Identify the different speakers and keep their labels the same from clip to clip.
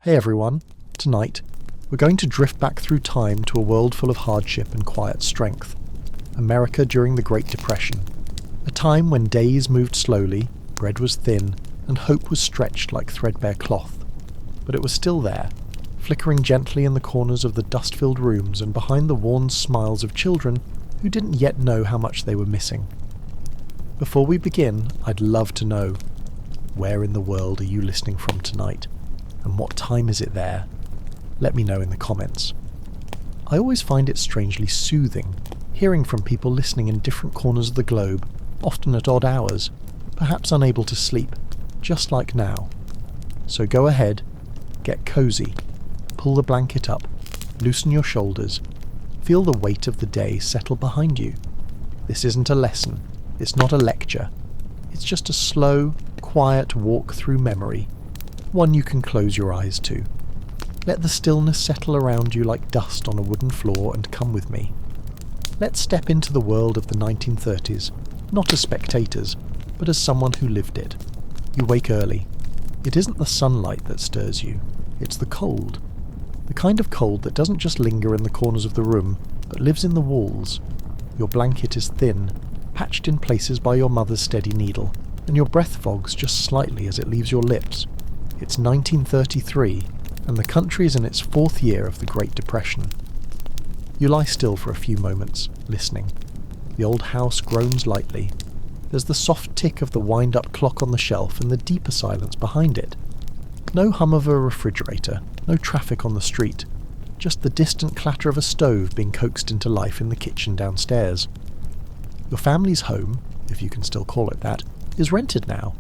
Speaker 1: Hey everyone, tonight we're going to drift back through time to a world full of hardship and quiet strength. America during the Great Depression. A time when days moved slowly, bread was thin, and hope was stretched like threadbare cloth. But it was still there, flickering gently in the corners of the dust-filled rooms and behind the worn smiles of children who didn't yet know how much they were missing. Before we begin, I'd love to know, where in the world are you listening from tonight? And what time is it there? Let me know in the comments. I always find it strangely soothing, hearing from people listening in different corners of the globe, often at odd hours, perhaps unable to sleep, just like now. So go ahead, get cozy, pull the blanket up, loosen your shoulders, feel the weight of the day settle behind you. This isn't a lesson, it's not a lecture, it's just a slow, quiet walk through memory, one you can close your eyes to. Let the stillness settle around you like dust on a wooden floor and come with me. Let's step into the world of the 1930s, not as spectators, but as someone who lived it. You wake early. It isn't the sunlight that stirs you, it's the cold. The kind of cold that doesn't just linger in the corners of the room, but lives in the walls. Your blanket is thin, patched in places by your mother's steady needle, and your breath fogs just slightly as it leaves your lips. It's 1933, and the country is in its fourth year of the Great Depression. You lie still for a few moments, listening. The old house groans lightly. There's the soft tick of the wind-up clock on the shelf and the deeper silence behind it. No hum of a refrigerator, no traffic on the street, just the distant clatter of a stove being coaxed into life in the kitchen downstairs. Your family's home, if you can still call it that, is rented now.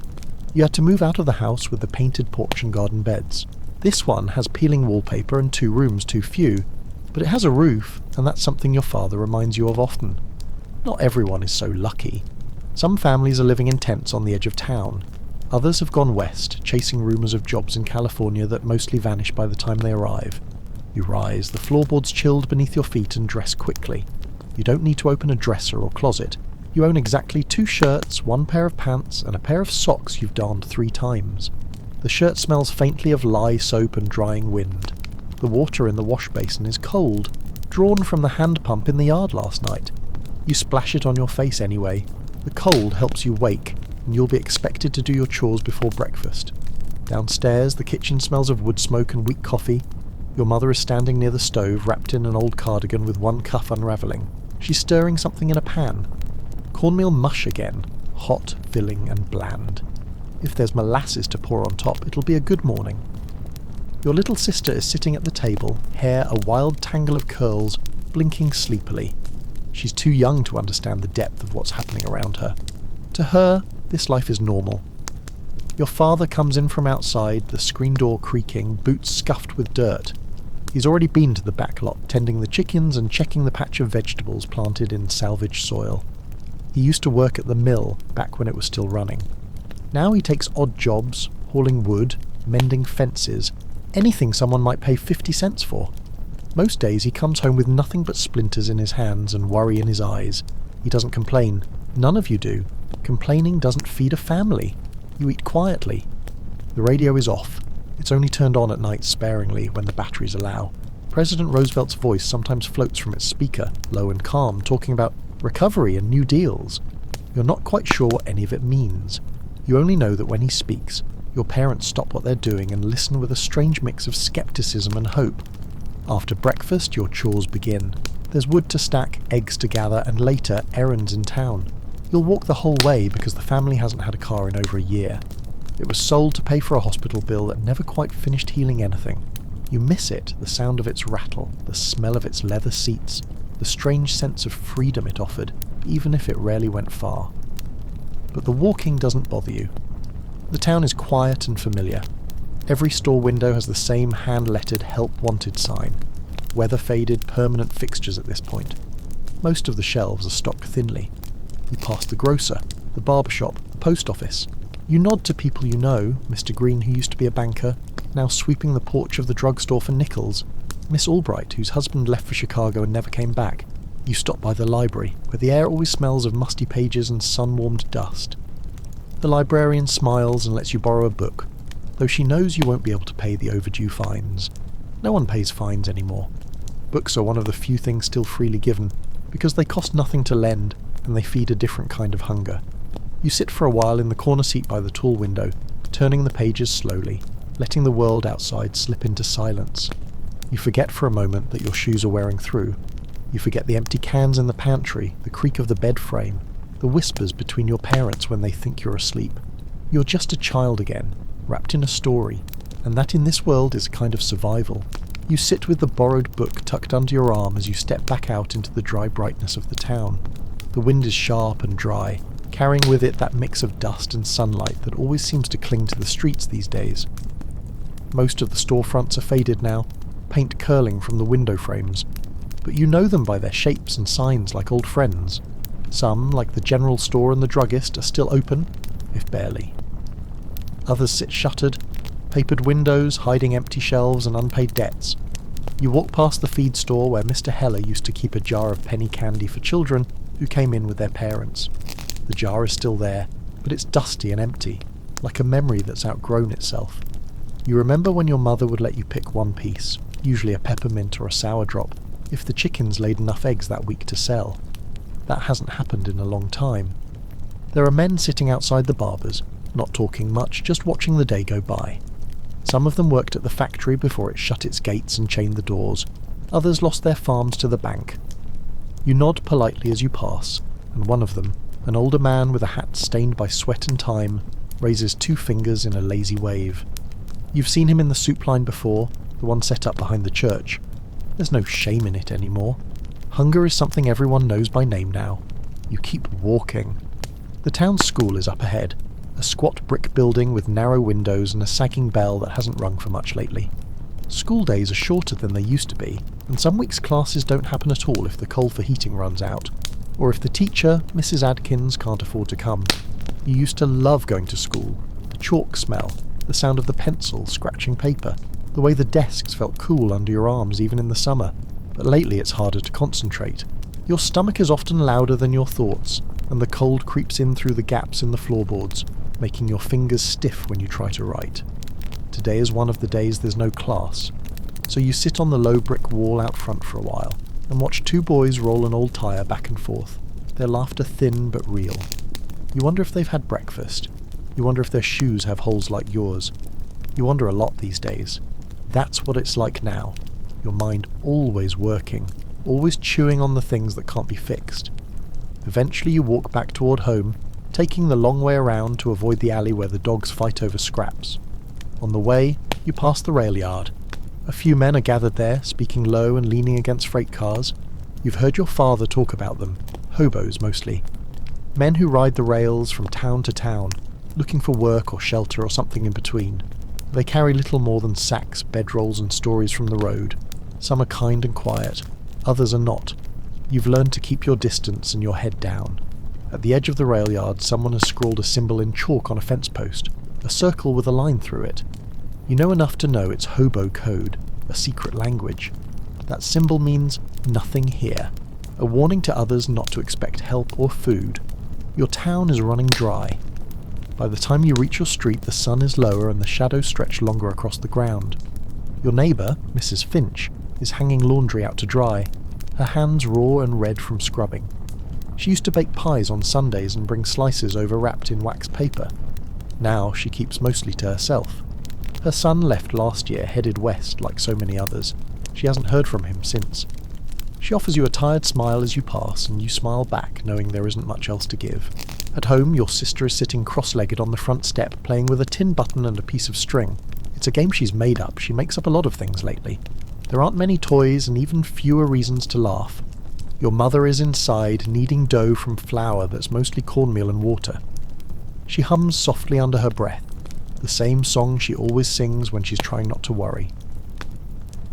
Speaker 1: You had to move out of the house with the painted porch and garden beds. This one has peeling wallpaper and 2 rooms too few, but it has a roof, and that's something your father reminds you of often. Not everyone is so lucky. Some families are living in tents on the edge of town. Others have gone west, chasing rumours of jobs in California that mostly vanish by the time they arrive. You rise, the floorboards chilled beneath your feet, and dress quickly. You don't need to open a dresser or closet. You own exactly 2 shirts, 1 pair of pants, and a pair of socks you've darned 3 times. The shirt smells faintly of lye soap and drying wind. The water in the wash basin is cold, drawn from the hand pump in the yard last night. You splash it on your face anyway. The cold helps you wake, and you'll be expected to do your chores before breakfast. Downstairs, the kitchen smells of wood smoke and weak coffee. Your mother is standing near the stove, wrapped in an old cardigan with one cuff unravelling. She's stirring something in a pan. Cornmeal mush again, hot, filling and bland. If there's molasses to pour on top, it'll be a good morning. Your little sister is sitting at the table, hair a wild tangle of curls, blinking sleepily. She's too young to understand the depth of what's happening around her. To her, this life is normal. Your father comes in from outside, the screen door creaking, boots scuffed with dirt. He's already been to the back lot, tending the chickens and checking the patch of vegetables planted in salvaged soil. He used to work at the mill, back when it was still running. Now he takes odd jobs, hauling wood, mending fences, anything someone might pay 50 cents for. Most days he comes home with nothing but splinters in his hands and worry in his eyes. He doesn't complain. None of you do. Complaining doesn't feed a family. You eat quietly. The radio is off. It's only turned on at night sparingly when the batteries allow. President Roosevelt's voice sometimes floats from its speaker, low and calm, talking about recovery and new deals. You're not quite sure what any of it means. You only know that when he speaks, your parents stop what they're doing and listen with a strange mix of skepticism and hope. After breakfast, your chores begin. There's wood to stack, eggs to gather, and later, errands in town. You'll walk the whole way because the family hasn't had a car in over a year. It was sold to pay for a hospital bill that never quite finished healing anything. You miss it, the sound of its rattle, the smell of its leather seats, the strange sense of freedom it offered, even if it rarely went far. But the walking doesn't bother you. The town is quiet and familiar. Every store window has the same hand-lettered "Help Wanted" sign. Weather-faded, permanent fixtures at this point. Most of the shelves are stocked thinly. You pass the grocer, the barber shop, the post office. You nod to people you know, Mr. Green, who used to be a banker, now sweeping the porch of the drugstore for nickels, Miss Albright, whose husband left for Chicago and never came back. You stop by the library, where the air always smells of musty pages and sun-warmed dust. The librarian smiles and lets you borrow a book. though she knows you won't be able to pay the overdue fines. No one pays fines anymore. Books are one of the few things still freely given, because they cost nothing to lend, and they feed a different kind of hunger. You sit for a while in the corner seat by the tall window, turning the pages slowly, letting the world outside slip into silence. You forget for a moment that your shoes are wearing through. You forget the empty cans in the pantry, the creak of the bed frame, the whispers between your parents when they think you're asleep. You're just a child again, wrapped in a story, and that in this world is a kind of survival. You sit with the borrowed book tucked under your arm as you step back out into the dry brightness of the town. The wind is sharp and dry, carrying with it that mix of dust and sunlight that always seems to cling to the streets these days. Most of the storefronts are faded now, paint curling from the window frames, but you know them by their shapes and signs like old friends. Some, like the general store and the druggist, are still open, if barely. Others sit shuttered, papered windows hiding empty shelves and unpaid debts. You walk past the feed store where Mr. Heller used to keep a jar of penny candy for children who came in with their parents. The jar is still there, but it's dusty and empty, like a memory that's outgrown itself. You remember when your mother would let you pick one piece, usually a peppermint or a sour drop, if the chickens laid enough eggs that week to sell. That hasn't happened in a long time. There are men sitting outside the barber's, not talking much, just watching the day go by. Some of them worked at the factory before it shut its gates and chained the doors. Others lost their farms to the bank. You nod politely as you pass, and one of them, an older man with a hat stained by sweat and time, raises 2 fingers in a lazy wave. You've seen him in the soup line before, the one set up behind the church. There's no shame in it anymore. Hunger is something everyone knows by name now. You keep walking. The town school is up ahead, a squat brick building with narrow windows and a sagging bell that hasn't rung for much lately. School days are shorter than they used to be, and some weeks classes don't happen at all if the coal for heating runs out, or if the teacher, Mrs. Adkins, can't afford to come. You used to love going to school, the chalk smell, the sound of the pencil scratching paper, the way the desks felt cool under your arms even in the summer, but lately it's harder to concentrate. Your stomach is often louder than your thoughts, and the cold creeps in through the gaps in the floorboards, making your fingers stiff when you try to write. Today is one of the days there's no class, so you sit on the low brick wall out front for a while, and watch 2 boys roll an old tyre back and forth, their laughter thin but real. You wonder if they've had breakfast. You wonder if their shoes have holes like yours. You wonder a lot these days. That's what it's like now. Your mind always working, always chewing on the things that can't be fixed. Eventually you walk back toward home, taking the long way around to avoid the alley where the dogs fight over scraps. On the way, you pass the rail yard. A few men are gathered there, speaking low and leaning against freight cars. You've heard your father talk about them, hobos mostly. Men who ride the rails from town to town, looking for work or shelter or something in between. They carry little more than sacks, bedrolls and stories from the road. Some are kind and quiet, others are not. You've learned to keep your distance and your head down. At the edge of the rail yard, someone has scrawled a symbol in chalk on a fence post, a circle with a line through it. You know enough to know it's hobo code, a secret language. That symbol means nothing here, a warning to others not to expect help or food. Your town is running dry. By the time you reach your street, the sun is lower and the shadows stretch longer across the ground. Your neighbour, Mrs. Finch, is hanging laundry out to dry, her hands raw and red from scrubbing. She used to bake pies on Sundays and bring slices over-wrapped in wax paper. Now she keeps mostly to herself. Her son left last year, headed west like so many others. She hasn't heard from him since. She offers you a tired smile as you pass, and you smile back, knowing there isn't much else to give. At home, your sister is sitting cross-legged on the front step, playing with a tin button and a piece of string. It's a game she's made up. She makes up a lot of things lately. There aren't many toys and even fewer reasons to laugh. Your mother is inside, kneading dough from flour that's mostly cornmeal and water. She hums softly under her breath, the same song she always sings when she's trying not to worry.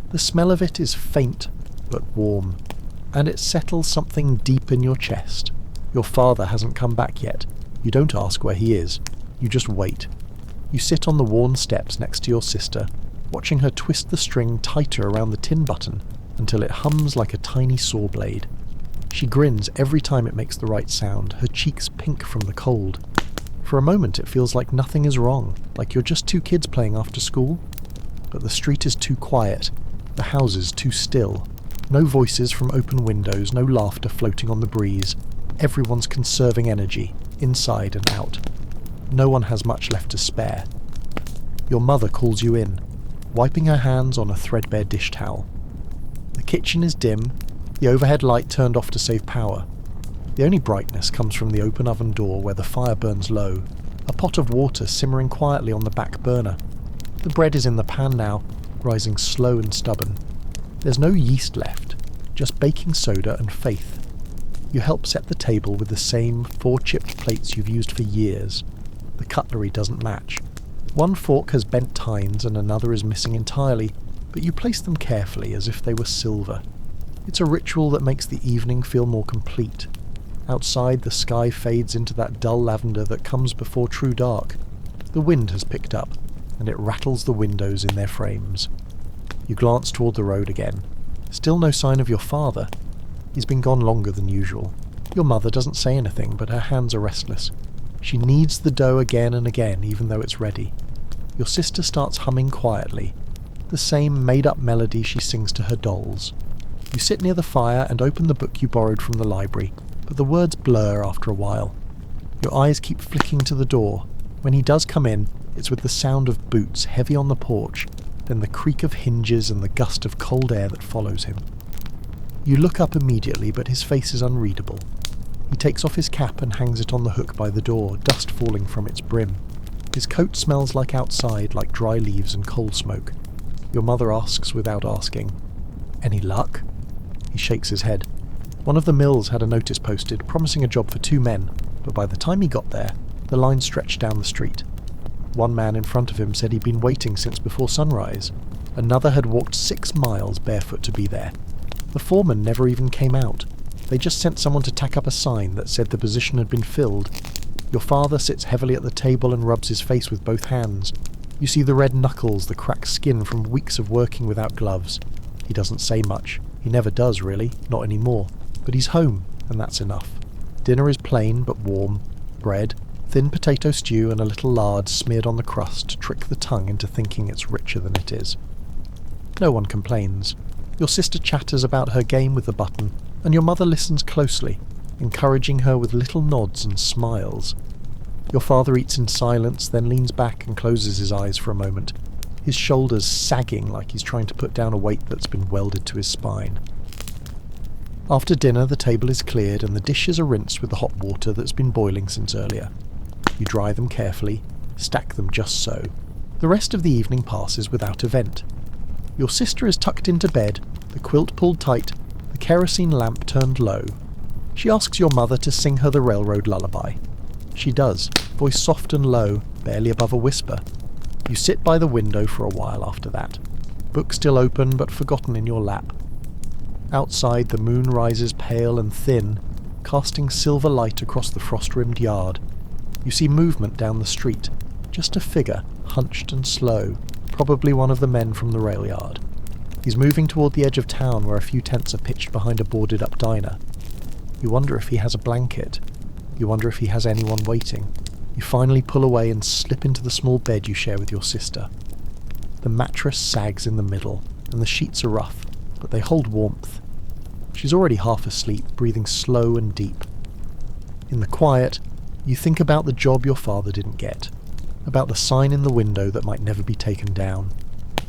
Speaker 1: The smell of it is faint but warm, and it settles something deep in your chest. Your father hasn't come back yet. You don't ask where he is. You just wait. You sit on the worn steps next to your sister, watching her twist the string tighter around the tin button until it hums like a tiny saw blade. She grins every time it makes the right sound, her cheeks pink from the cold. For a moment it feels like nothing is wrong, like you're just two kids playing after school. But the street is too quiet, the houses too still. No voices from open windows, no laughter floating on the breeze. Everyone's conserving energy, inside and out. No one has much left to spare. Your mother calls you in, wiping her hands on a threadbare dish towel. The kitchen is dim, the overhead light turned off to save power. The only brightness comes from the open oven door where the fire burns low, a pot of water simmering quietly on the back burner. The bread is in the pan now, rising slow and stubborn. There's no yeast left, just baking soda and faith. You help set the table with the same 4-chipped plates you've used for years. The cutlery doesn't match. One fork has bent tines and another is missing entirely, but you place them carefully as if they were silver. It's a ritual that makes the evening feel more complete. Outside, the sky fades into that dull lavender that comes before true dark. The wind has picked up, and it rattles the windows in their frames. You glance toward the road again. Still no sign of your father. He's been gone longer than usual. Your mother doesn't say anything, but her hands are restless. She kneads the dough again and again, even though it's ready. Your sister starts humming quietly, the same made-up melody she sings to her dolls. You sit near the fire and open the book you borrowed from the library, but the words blur after a while. Your eyes keep flicking to the door. When he does come in, it's with the sound of boots heavy on the porch, then the creak of hinges and the gust of cold air that follows him. You look up immediately, but his face is unreadable. He takes off his cap and hangs it on the hook by the door, dust falling from its brim. His coat smells like outside, like dry leaves and coal smoke. Your mother asks without asking, "Any luck?" He shakes his head. One of the mills had a notice posted, promising a job for 2 men, but by the time he got there, the line stretched down the street. One man in front of him said he'd been waiting since before sunrise. Another had walked 6 miles barefoot to be there. The foreman never even came out. They just sent someone to tack up a sign that said the position had been filled. Your father sits heavily at the table and rubs his face with both hands. You see the red knuckles, the cracked skin from weeks of working without gloves. He doesn't say much. He never does, really, not anymore. But he's home, and that's enough. Dinner is plain but warm. Bread, thin potato stew and a little lard smeared on the crust to trick the tongue into thinking it's richer than it is. No one complains. Your sister chatters about her game with the button, and your mother listens closely, encouraging her with little nods and smiles. Your father eats in silence, then leans back and closes his eyes for a moment, his shoulders sagging like he's trying to put down a weight that's been welded to his spine. After dinner, the table is cleared and the dishes are rinsed with the hot water that's been boiling since earlier. You dry them carefully, stack them just so. The rest of the evening passes without event. Your sister is tucked into bed, the quilt pulled tight, the kerosene lamp turned low. She asks your mother to sing her the railroad lullaby. She does, voice soft and low, barely above a whisper. You sit by the window for a while after that, book still open but forgotten in your lap. Outside, the moon rises pale and thin, casting silver light across the frost-rimmed yard. You see movement down the street, just a figure, hunched and slow, probably one of the men from the rail yard. He's moving toward the edge of town where a few tents are pitched behind a boarded-up diner. You wonder if he has a blanket. You wonder if he has anyone waiting. You finally pull away and slip into the small bed you share with your sister. The mattress sags in the middle, and the sheets are rough, but they hold warmth. She's already half asleep, breathing slow and deep. In the quiet, you think about the job your father didn't get, about the sign in the window that might never be taken down,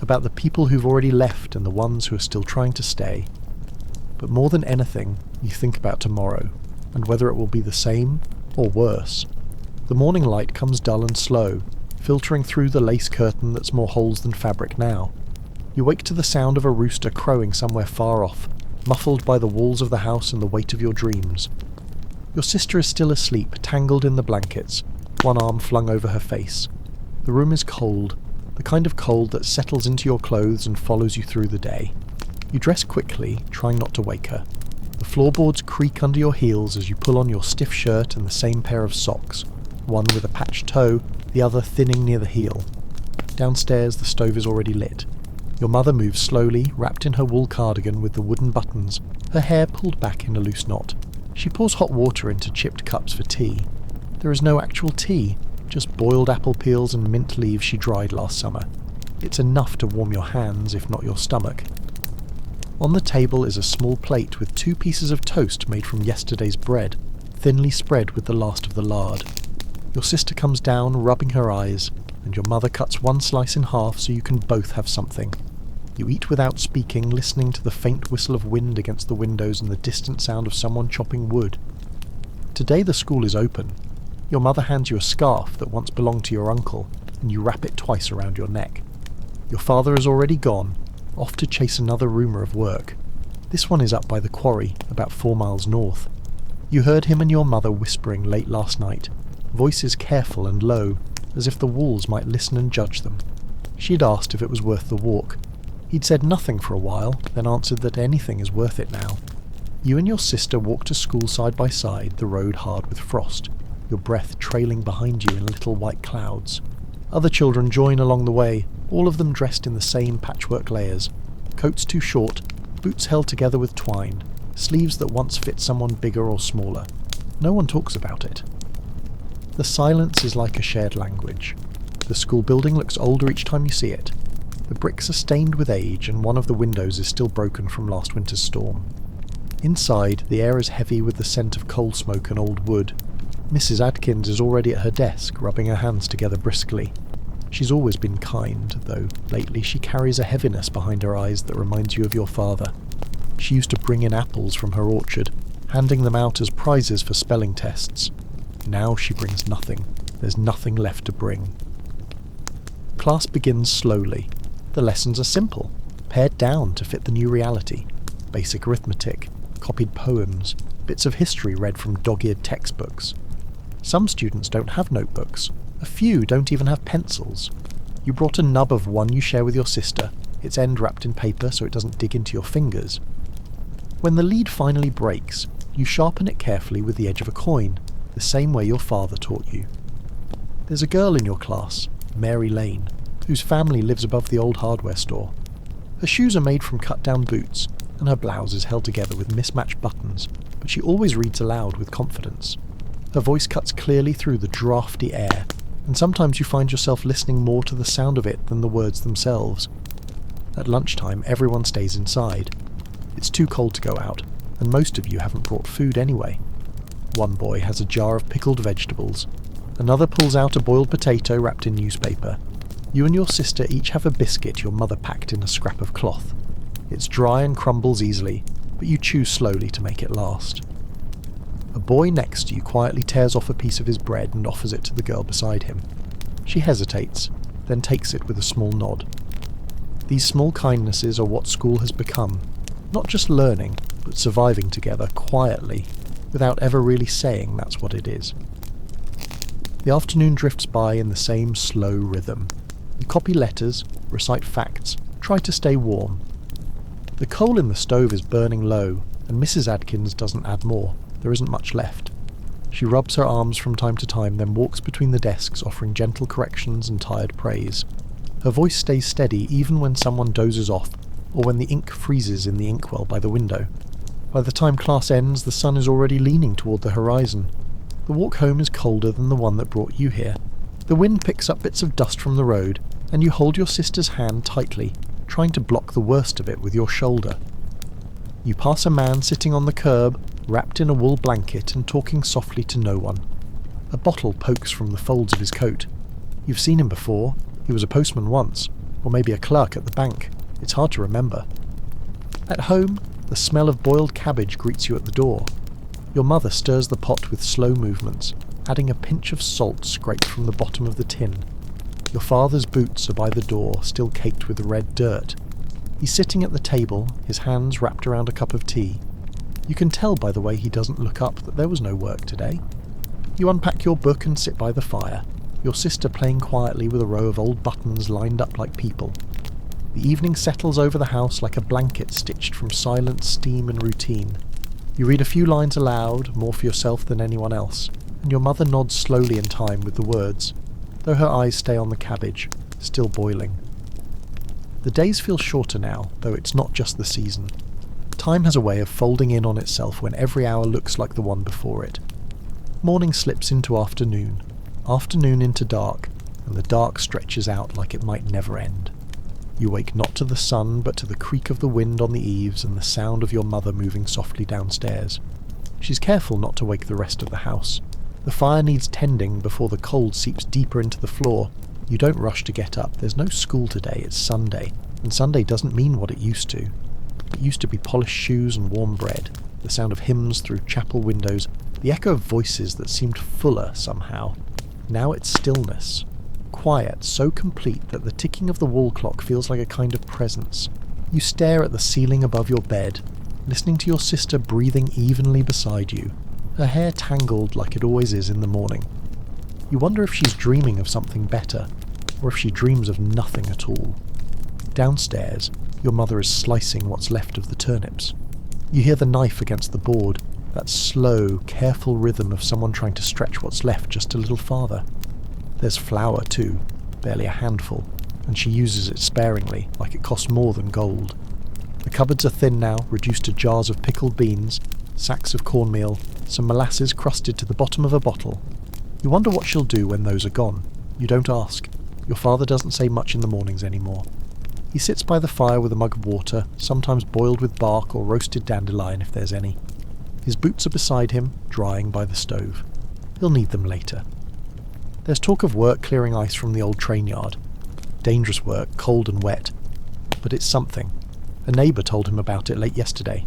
Speaker 1: about the people who've already left and the ones who are still trying to stay. But more than anything, you think about tomorrow, and whether it will be the same or worse. The morning light comes dull and slow, filtering through the lace curtain that's more holes than fabric now. You wake to the sound of a rooster crowing somewhere far off, muffled by the walls of the house and the weight of your dreams. Your sister is still asleep, tangled in the blankets, one arm flung over her face. The room is cold, the kind of cold that settles into your clothes and follows you through the day. You dress quickly, trying not to wake her. The floorboards creak under your heels as you pull on your stiff shirt and the same pair of socks, one with a patched toe, the other thinning near the heel. Downstairs, the stove is already lit. Your mother moves slowly, wrapped in her wool cardigan with the wooden buttons, her hair pulled back in a loose knot. She pours hot water into chipped cups for tea. There is no actual tea, just boiled apple peels and mint leaves she dried last summer. It's enough to warm your hands, if not your stomach. On the table is a small plate with 2 pieces of toast made from yesterday's bread, thinly spread with the last of the lard. Your sister comes down, rubbing her eyes, and your mother cuts 1 slice in half so you can both have something. You eat without speaking, listening to the faint whistle of wind against the windows and the distant sound of someone chopping wood. Today the school is open. Your mother hands you a scarf that once belonged to your uncle, and you wrap it twice around your neck. Your father is already gone, off to chase another rumour of work. This one is up by the quarry, about 4 miles north. You heard him and your mother whispering late last night, voices careful and low, as if the walls might listen and judge them. She'd asked if it was worth the walk. He'd said nothing for a while, then answered that anything is worth it now. You and your sister walk to school side by side, the road hard with frost, your breath trailing behind you in little white clouds. Other children join along the way, all of them dressed in the same patchwork layers. Coats too short, boots held together with twine, sleeves that once fit someone bigger or smaller. No one talks about it. The silence is like a shared language. The school building looks older each time you see it. The bricks are stained with age, and one of the windows is still broken from last winter's storm. Inside, the air is heavy with the scent of coal smoke and old wood. Mrs. Adkins is already at her desk, rubbing her hands together briskly. She's always been kind, though lately she carries a heaviness behind her eyes that reminds you of your father. She used to bring in apples from her orchard, handing them out as prizes for spelling tests. Now she brings nothing. There's nothing left to bring. Class begins slowly. The lessons are simple, pared down to fit the new reality. Basic arithmetic, copied poems, bits of history read from dog-eared textbooks. Some students don't have notebooks. A few don't even have pencils. You brought a nub of one you share with your sister, its end wrapped in paper so it doesn't dig into your fingers. When the lead finally breaks, you sharpen it carefully with the edge of a coin, the same way your father taught you. There's a girl in your class, Mary Lane, whose family lives above the old hardware store. Her shoes are made from cut-down boots, and her blouse is held together with mismatched buttons, but she always reads aloud with confidence. Her voice cuts clearly through the drafty air, and sometimes you find yourself listening more to the sound of it than the words themselves. At lunchtime, everyone stays inside. It's too cold to go out, and most of you haven't brought food anyway. One boy has a jar of pickled vegetables. Another pulls out a boiled potato wrapped in newspaper. You and your sister each have a biscuit your mother packed in a scrap of cloth. It's dry and crumbles easily, but you chew slowly to make it last. A boy next to you quietly tears off a piece of his bread and offers it to the girl beside him. She hesitates, then takes it with a small nod. These small kindnesses are what school has become, not just learning, but surviving together quietly, without ever really saying that's what it is. The afternoon drifts by in the same slow rhythm. You copy letters, recite facts, try to stay warm. The coal in the stove is burning low, and Mrs. Adkins doesn't add more. There isn't much left. She rubs her arms from time to time, then walks between the desks offering gentle corrections and tired praise. Her voice stays steady even when someone dozes off, or when the ink freezes in the inkwell by the window. By the time class ends, the sun is already leaning toward the horizon. The walk home is colder than the one that brought you here. The wind picks up bits of dust from the road, and you hold your sister's hand tightly, trying to block the worst of it with your shoulder. You pass a man sitting on the curb, wrapped in a wool blanket and talking softly to no one. A bottle pokes from the folds of his coat. You've seen him before. He was a postman once, or maybe a clerk at the bank. It's hard to remember. At home, the smell of boiled cabbage greets you at the door. Your mother stirs the pot with slow movements, adding a pinch of salt scraped from the bottom of the tin. Your father's boots are by the door, still caked with red dirt. He's sitting at the table, his hands wrapped around a cup of tea. You can tell by the way he doesn't look up that there was no work today. You unpack your book and sit by the fire, your sister playing quietly with a row of old buttons lined up like people. The evening settles over the house like a blanket stitched from silence, steam and routine. You read a few lines aloud, more for yourself than anyone else, and your mother nods slowly in time with the words, though her eyes stay on the cabbage, still boiling. The days feel shorter now, though it's not just the season. Time has a way of folding in on itself when every hour looks like the one before it. Morning slips into afternoon. Afternoon into dark, and the dark stretches out like it might never end. You wake not to the sun, but to the creak of the wind on the eaves and the sound of your mother moving softly downstairs. She's careful not to wake the rest of the house. The fire needs tending before the cold seeps deeper into the floor. You don't rush to get up. There's no school today, it's Sunday, and Sunday doesn't mean what it used to. It used to be polished shoes and warm bread, the sound of hymns through chapel windows, the echo of voices that seemed fuller somehow. Now it's stillness. Quiet, so complete that the ticking of the wall clock feels like a kind of presence. You stare at the ceiling above your bed, listening to your sister breathing evenly beside you, her hair tangled like it always is in the morning. You wonder if she's dreaming of something better, or if she dreams of nothing at all. Downstairs, your mother is slicing what's left of the turnips. You hear the knife against the board, that slow, careful rhythm of someone trying to stretch what's left just a little farther. There's flour too, barely a handful, and she uses it sparingly, like it costs more than gold. The cupboards are thin now, reduced to jars of pickled beans, sacks of cornmeal, some molasses crusted to the bottom of a bottle. You wonder what she'll do when those are gone. You don't ask. Your father doesn't say much in the mornings anymore. He sits by the fire with a mug of water, sometimes boiled with bark or roasted dandelion if there's any. His boots are beside him, drying by the stove. He'll need them later. There's talk of work clearing ice from the old train yard. Dangerous work, cold and wet. But it's something. A neighbour told him about it late yesterday.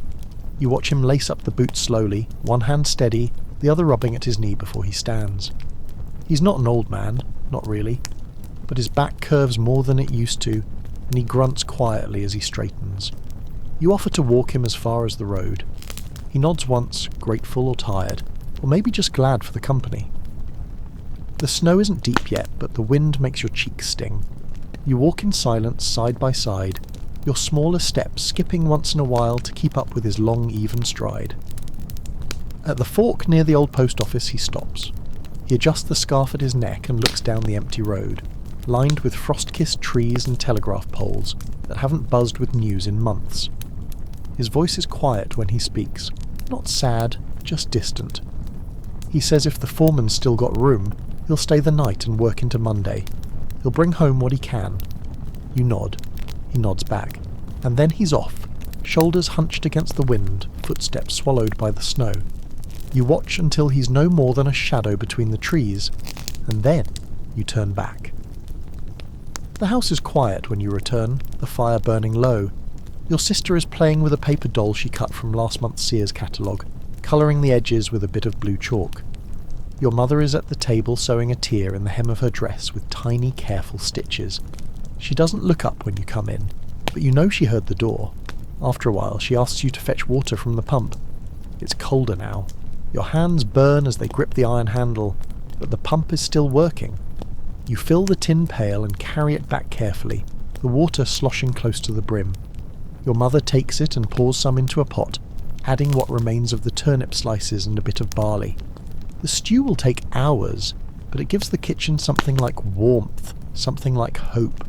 Speaker 1: You watch him lace up the boots slowly, one hand steady, the other rubbing at his knee before he stands. He's not an old man, not really, but his back curves more than it used to, and he grunts quietly as he straightens. You offer to walk him as far as the road. He nods once, grateful or tired, or maybe just glad for the company. The snow isn't deep yet, but the wind makes your cheeks sting. You walk in silence, side by side, your smaller steps skipping once in a while to keep up with his long, even stride. At the fork near the old post office he stops. He adjusts the scarf at his neck and looks down the empty road, lined with frost-kissed trees and telegraph poles that haven't buzzed with news in months. His voice is quiet when he speaks, not sad, just distant. He says if the foreman's still got room, he'll stay the night and work into Monday. He'll bring home what he can. You nod. He nods back. And then he's off, shoulders hunched against the wind, footsteps swallowed by the snow. You watch until he's no more than a shadow between the trees, and then you turn back. The house is quiet when you return, the fire burning low. Your sister is playing with a paper doll she cut from last month's Sears catalogue, colouring the edges with a bit of blue chalk. Your mother is at the table sewing a tear in the hem of her dress with tiny, careful stitches. She doesn't look up when you come in, but you know she heard the door. After a while, she asks you to fetch water from the pump. It's colder now. Your hands burn as they grip the iron handle, but the pump is still working. You fill the tin pail and carry it back carefully, the water sloshing close to the brim. Your mother takes it and pours some into a pot, adding what remains of the turnip slices and a bit of barley. The stew will take hours, but it gives the kitchen something like warmth, something like hope.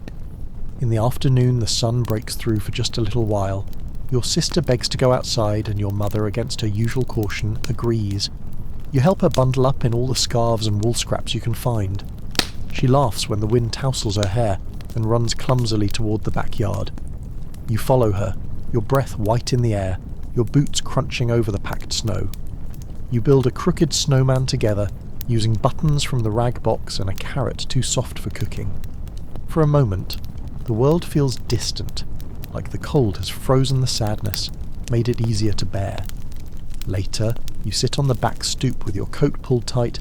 Speaker 1: In the afternoon the sun breaks through for just a little while. Your sister begs to go outside and your mother, against her usual caution, agrees. You help her bundle up in all the scarves and wool scraps you can find. She laughs when the wind tousles her hair and runs clumsily toward the backyard. You follow her, your breath white in the air, your boots crunching over the packed snow. You build a crooked snowman together, using buttons from the rag box and a carrot too soft for cooking. For a moment, the world feels distant, like the cold has frozen the sadness, made it easier to bear. Later, you sit on the back stoop with your coat pulled tight,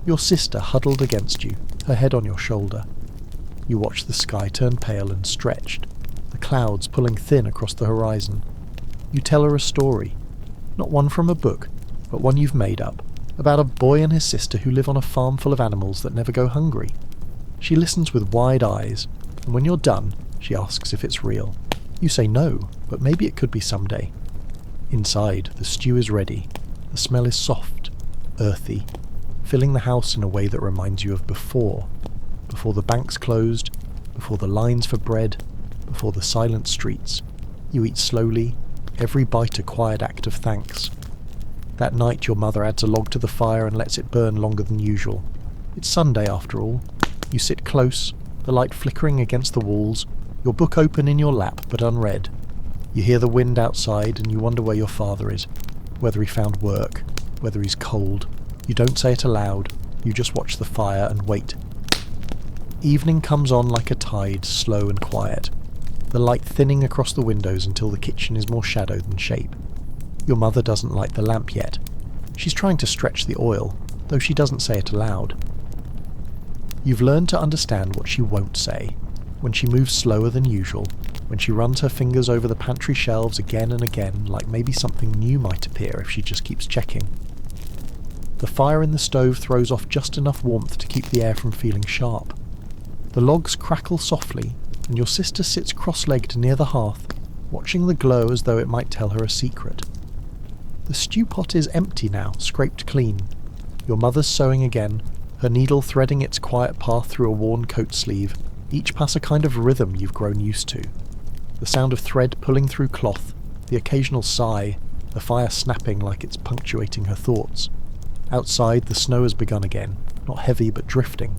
Speaker 1: your sister huddled against you, her head on your shoulder. You watch the sky turn pale and stretched, the clouds pulling thin across the horizon. You tell her a story, not one from a book, but one you've made up, about a boy and his sister who live on a farm full of animals that never go hungry. She listens with wide eyes, and when you're done, she asks if it's real. You say no, but maybe it could be someday. Inside, the stew is ready. The smell is soft, earthy, filling the house in a way that reminds you of before the banks closed, before the lines for bread, before the silent streets. You eat slowly, every bite a quiet act of thanks. That night your mother adds a log to the fire and lets it burn longer than usual. It's Sunday after all. You sit close, the light flickering against the walls, your book open in your lap but unread. You hear the wind outside and you wonder where your father is, whether he found work, whether he's cold. You don't say it aloud, you just watch the fire and wait. Evening comes on like a tide, slow and quiet, the light thinning across the windows until the kitchen is more shadow than shape. Your mother doesn't light the lamp yet. She's trying to stretch the oil, though she doesn't say it aloud. You've learned to understand what she won't say, when she moves slower than usual, when she runs her fingers over the pantry shelves again and again like maybe something new might appear if she just keeps checking. The fire in the stove throws off just enough warmth to keep the air from feeling sharp. The logs crackle softly, and your sister sits cross-legged near the hearth, watching the glow as though it might tell her a secret. The stew pot is empty now, scraped clean. Your mother's sewing again, her needle threading its quiet path through a worn coat sleeve, each pass a kind of rhythm you've grown used to. The sound of thread pulling through cloth, the occasional sigh, the fire snapping like it's punctuating her thoughts. Outside, the snow has begun again, not heavy but drifting.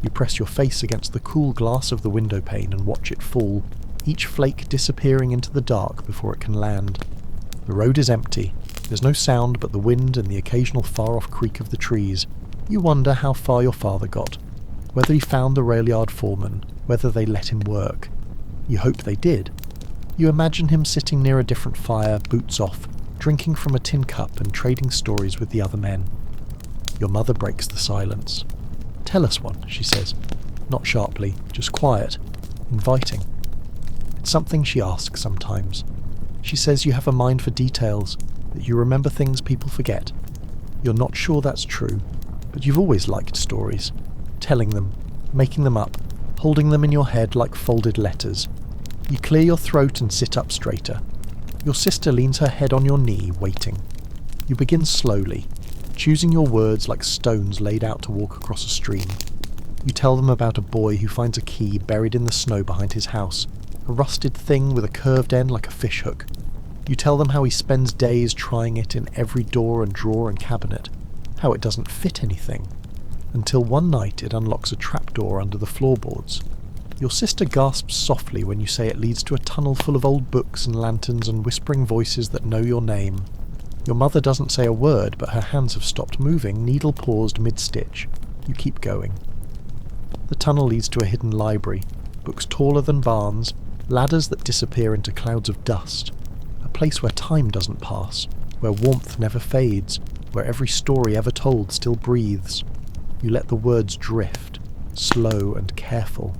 Speaker 1: You press your face against the cool glass of the window pane and watch it fall, each flake disappearing into the dark before it can land. The road is empty. There's no sound but the wind and the occasional far-off creak of the trees. You wonder how far your father got, whether he found the rail yard foreman, whether they let him work. You hope they did. You imagine him sitting near a different fire, boots off, drinking from a tin cup and trading stories with the other men. Your mother breaks the silence. "Tell us one," she says. Not sharply, just quiet, inviting. It's something she asks sometimes. She says you have a mind for details, that you remember things people forget. You're not sure that's true, but you've always liked stories. Telling them, making them up, holding them in your head like folded letters. You clear your throat and sit up straighter. Your sister leans her head on your knee, waiting. You begin slowly, choosing your words like stones laid out to walk across a stream. You tell them about a boy who finds a key buried in the snow behind his house, a rusted thing with a curved end like a fishhook. You tell them how he spends days trying it in every door and drawer and cabinet, how it doesn't fit anything, until one night it unlocks a trapdoor under the floorboards. Your sister gasps softly when you say it leads to a tunnel full of old books and lanterns and whispering voices that know your name. Your mother doesn't say a word, but her hands have stopped moving, needle paused mid-stitch. You keep going. The tunnel leads to a hidden library, books taller than barns, ladders that disappear into clouds of dust, a place where time doesn't pass, where warmth never fades, where every story ever told still breathes. You let the words drift, slow and careful.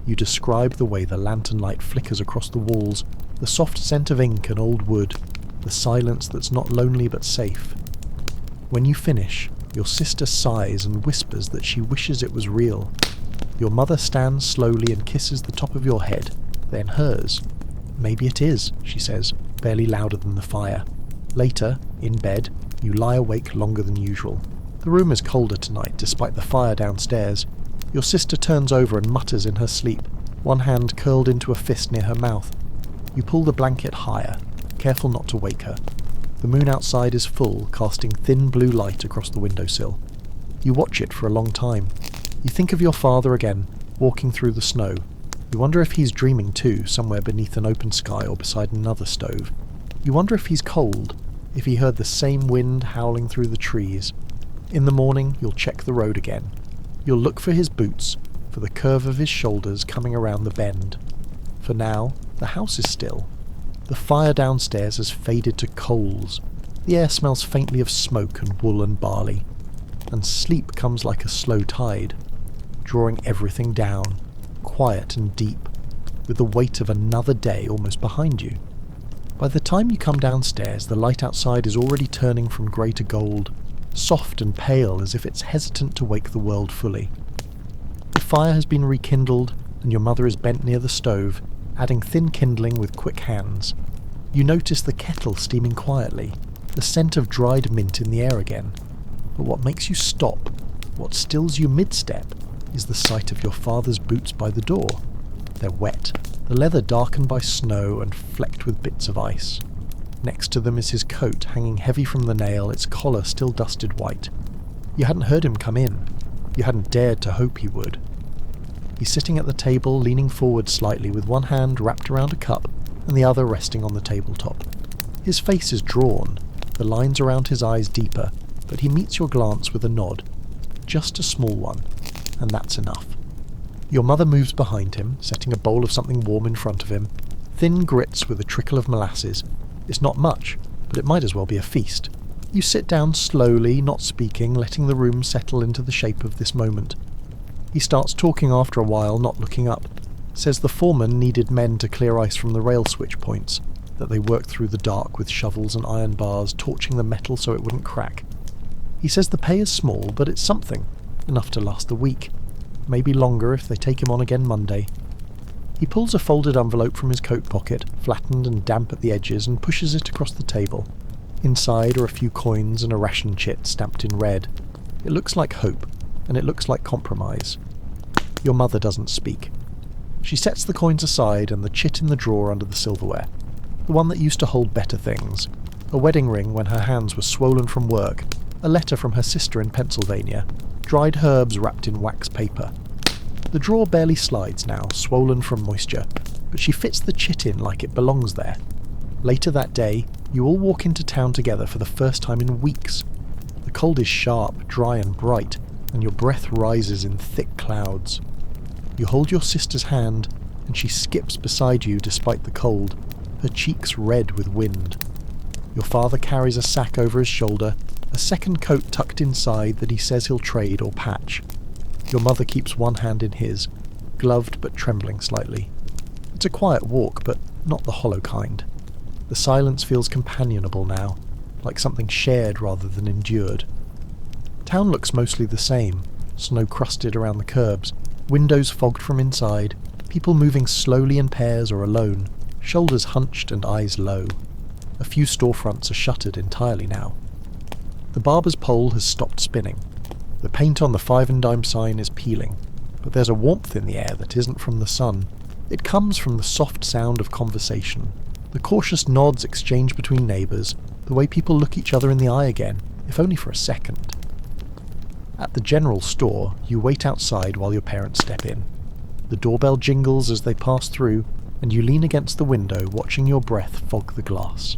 Speaker 1: You describe the way the lantern light flickers across the walls, the soft scent of ink and old wood, the silence that's not lonely but safe. When you finish, your sister sighs and whispers that she wishes it was real. Your mother stands slowly and kisses the top of your head, then hers. "Maybe it is," she says, barely louder than the fire. Later, in bed, you lie awake longer than usual. The room is colder tonight, despite the fire downstairs. Your sister turns over and mutters in her sleep, one hand curled into a fist near her mouth. You pull the blanket higher, careful not to wake her. The moon outside is full, casting thin blue light across the windowsill. You watch it for a long time. You think of your father again, walking through the snow. You wonder if he's dreaming too, somewhere beneath an open sky or beside another stove. You wonder if he's cold, if he heard the same wind howling through the trees. In the morning, you'll check the road again. You'll look for his boots, for the curve of his shoulders coming around the bend. For now, the house is still. The fire downstairs has faded to coals. The air smells faintly of smoke and wool and barley. And sleep comes like a slow tide, drawing everything down, quiet and deep, with the weight of another day almost behind you. By the time you come downstairs, the light outside is already turning from grey to gold, soft and pale as if it's hesitant to wake the world fully. The fire has been rekindled, and your mother is bent near the stove, adding thin kindling with quick hands. You notice the kettle steaming quietly, the scent of dried mint in the air again. But what makes you stop, what stills you mid-step, is the sight of your father's boots by the door. They're wet, the leather darkened by snow and flecked with bits of ice. Next to them is his coat hanging heavy from the nail, its collar still dusted white. You hadn't heard him come in. You hadn't dared to hope he would. He's sitting at the table, leaning forward slightly with one hand wrapped around a cup and the other resting on the tabletop. His face is drawn, the lines around his eyes deeper, but he meets your glance with a nod. Just a small one, and that's enough. Your mother moves behind him, setting a bowl of something warm in front of him. Thin grits with a trickle of molasses. It's not much, but it might as well be a feast. You sit down slowly, not speaking, letting the room settle into the shape of this moment. He starts talking after a while, not looking up. Says the foreman needed men to clear ice from the rail switch points, that they worked through the dark with shovels and iron bars, torching the metal so it wouldn't crack. He says the pay is small, but it's something, enough to last the week. Maybe longer if they take him on again Monday. He pulls a folded envelope from his coat pocket, flattened and damp at the edges, and pushes it across the table. Inside are a few coins and a ration chit stamped in red. It looks like hope, and it looks like compromise. Your mother doesn't speak. She sets the coins aside and the chit in the drawer under the silverware. The one that used to hold better things. A wedding ring when her hands were swollen from work, a letter from her sister in Pennsylvania, dried herbs wrapped in wax paper. The drawer barely slides now, swollen from moisture, but she fits the chit in like it belongs there. Later that day, you all walk into town together for the first time in weeks. The cold is sharp, dry and bright, and your breath rises in thick clouds. You hold your sister's hand, and she skips beside you despite the cold, her cheeks red with wind. Your father carries a sack over his shoulder, a second coat tucked inside that he says he'll trade or patch. Your mother keeps one hand in his, gloved but trembling slightly. It's a quiet walk, but not the hollow kind. The silence feels companionable now, like something shared rather than endured. Town looks mostly the same, snow-crusted around the curbs, windows fogged from inside, people moving slowly in pairs or alone, shoulders hunched and eyes low. A few storefronts are shuttered entirely now. The barber's pole has stopped spinning. The paint on the 5 and dime sign is peeling, but there's a warmth in the air that isn't from the sun. It comes from the soft sound of conversation, the cautious nods exchanged between neighbours, the way people look each other in the eye again, if only for a second. At the general store, you wait outside while your parents step in. The doorbell jingles as they pass through, and you lean against the window watching your breath fog the glass.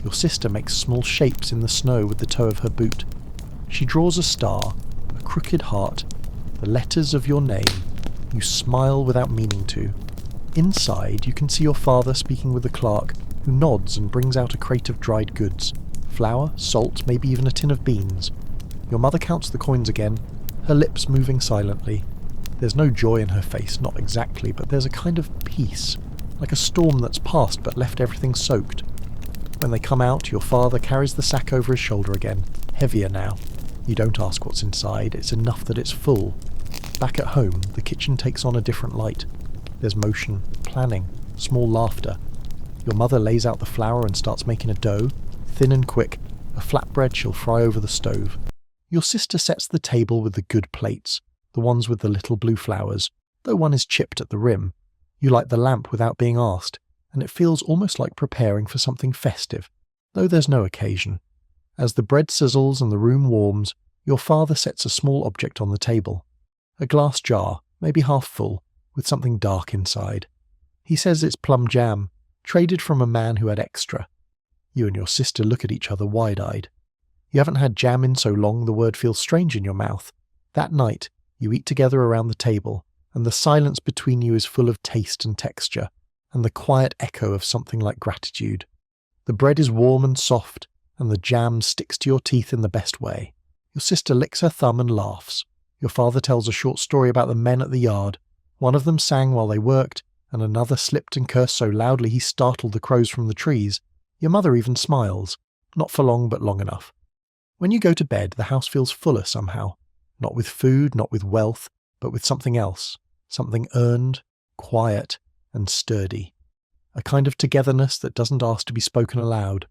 Speaker 1: Your sister makes small shapes in the snow with the toe of her boot. She draws a star, a crooked heart, the letters of your name. You smile without meaning to. Inside, you can see your father speaking with the clerk, who nods and brings out a crate of dried goods. Flour, salt, maybe even a tin of beans. Your mother counts the coins again, her lips moving silently. There's no joy in her face, not exactly, but there's a kind of peace, like a storm that's passed but left everything soaked. When they come out, your father carries the sack over his shoulder again, heavier now. You don't ask what's inside, it's enough that it's full. Back at home, the kitchen takes on a different light. There's motion, planning, small laughter. Your mother lays out the flour and starts making a dough, thin and quick, a flatbread she'll fry over the stove. Your sister sets the table with the good plates, the ones with the little blue flowers, though one is chipped at the rim. You light the lamp without being asked, and it feels almost like preparing for something festive, though there's no occasion. As the bread sizzles and the room warms, your father sets a small object on the table. A glass jar, maybe half full, with something dark inside. He says it's plum jam, traded from a man who had extra. You and your sister look at each other wide-eyed. You haven't had jam in so long the word feels strange in your mouth. That night, you eat together around the table, and the silence between you is full of taste and texture, and the quiet echo of something like gratitude. The bread is warm and soft, and the jam sticks to your teeth in the best way. Your sister licks her thumb and laughs. Your father tells a short story about the men at the yard. One of them sang while they worked, and another slipped and cursed so loudly he startled the crows from the trees. Your mother even smiles, not for long but long enough. When you go to bed, the house feels fuller somehow, not with food, not with wealth, but with something else, something earned, quiet, and sturdy. A kind of togetherness that doesn't ask to be spoken aloud.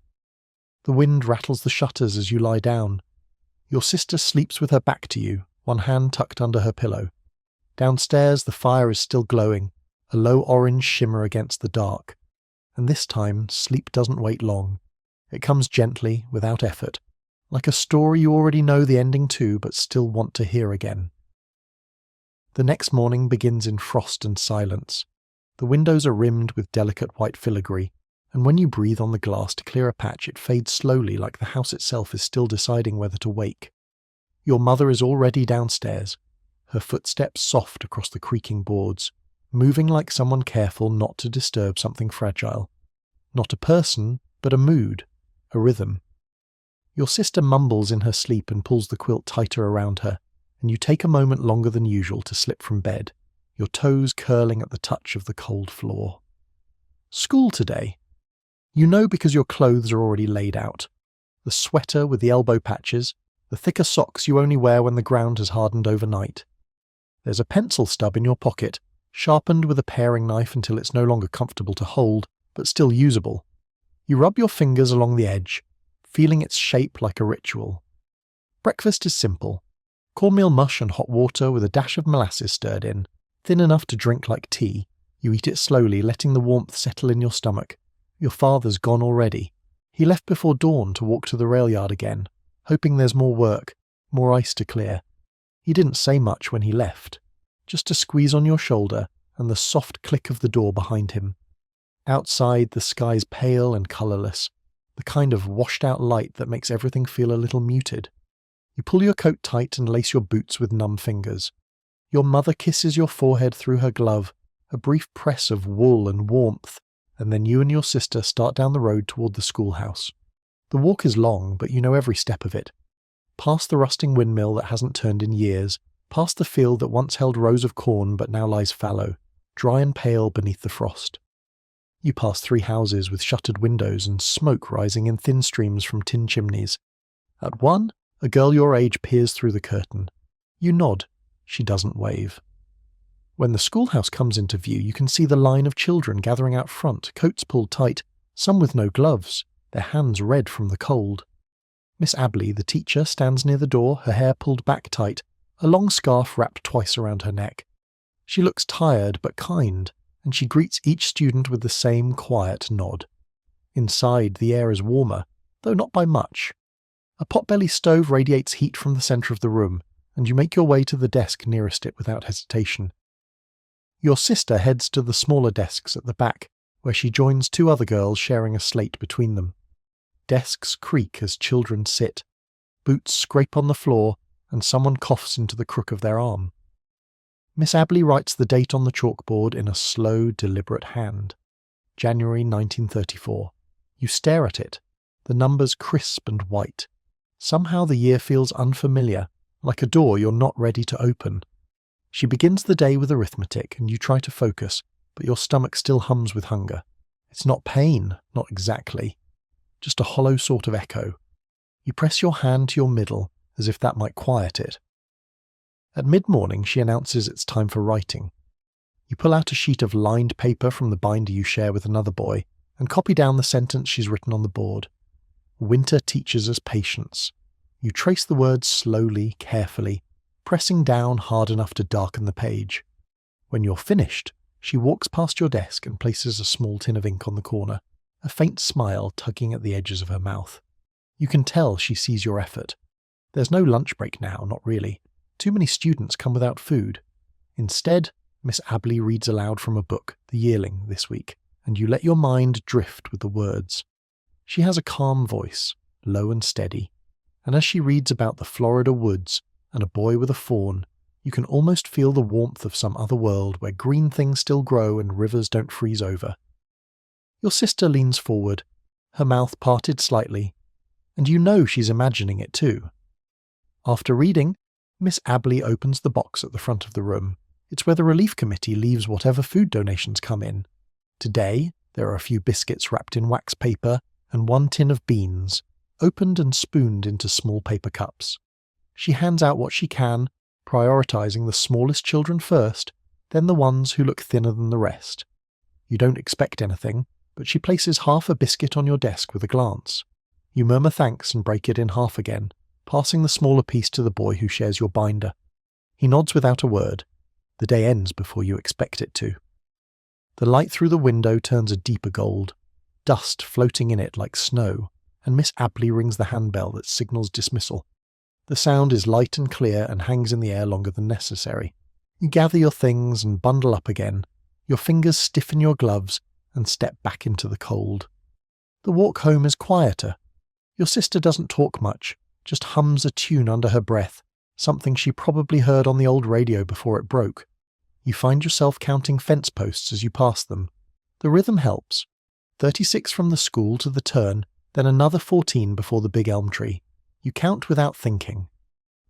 Speaker 1: The wind rattles the shutters as you lie down. Your sister sleeps with her back to you, one hand tucked under her pillow. Downstairs the fire is still glowing, a low orange shimmer against the dark. And this time sleep doesn't wait long. It comes gently, without effort, like a story you already know the ending to but still want to hear again. The next morning begins in frost and silence. The windows are rimmed with delicate white filigree, and when you breathe on the glass to clear a patch, it fades slowly like the house itself is still deciding whether to wake. Your mother is already downstairs, her footsteps soft across the creaking boards, moving like someone careful not to disturb something fragile. Not a person, but a mood, a rhythm. Your sister mumbles in her sleep and pulls the quilt tighter around her, and you take a moment longer than usual to slip from bed, your toes curling at the touch of the cold floor. School today. You know because your clothes are already laid out. The sweater with the elbow patches, the thicker socks you only wear when the ground has hardened overnight. There's a pencil stub in your pocket, sharpened with a paring knife until it's no longer comfortable to hold, but still usable. You rub your fingers along the edge, feeling its shape like a ritual. Breakfast is simple. Cornmeal mush and hot water with a dash of molasses stirred in, thin enough to drink like tea. You eat it slowly, letting the warmth settle in your stomach. Your father's gone already. He left before dawn to walk to the rail yard again, hoping there's more work, more ice to clear. He didn't say much when he left, just a squeeze on your shoulder and the soft click of the door behind him. Outside, the sky's pale and colourless, the kind of washed-out light that makes everything feel a little muted. You pull your coat tight and lace your boots with numb fingers. Your mother kisses your forehead through her glove, a brief press of wool and warmth, and then you and your sister start down the road toward the schoolhouse. The walk is long, but you know every step of it. Past the rusting windmill that hasn't turned in years, past the field that once held rows of corn but now lies fallow, dry and pale beneath the frost. You pass 3 houses with shuttered windows and smoke rising in thin streams from tin chimneys. At one, a girl your age peers through the curtain. You nod. She doesn't wave. When the schoolhouse comes into view, you can see the line of children gathering out front, coats pulled tight, some with no gloves, their hands red from the cold. Miss Abley, the teacher, stands near the door, her hair pulled back tight, a long scarf wrapped twice around her neck. She looks tired but kind, and she greets each student with the same quiet nod. Inside, the air is warmer, though not by much. A potbelly stove radiates heat from the centre of the room, and you make your way to the desk nearest it without hesitation. Your sister heads to the smaller desks at the back, where she joins 2 other girls sharing a slate between them. Desks creak as children sit. Boots scrape on the floor, and someone coughs into the crook of their arm. Miss Abley writes the date on the chalkboard in a slow, deliberate hand. January 1934. You stare at it, the numbers crisp and white. Somehow the year feels unfamiliar, like a door you're not ready to open. She begins the day with arithmetic, and you try to focus, but your stomach still hums with hunger. It's not pain, not exactly. Just a hollow sort of echo. You press your hand to your middle, as if that might quiet it. At mid-morning, she announces it's time for writing. You pull out a sheet of lined paper from the binder you share with another boy, and copy down the sentence she's written on the board. Winter teaches us patience. You trace the words slowly, carefully, pressing down hard enough to darken the page. When you're finished, she walks past your desk and places a small tin of ink on the corner, a faint smile tugging at the edges of her mouth. You can tell she sees your effort. There's no lunch break now, not really. Too many students come without food. Instead, Miss Abley reads aloud from a book, The Yearling, this week, and you let your mind drift with the words. She has a calm voice, low and steady, and as she reads about the Florida woods and a boy with a fawn, you can almost feel the warmth of some other world where green things still grow and rivers don't freeze over. Your sister leans forward, her mouth parted slightly, and you know she's imagining it too. After reading, Miss Abley opens the box at the front of the room. It's where the relief committee leaves whatever food donations come in. Today, there are a few biscuits wrapped in wax paper and 1 tin of beans, opened and spooned into small paper cups. She hands out what she can, prioritising the smallest children first, then the ones who look thinner than the rest. You don't expect anything, but she places half a biscuit on your desk with a glance. You murmur thanks and break it in half again, passing the smaller piece to the boy who shares your binder. He nods without a word. The day ends before you expect it to. The light through the window turns a deeper gold, dust floating in it like snow, and Miss Abley rings the handbell that signals dismissal. The sound is light and clear and hangs in the air longer than necessary. You gather your things and bundle up again. Your fingers stiffen your gloves and step back into the cold. The walk home is quieter. Your sister doesn't talk much, just hums a tune under her breath, something she probably heard on the old radio before it broke. You find yourself counting fence posts as you pass them. The rhythm helps. 36 from the school to the turn, then another 14 before the big elm tree. You count without thinking.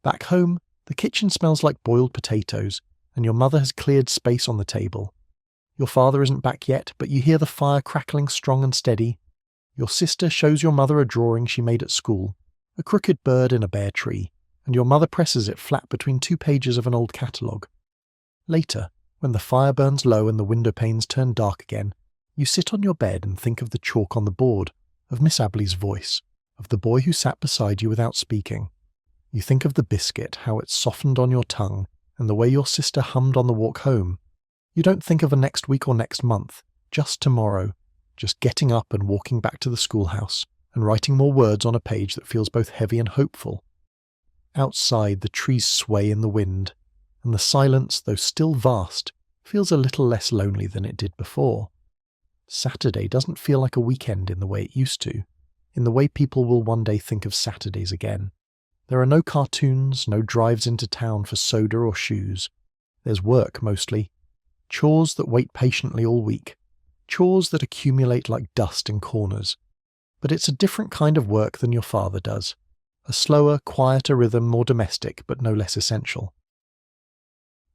Speaker 1: Back home, the kitchen smells like boiled potatoes, and your mother has cleared space on the table. Your father isn't back yet, but you hear the fire crackling strong and steady. Your sister shows your mother a drawing she made at school, a crooked bird in a bare tree, and your mother presses it flat between 2 pages of an old catalogue. Later, when the fire burns low and the window panes turn dark again, you sit on your bed and think of the chalk on the board, of Miss Abley's voice, of the boy who sat beside you without speaking. You think of the biscuit, how it softened on your tongue, and the way your sister hummed on the walk home. You don't think of a next week or next month, just tomorrow, just getting up and walking back to the schoolhouse, and writing more words on a page that feels both heavy and hopeful. Outside, the trees sway in the wind, and the silence, though still vast, feels a little less lonely than it did before. Saturday doesn't feel like a weekend in the way it used to, in the way people will one day think of Saturdays again. There are no cartoons, no drives into town for soda or shoes. There's work, mostly. Chores that wait patiently all week. Chores that accumulate like dust in corners. But it's a different kind of work than your father does. A slower, quieter rhythm, more domestic, but no less essential.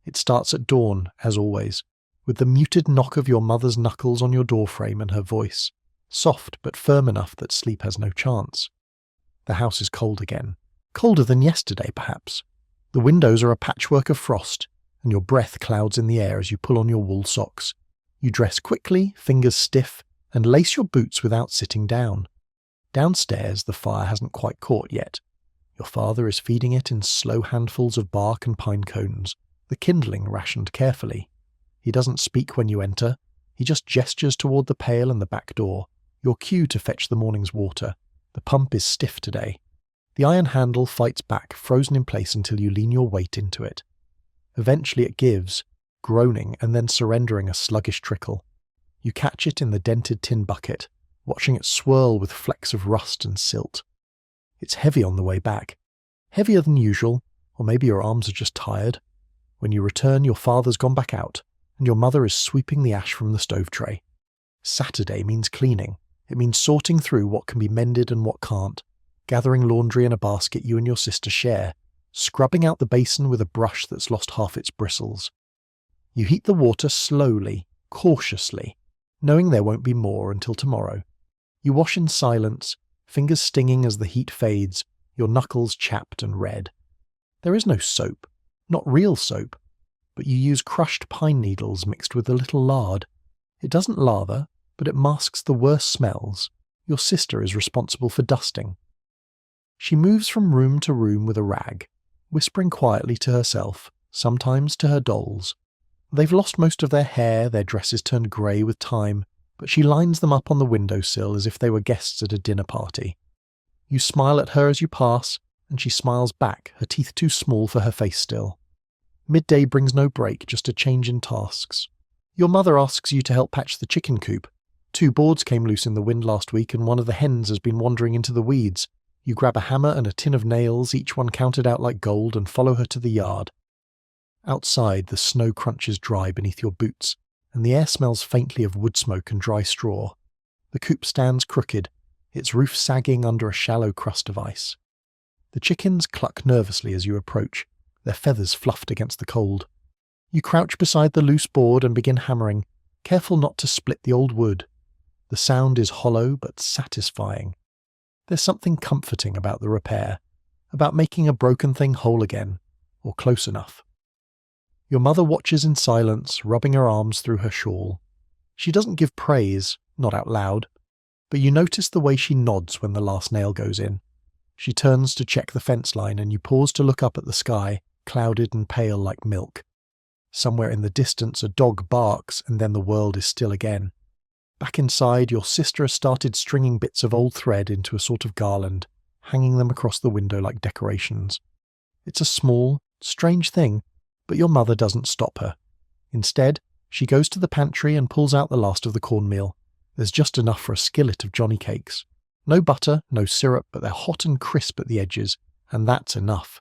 Speaker 1: It starts at dawn, as always, with the muted knock of your mother's knuckles on your doorframe and her voice, soft but firm enough that sleep has no chance. The house is cold again. Colder than yesterday, perhaps. The windows are a patchwork of frost, and your breath clouds in the air as you pull on your wool socks. You dress quickly, fingers stiff, and lace your boots without sitting down. Downstairs, the fire hasn't quite caught yet. Your father is feeding it in slow handfuls of bark and pine cones, the kindling rationed carefully. He doesn't speak when you enter. He just gestures toward the pail and the back door, your cue to fetch the morning's water. The pump is stiff today. The iron handle fights back, frozen in place until you lean your weight into it. Eventually it gives, groaning and then surrendering a sluggish trickle. You catch it in the dented tin bucket, watching it swirl with flecks of rust and silt. It's heavy on the way back. Heavier than usual, or maybe your arms are just tired. When you return, your father's gone back out, and your mother is sweeping the ash from the stove tray. Saturday means cleaning. It means sorting through what can be mended and what can't, gathering laundry in a basket you and your sister share, scrubbing out the basin with a brush that's lost half its bristles. You heat the water slowly, cautiously, knowing there won't be more until tomorrow. You wash in silence, fingers stinging as the heat fades, your knuckles chapped and red. There is no soap, not real soap, but you use crushed pine needles mixed with a little lard. It doesn't lather, but it masks the worst smells. Your sister is responsible for dusting. She moves from room to room with a rag, whispering quietly to herself, sometimes to her dolls. They've lost most of their hair, their dresses turned grey with time, but she lines them up on the windowsill as if they were guests at a dinner party. You smile at her as you pass, and she smiles back, her teeth too small for her face still. Midday brings no break, just a change in tasks. Your mother asks you to help patch the chicken coop. 2 boards came loose in the wind last week, and one of the hens has been wandering into the weeds. You grab a hammer and a tin of nails, each one counted out like gold, and follow her to the yard. Outside, the snow crunches dry beneath your boots, and the air smells faintly of wood smoke and dry straw. The coop stands crooked, its roof sagging under a shallow crust of ice. The chickens cluck nervously as you approach, their feathers fluffed against the cold. You crouch beside the loose board and begin hammering, careful not to split the old wood. The sound is hollow but satisfying. There's something comforting about the repair, about making a broken thing whole again, or close enough. Your mother watches in silence, rubbing her arms through her shawl. She doesn't give praise, not out loud, but you notice the way she nods when the last nail goes in. She turns to check the fence line, and you pause to look up at the sky, clouded and pale like milk. Somewhere in the distance a dog barks, and then the world is still again. Back inside, your sister has started stringing bits of old thread into a sort of garland, hanging them across the window like decorations. It's a small, strange thing, But your mother doesn't stop her. Instead, she goes to the pantry and pulls out the last of the cornmeal. There's just enough for a skillet of Johnny cakes. No butter, no syrup, but they're hot and crisp at the edges, and that's enough.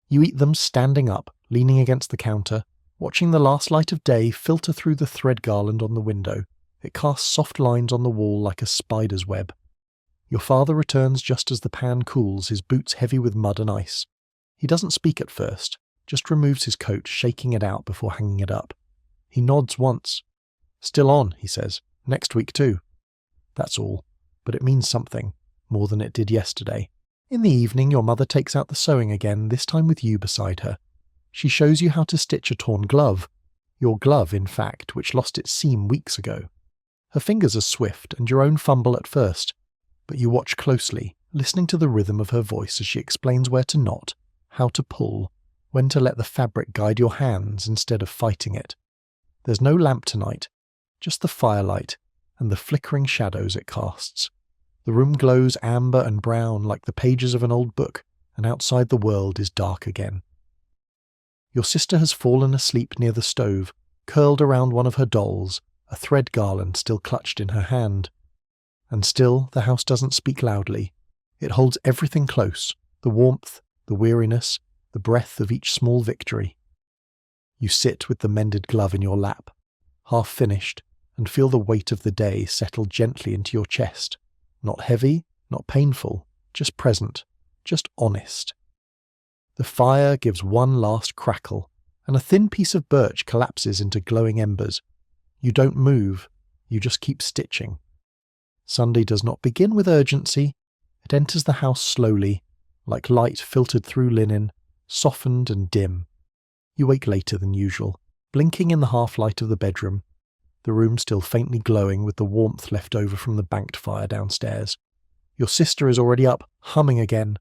Speaker 1: You eat them standing up, leaning against the counter, watching the last light of day filter through the thread garland on the window. It casts soft lines on the wall like a spider's web. Your father returns just as the pan cools, his boots heavy with mud and ice. He doesn't speak at first, just removes his coat, shaking it out before hanging it up. He nods once. "Still on," he says. "Next week too." That's all, but it means something, more than it did yesterday. In the evening, your mother takes out the sewing again, this time with you beside her. She shows you how to stitch a torn glove. Your glove, in fact, which lost its seam weeks ago. Her fingers are swift, and your own fumble at first, but you watch closely, listening to the rhythm of her voice as she explains where to knot, how to pull, when to let the fabric guide your hands instead of fighting it. There's no lamp tonight, just the firelight and the flickering shadows it casts. The room glows amber and brown like the pages of an old book, and outside the world is dark again. Your sister has fallen asleep near the stove, curled around one of her dolls, a thread garland still clutched in her hand. And still the house doesn't speak loudly. It holds everything close, the warmth, the weariness, the breath of each small victory. You sit with the mended glove in your lap, half finished, and feel the weight of the day settle gently into your chest. Not heavy, not painful, just present, just honest. The fire gives one last crackle, and a thin piece of birch collapses into glowing embers. You don't move, you just keep stitching. Sunday does not begin with urgency. It enters the house slowly, like light filtered through linen, softened and dim. You wake later than usual, blinking in the half-light of the bedroom, the room still faintly glowing with the warmth left over from the banked fire downstairs. Your sister is already up, humming again,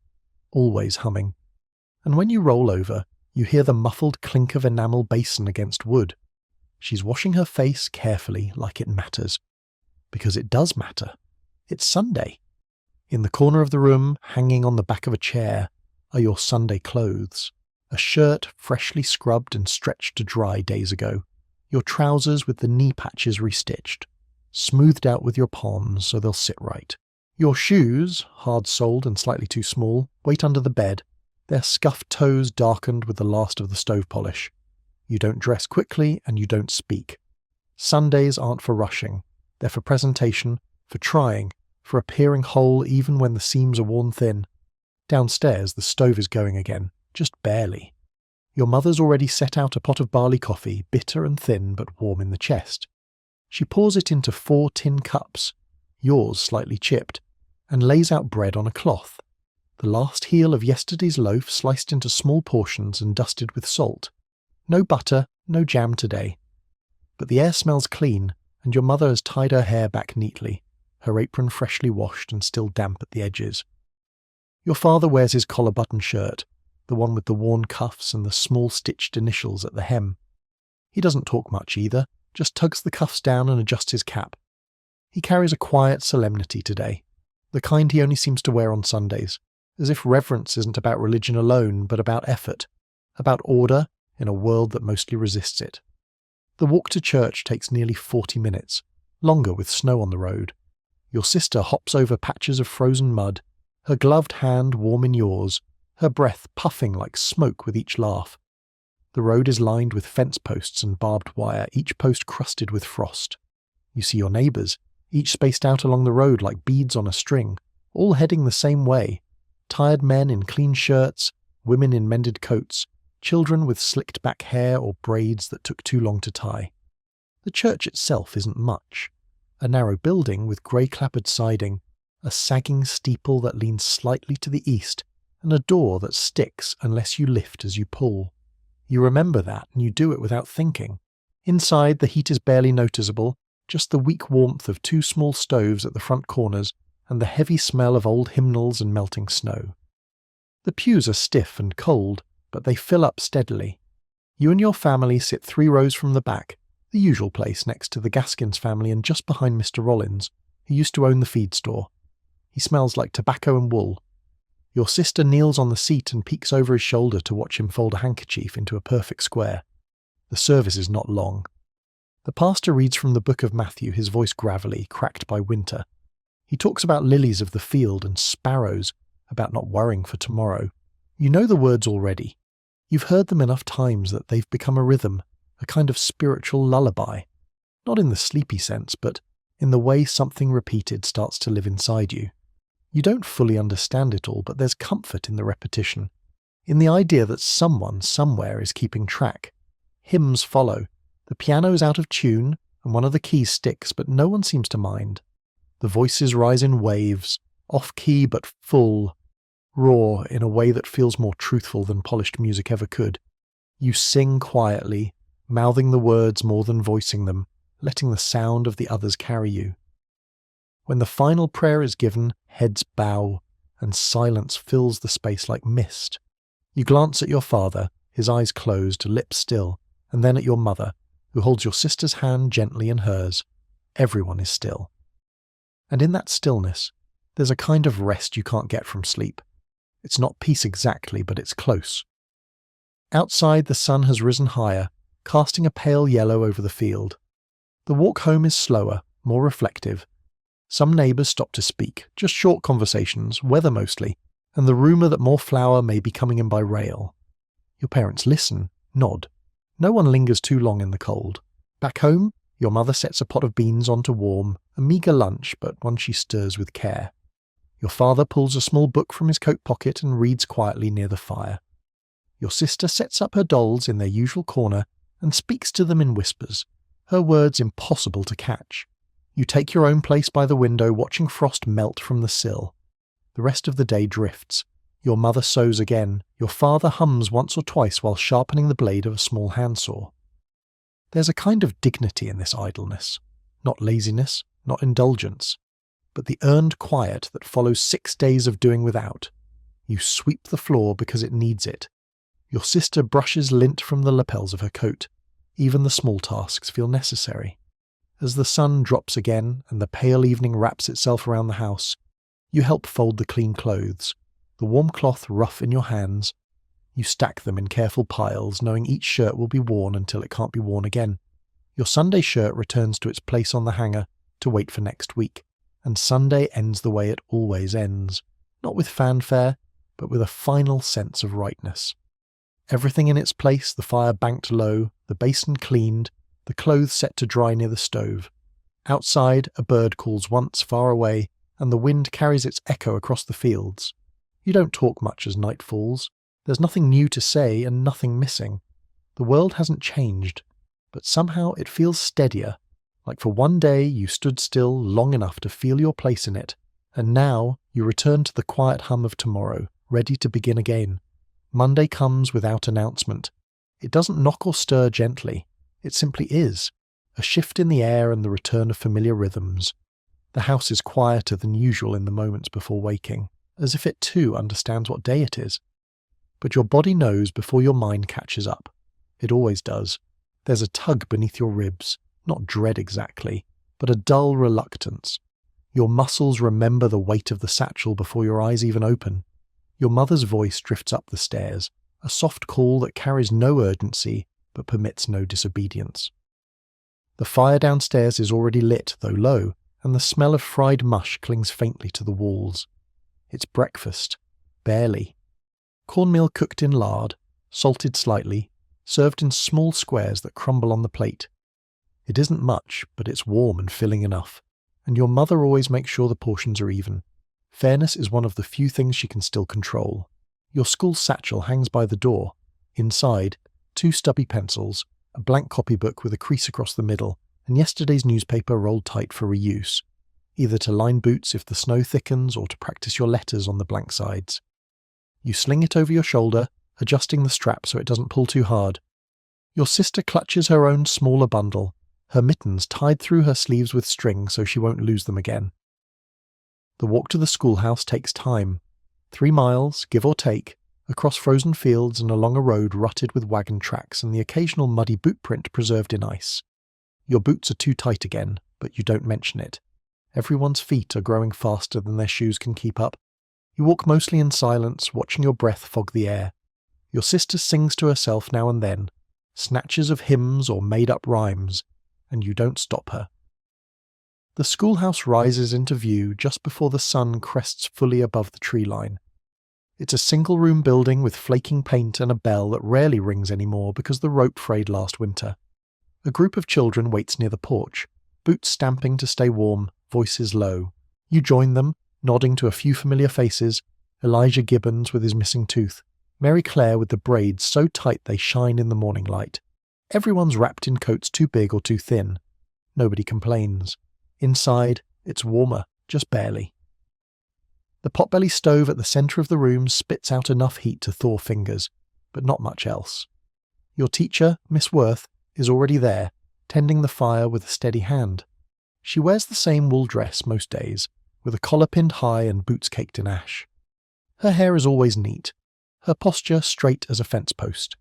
Speaker 1: always humming. And when you roll over, you hear the muffled clink of enamel basin against wood. She's washing her face carefully, like it matters. Because it does matter. It's Sunday. In the corner of the room, hanging on the back of a chair, are your Sunday clothes. A shirt freshly scrubbed and stretched to dry days ago. Your trousers with the knee patches restitched, smoothed out with your palms so they'll sit right. Your shoes, hard-soled and slightly too small, wait under the bed, their scuffed toes darkened with the last of the stove polish. You don't dress quickly and you don't speak. Sundays aren't for rushing. They're for presentation, for trying, for appearing whole even when the seams are worn thin. Downstairs, the stove is going again, just barely. Your mother's already set out a pot of barley coffee, bitter and thin but warm in the chest. She pours it into 4 tin cups, yours slightly chipped, and lays out bread on a cloth. The last heel of yesterday's loaf sliced into small portions and dusted with salt. No butter, no jam today. But the air smells clean, and your mother has tied her hair back neatly, her apron freshly washed and still damp at the edges. Your father wears his collar-button shirt, the one with the worn cuffs and the small stitched initials at the hem. He doesn't talk much either, just tugs the cuffs down and adjusts his cap. He carries a quiet solemnity today, the kind he only seems to wear on Sundays, as if reverence isn't about religion alone, but about effort, about order in a world that mostly resists it. The walk to church takes nearly 40 minutes, longer with snow on the road. Your sister hops over patches of frozen mud, her gloved hand warm in yours, her breath puffing like smoke with each laugh. The road is lined with fence posts and barbed wire, each post crusted with frost. You see your neighbours, each spaced out along the road like beads on a string, all heading the same way. Tired men in clean shirts, women in mended coats, children with slicked back hair or braids that took too long to tie. The church itself isn't much. A narrow building with grey-clappered siding, a sagging steeple that leans slightly to the east, and a door that sticks unless you lift as you pull. You remember that, and you do it without thinking. Inside, the heat is barely noticeable, just the weak warmth of 2 small stoves at the front corners, and the heavy smell of old hymnals and melting snow. The pews are stiff and cold, but they fill up steadily. You and your family sit 3 rows from the back, the usual place next to the Gaskins family and just behind Mr. Rollins, who used to own the feed store. He smells like tobacco and wool. Your sister kneels on the seat and peeks over his shoulder to watch him fold a handkerchief into a perfect square. The service is not long. The pastor reads from the book of Matthew, his voice gravelly, cracked by winter. He talks about lilies of the field and sparrows, about not worrying for tomorrow. You know the words already. You've heard them enough times that they've become a rhythm, a kind of spiritual lullaby. Not in the sleepy sense, but in the way something repeated starts to live inside you. You don't fully understand it all, but there's comfort in the repetition, in the idea that someone somewhere is keeping track. Hymns follow. The piano's out of tune, and one of the keys sticks, but no one seems to mind. The voices rise in waves, off-key but full, raw in a way that feels more truthful than polished music ever could. You sing quietly, mouthing the words more than voicing them, letting the sound of the others carry you. When the final prayer is given, heads bow, and silence fills the space like mist. You glance at your father, his eyes closed, lips still, and then at your mother, who holds your sister's hand gently in hers. Everyone is still. And in that stillness, there's a kind of rest you can't get from sleep. It's not peace exactly, but it's close. Outside, the sun has risen higher, casting a pale yellow over the field. The walk home is slower, more reflective. Some neighbours stop to speak, just short conversations, weather mostly, and the rumour that more flour may be coming in by rail. Your parents listen, nod. No one lingers too long in the cold. Back home, your mother sets a pot of beans on to warm, a meagre lunch, but one she stirs with care. Your father pulls a small book from his coat pocket and reads quietly near the fire. Your sister sets up her dolls in their usual corner and speaks to them in whispers, her words impossible to catch. You take your own place by the window, watching frost melt from the sill. The rest of the day drifts. Your mother sews again. Your father hums once or twice while sharpening the blade of a small handsaw. There's a kind of dignity in this idleness. Not laziness, not indulgence, but the earned quiet that follows 6 days of doing without. You sweep the floor because it needs it. Your sister brushes lint from the lapels of her coat. Even the small tasks feel necessary. As the sun drops again and the pale evening wraps itself around the house, you help fold the clean clothes, the warm cloth rough in your hands. You stack them in careful piles, knowing each shirt will be worn until it can't be worn again. Your Sunday shirt returns to its place on the hanger to wait for next week, and Sunday ends the way it always ends, not with fanfare, but with a final sense of rightness. Everything in its place, the fire banked low, the basin cleaned, the clothes set to dry near the stove. Outside, a bird calls once far away, and the wind carries its echo across the fields. You don't talk much as night falls. There's nothing new to say and nothing missing. The world hasn't changed, but somehow it feels steadier, like for one day you stood still long enough to feel your place in it, and now you return to the quiet hum of tomorrow, ready to begin again. Monday comes without announcement. It doesn't knock or stir gently. It simply is. A shift in the air and the return of familiar rhythms. The house is quieter than usual in the moments before waking, as if it too understands what day it is. But your body knows before your mind catches up. It always does. There's a tug beneath your ribs, not dread exactly, but a dull reluctance. Your muscles remember the weight of the satchel before your eyes even open. Your mother's voice drifts up the stairs, a soft call that carries no urgency, but permits no disobedience. The fire downstairs is already lit, though low, and the smell of fried mush clings faintly to the walls. It's breakfast. Barely. Cornmeal cooked in lard, salted slightly, served in small squares that crumble on the plate. It isn't much, but it's warm and filling enough, and your mother always makes sure the portions are even. Fairness is one of the few things she can still control. Your school satchel hangs by the door. Inside, 2 stubby pencils, a blank copybook with a crease across the middle, and yesterday's newspaper rolled tight for reuse, either to line boots if the snow thickens or to practice your letters on the blank sides. You sling it over your shoulder, adjusting the strap so it doesn't pull too hard. Your sister clutches her own smaller bundle, her mittens tied through her sleeves with string so she won't lose them again. The walk to the schoolhouse takes time. 3 miles, give or take, across frozen fields and along a road rutted with wagon tracks and the occasional muddy boot print preserved in ice. Your boots are too tight again, but you don't mention it. Everyone's feet are growing faster than their shoes can keep up. You walk mostly in silence, watching your breath fog the air. Your sister sings to herself now and then, snatches of hymns or made-up rhymes, and you don't stop her. The schoolhouse rises into view just before the sun crests fully above the tree line. It's a single-room building with flaking paint and a bell that rarely rings anymore because the rope frayed last winter. A group of children waits near the porch, boots stamping to stay warm, voices low. You join them, nodding to a few familiar faces: Elijah Gibbons with his missing tooth, Mary Claire with the braids so tight they shine in the morning light. Everyone's wrapped in coats too big or too thin. Nobody complains. Inside, it's warmer, just barely. The potbelly stove at the centre of the room spits out enough heat to thaw fingers, but not much else. Your teacher, Miss Worth, is already there, tending the fire with a steady hand. She wears the same wool dress most days, with a collar pinned high and boots caked in ash. Her hair is always neat, her posture straight as a fence post.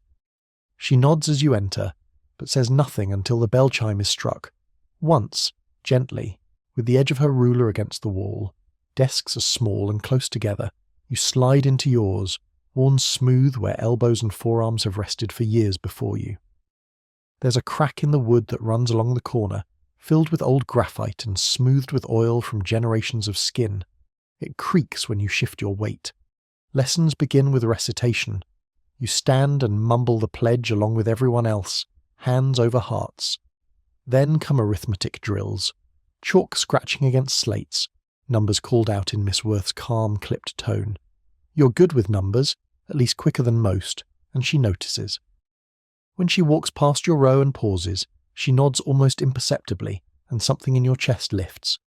Speaker 1: She nods as you enter, but says nothing until the bell chime is struck. Once, gently, with the edge of her ruler against the wall. Desks are small and close together. You slide into yours, worn smooth where elbows and forearms have rested for years before you. There's a crack in the wood that runs along the corner, filled with old graphite and smoothed with oil from generations of skin. It creaks when you shift your weight. Lessons begin with recitation. You stand and mumble the pledge along with everyone else, hands over hearts. Then come arithmetic drills, chalk scratching against slates, numbers called out in Miss Worth's calm, clipped tone. You're good with numbers, at least quicker than most, and she notices. When she walks past your row and pauses, she nods almost imperceptibly, and something in your chest lifts.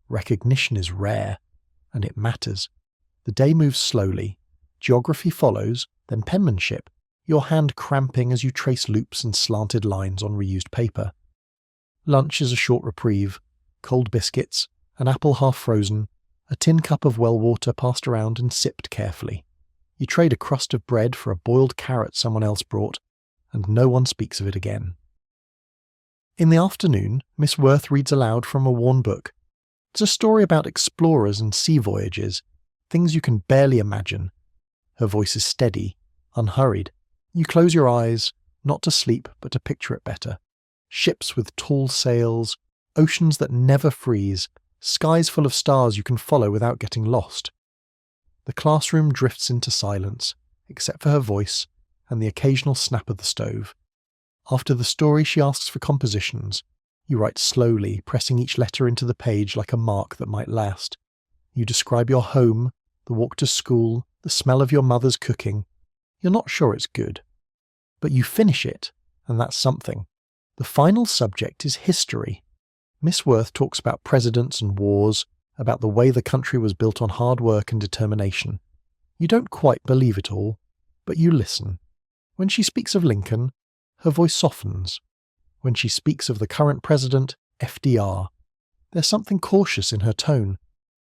Speaker 1: Recognition is rare, and it matters. The day moves slowly. Geography follows, then penmanship, your hand cramping as you trace loops and slanted lines on reused paper. Lunch is a short reprieve. Cold biscuits, an apple half frozen, a tin cup of well water passed around and sipped carefully. You trade a crust of bread for a boiled carrot someone else brought, and no one speaks of it again. In the afternoon, Miss Worth reads aloud from a worn book. It's a story about explorers and sea voyages, things you can barely imagine. Her voice is steady, unhurried. You close your eyes, not to sleep, but to picture it better. Ships with tall sails, oceans that never freeze, skies full of stars you can follow without getting lost. The classroom drifts into silence, except for her voice and the occasional snap of the stove. After the story, she asks for compositions. You write slowly, pressing each letter into the page like a mark that might last. You describe your home, the walk to school, the smell of your mother's cooking. You're not sure it's good. But you finish it, and that's something. The final subject is history. Miss Worth talks about presidents and wars, about the way the country was built on hard work and determination. You don't quite believe it all, but you listen. When she speaks of Lincoln, her voice softens. When she speaks of the current president, FDR, there's something cautious in her tone,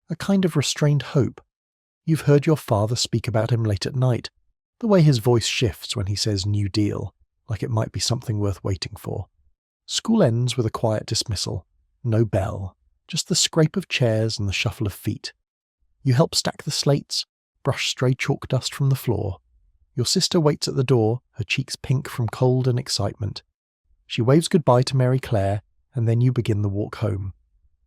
Speaker 1: a kind of restrained hope. You've heard your father speak about him late at night, the way his voice shifts when he says New Deal, like it might be something worth waiting for. School ends with a quiet dismissal. No bell, just the scrape of chairs and the shuffle of feet. You help stack the slates, brush stray chalk dust from the floor. Your sister waits at the door, her cheeks pink from cold and excitement. She waves goodbye to Mary Claire, and then you begin the walk home.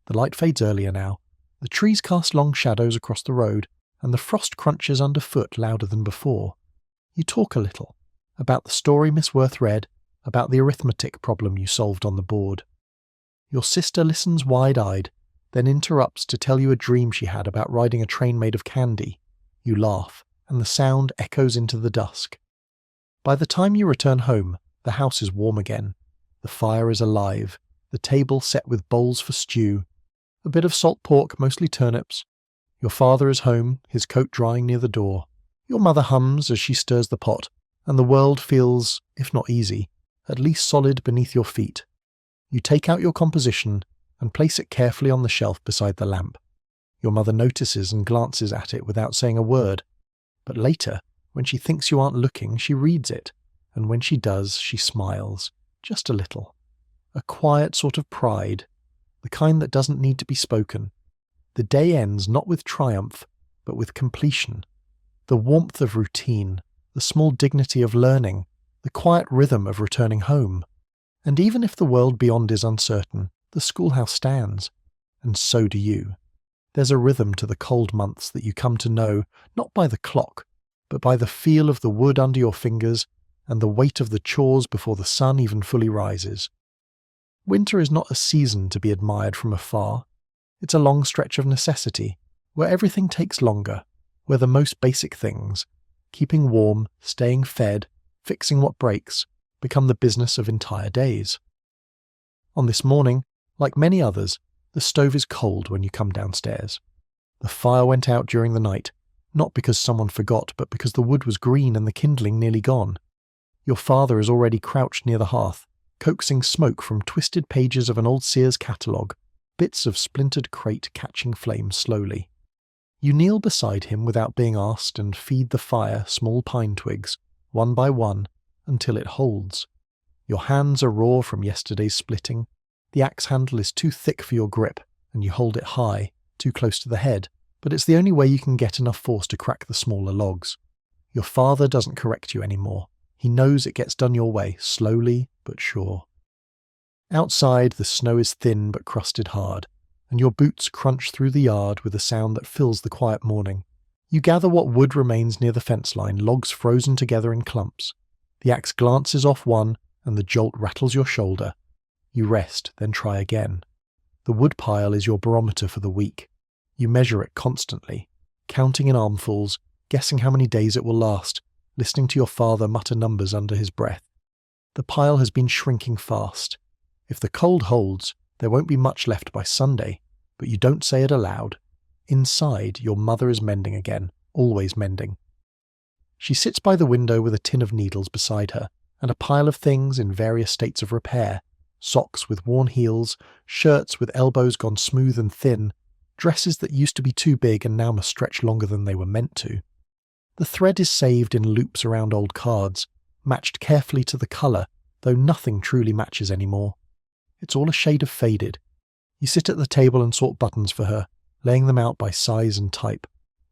Speaker 1: The light fades earlier now. The trees cast long shadows across the road, and the frost crunches underfoot louder than before. You talk a little, about the story Miss Worth read, about the arithmetic problem you solved on the board. Your sister listens wide-eyed, then interrupts to tell you a dream she had about riding a train made of candy. You laugh, and the sound echoes into the dusk. By the time you return home, the house is warm again. The fire is alive, the table set with bowls for stew, a bit of salt pork, mostly turnips. Your father is home, his coat drying near the door. Your mother hums as she stirs the pot, and the world feels, if not easy, at least solid beneath your feet. You take out your composition and place it carefully on the shelf beside the lamp. Your mother notices and glances at it without saying a word. But later, when she thinks you aren't looking, she reads it, and when she does, she smiles, just a little. A quiet sort of pride, the kind that doesn't need to be spoken. The day ends not with triumph, but with completion. The warmth of routine, the small dignity of learning, the quiet rhythm of returning home. And even if the world beyond is uncertain, the schoolhouse stands. And so do you. There's a rhythm to the cold months that you come to know, not by the clock, but by the feel of the wood under your fingers and the weight of the chores before the sun even fully rises. Winter is not a season to be admired from afar. It's a long stretch of necessity, where everything takes longer, where the most basic things, keeping warm, staying fed, fixing what breaks, become the business of entire days. On this morning, like many others, the stove is cold when you come downstairs. The fire went out during the night, not because someone forgot, but because the wood was green and the kindling nearly gone. Your father is already crouched near the hearth, coaxing smoke from twisted pages of an old Sears catalogue, bits of splintered crate catching flame slowly. You kneel beside him without being asked and feed the fire small pine twigs, one by one, until it holds. Your hands are raw from yesterday's splitting. The axe handle is too thick for your grip, and you hold it high, too close to the head, but it's the only way you can get enough force to crack the smaller logs. Your father doesn't correct you anymore. He knows it gets done your way, slowly but sure. Outside, the snow is thin but crusted hard, and your boots crunch through the yard with a sound that fills the quiet morning. You gather what wood remains near the fence line, logs frozen together in clumps. The axe glances off one, and the jolt rattles your shoulder. You rest, then try again. The wood pile is your barometer for the week. You measure it constantly, counting in armfuls, guessing how many days it will last, listening to your father mutter numbers under his breath. The pile has been shrinking fast. If the cold holds, there won't be much left by Sunday, but you don't say it aloud. Inside, your mother is mending again, always mending. She sits by the window with a tin of needles beside her, and a pile of things in various states of repair. Socks with worn heels, shirts with elbows gone smooth and thin, dresses that used to be too big and now must stretch longer than they were meant to. The thread is saved in loops around old cards, matched carefully to the colour, though nothing truly matches anymore. It's all a shade of faded. You sit at the table and sort buttons for her, laying them out by size and type.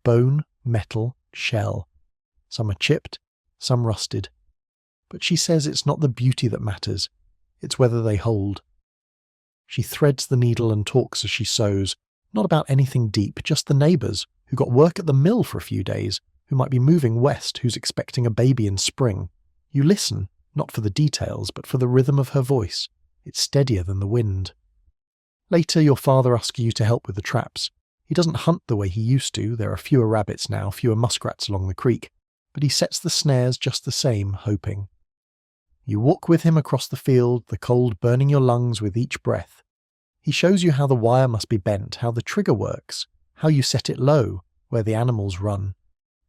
Speaker 1: Bone, metal, shell. Some are chipped, some rusted. But she says it's not the beauty that matters, it's whether they hold. She threads the needle and talks as she sews, not about anything deep, just the neighbours, who got work at the mill for a few days, who might be moving west, who's expecting a baby in spring. You listen, not for the details, but for the rhythm of her voice. It's steadier than the wind. Later, your father asks you to help with the traps. He doesn't hunt the way he used to, there are fewer rabbits now, fewer muskrats along the creek, but he sets the snares just the same, hoping. You walk with him across the field, the cold burning your lungs with each breath. He shows you how the wire must be bent, how the trigger works, how you set it low, where the animals run.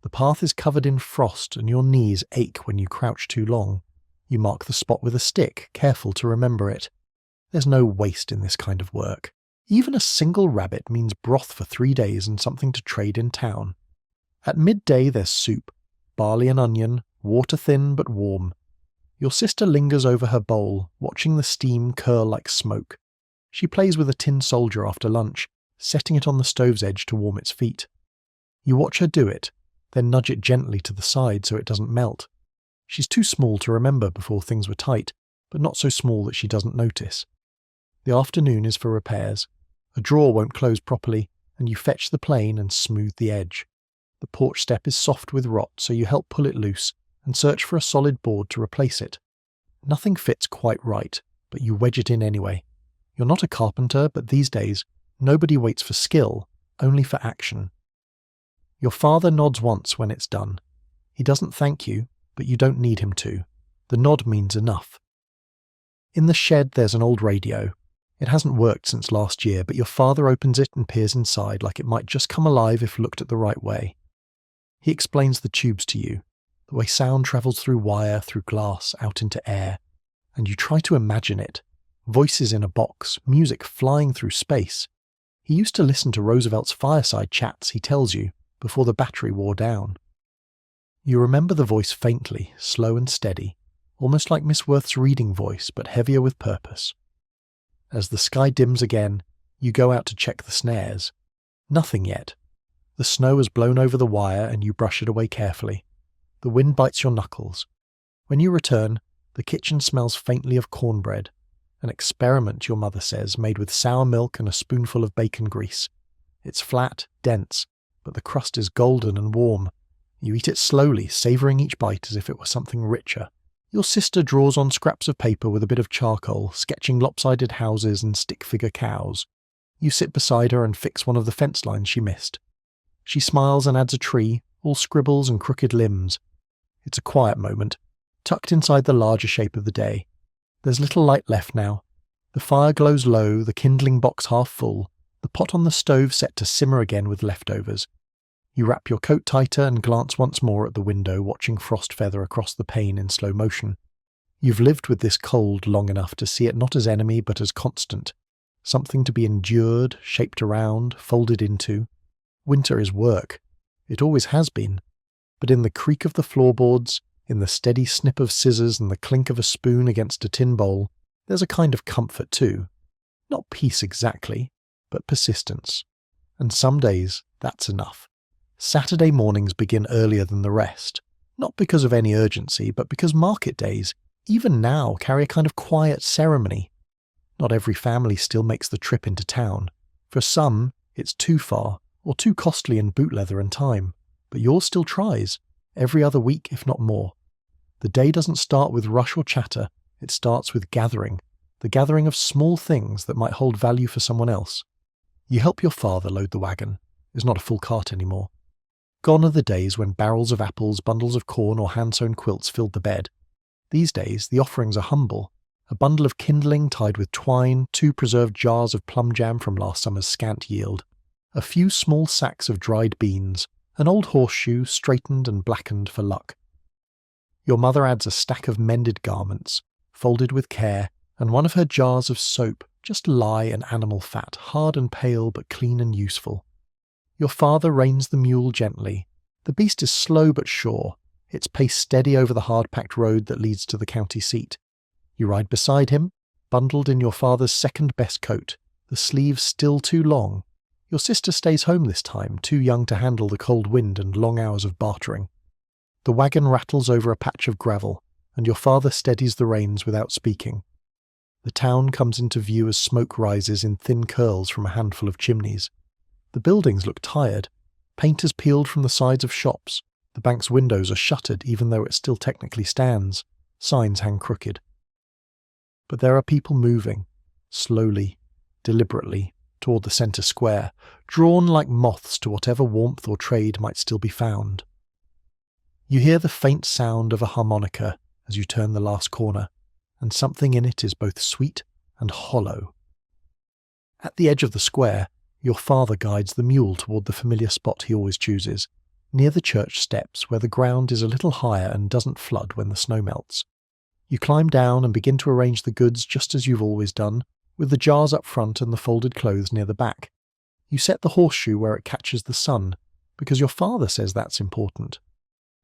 Speaker 1: The path is covered in frost and your knees ache when you crouch too long. You mark the spot with a stick, careful to remember it. There's no waste in this kind of work. Even a single rabbit means broth for 3 days and something to trade in town. At midday there's soup, barley and onion, water thin but warm. Your sister lingers over her bowl, watching the steam curl like smoke. She plays with a tin soldier after lunch, setting it on the stove's edge to warm its feet. You watch her do it, then nudge it gently to the side so it doesn't melt. She's too small to remember before things were tight, but not so small that she doesn't notice. The afternoon is for repairs. A drawer won't close properly, and you fetch the plane and smooth the edge. The porch step is soft with rot, so you help pull it loose and search for a solid board to replace it. Nothing fits quite right, but you wedge it in anyway. You're not a carpenter, but these days, nobody waits for skill, only for action. Your father nods once when it's done. He doesn't thank you, but you don't need him to. The nod means enough. In the shed there's an old radio. It hasn't worked since last year, but your father opens it and peers inside like it might just come alive if looked at the right way. He explains the tubes to you, the way sound travels through wire, through glass, out into air, and you try to imagine it. Voices in a box, music flying through space. He used to listen to Roosevelt's fireside chats, he tells you, before the battery wore down. You remember the voice faintly, slow and steady, almost like Miss Worth's reading voice, but heavier with purpose. As the sky dims again, you go out to check the snares. Nothing yet. The snow has blown over the wire and you brush it away carefully. The wind bites your knuckles. When you return, the kitchen smells faintly of cornbread, an experiment, your mother says, made with sour milk and a spoonful of bacon grease. It's flat, dense, but the crust is golden and warm. You eat it slowly, savouring each bite as if it were something richer. Your sister draws on scraps of paper with a bit of charcoal, sketching lopsided houses and stick-figure cows. You sit beside her and fix one of the fence lines she missed. She smiles and adds a tree, all scribbles and crooked limbs. It's a quiet moment, tucked inside the larger shape of the day. There's little light left now. The fire glows low, the kindling box half full, the pot on the stove set to simmer again with leftovers. You wrap your coat tighter and glance once more at the window, watching frost feather across the pane in slow motion. You've lived with this cold long enough to see it not as enemy but as constant, something to be endured, shaped around, folded into. Winter is work. It always has been. But in the creak of the floorboards, in the steady snip of scissors and the clink of a spoon against a tin bowl, there's a kind of comfort too. Not peace exactly, but persistence. And some days, that's enough. Saturday mornings begin earlier than the rest, not because of any urgency, but because market days, even now, carry a kind of quiet ceremony. Not every family still makes the trip into town. For some, it's too far, or too costly in boot leather and time, but yours still tries, every other week if not more. The day doesn't start with rush or chatter, it starts with gathering, the gathering of small things that might hold value for someone else. You help your father load the wagon. It's not a full cart anymore. Gone are the days when barrels of apples, bundles of corn or hand-sewn quilts filled the bed. These days the offerings are humble. A bundle of kindling tied with twine, 2 preserved jars of plum jam from last summer's scant yield, a few small sacks of dried beans, an old horseshoe straightened and blackened for luck. Your mother adds a stack of mended garments, folded with care, and one of her jars of soap, just lye and animal fat, hard and pale but clean and useful. Your father reins the mule gently. The beast is slow but sure, its pace steady over the hard-packed road that leads to the county seat. You ride beside him, bundled in your father's second-best coat, the sleeves still too long. Your sister stays home this time, too young to handle the cold wind and long hours of bartering. The wagon rattles over a patch of gravel, and your father steadies the reins without speaking. The town comes into view as smoke rises in thin curls from a handful of chimneys. The buildings look tired. Paint has peeled from the sides of shops. The bank's windows are shuttered even though it still technically stands. Signs hang crooked. But there are people moving, slowly, deliberately, toward the centre square, drawn like moths to whatever warmth or trade might still be found. You hear the faint sound of a harmonica as you turn the last corner, and something in it is both sweet and hollow. At the edge of the square, your father guides the mule toward the familiar spot he always chooses, near the church steps where the ground is a little higher and doesn't flood when the snow melts. You climb down and begin to arrange the goods just as you've always done, with the jars up front and the folded clothes near the back. You set the horseshoe where it catches the sun, because your father says that's important.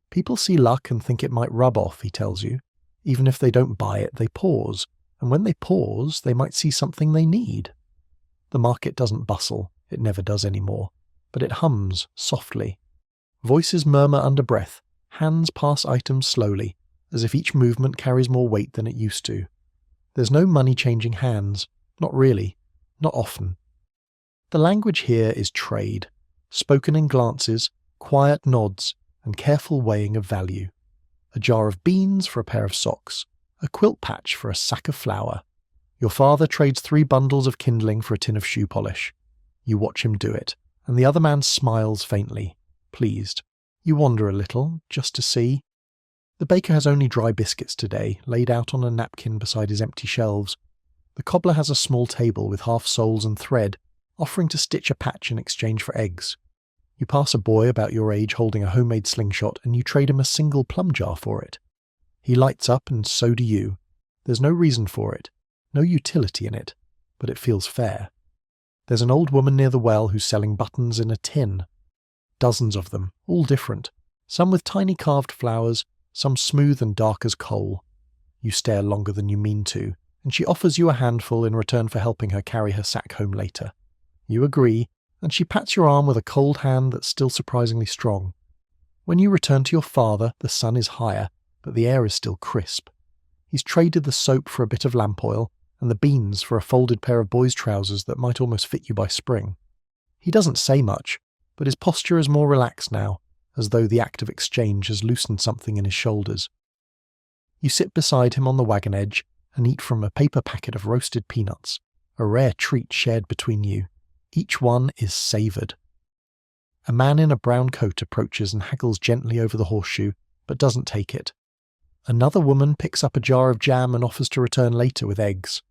Speaker 1: People see luck and think it might rub off, he tells you. Even if they don't buy it, they pause, and when they pause, they might see something they need. The market doesn't bustle, it never does anymore, but it hums softly. Voices murmur under breath, hands pass items slowly, as if each movement carries more weight than it used to. There's no money-changing hands, not really, not often. The language here is trade, spoken in glances, quiet nods, and careful weighing of value. A jar of beans for a pair of socks, a quilt patch for a sack of flour. Your father trades 3 bundles of kindling for a tin of shoe polish. You watch him do it, and the other man smiles faintly, pleased. You wander a little, just to see. The baker has only dry biscuits today, laid out on a napkin beside his empty shelves. The cobbler has a small table with half soles and thread, offering to stitch a patch in exchange for eggs. You pass a boy about your age holding a homemade slingshot, and you trade him a single plum jar for it. He lights up, and so do you. There's no reason for it, no utility in it, but it feels fair. There's an old woman near the well who's selling buttons in a tin. Dozens of them, all different, some with tiny carved flowers, some smooth and dark as coal. You stare longer than you mean to, and she offers you a handful in return for helping her carry her sack home later. You agree, and she pats your arm with a cold hand that's still surprisingly strong. When you return to your father, the sun is higher, but the air is still crisp. He's traded the soap for a bit of lamp oil, and the beans for a folded pair of boys' trousers that might almost fit you by spring. He doesn't say much, but his posture is more relaxed now, as though the act of exchange has loosened something in his shoulders. You sit beside him on the wagon edge and eat from a paper packet of roasted peanuts, a rare treat shared between you. Each one is savoured. A man in a brown coat approaches and haggles gently over the horseshoe, but doesn't take it. Another woman picks up a jar of jam and offers to return later with eggs.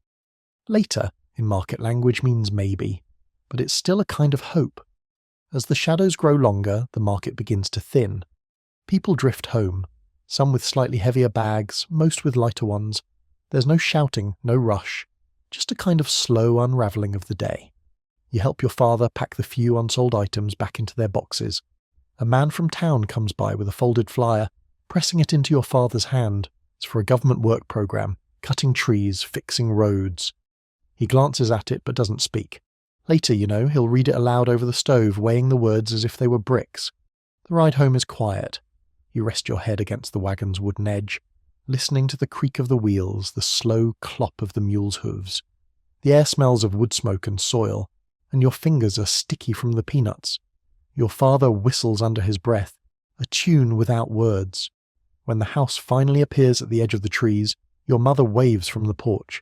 Speaker 1: Later, in market language, means maybe, but it's still a kind of hope. As the shadows grow longer, the market begins to thin. People drift home, some with slightly heavier bags, most with lighter ones. There's no shouting, no rush, just a kind of slow unravelling of the day. You help your father pack the few unsold items back into their boxes. A man from town comes by with a folded flyer, pressing it into your father's hand. It's for a government work programme, cutting trees, fixing roads. He glances at it but doesn't speak. Later, he'll read it aloud over the stove, weighing the words as if they were bricks. The ride home is quiet. You rest your head against the wagon's wooden edge, listening to the creak of the wheels, the slow clop of the mule's hooves. The air smells of wood smoke and soil, and your fingers are sticky from the peanuts. Your father whistles under his breath, a tune without words. When the house finally appears at the edge of the trees, your mother waves from the porch.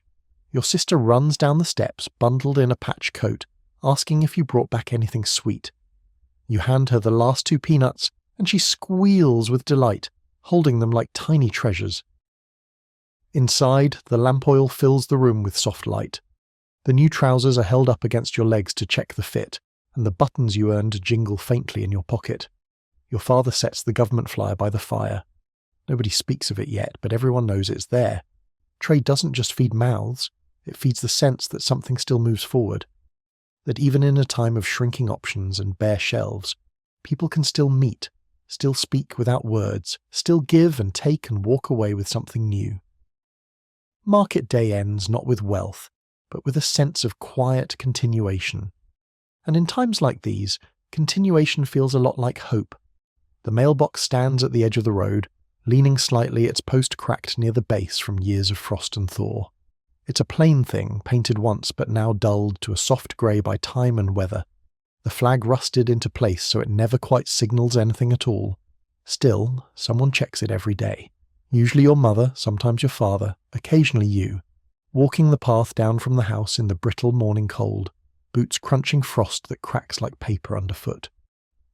Speaker 1: Your sister runs down the steps, bundled in a patch coat, asking if you brought back anything sweet. You hand her the last 2 peanuts, and she squeals with delight, holding them like tiny treasures. Inside, the lamp oil fills the room with soft light. The new trousers are held up against your legs to check the fit, and the buttons you earned jingle faintly in your pocket. Your father sets the government flyer by the fire. Nobody speaks of it yet, but everyone knows it's there. Trade doesn't just feed mouths, it feeds the sense that something still moves forward. That even in a time of shrinking options and bare shelves, people can still meet, still speak without words, still give and take and walk away with something new. Market day ends not with wealth, but with a sense of quiet continuation. And in times like these, continuation feels a lot like hope. The mailbox stands at the edge of the road, leaning slightly, its post cracked near the base from years of frost and thaw. It's a plain thing, painted once but now dulled to a soft grey by time and weather. The flag rusted into place so it never quite signals anything at all. Still, someone checks it every day. Usually your mother, sometimes your father, occasionally you, walking the path down from the house in the brittle morning cold, boots crunching frost that cracks like paper underfoot.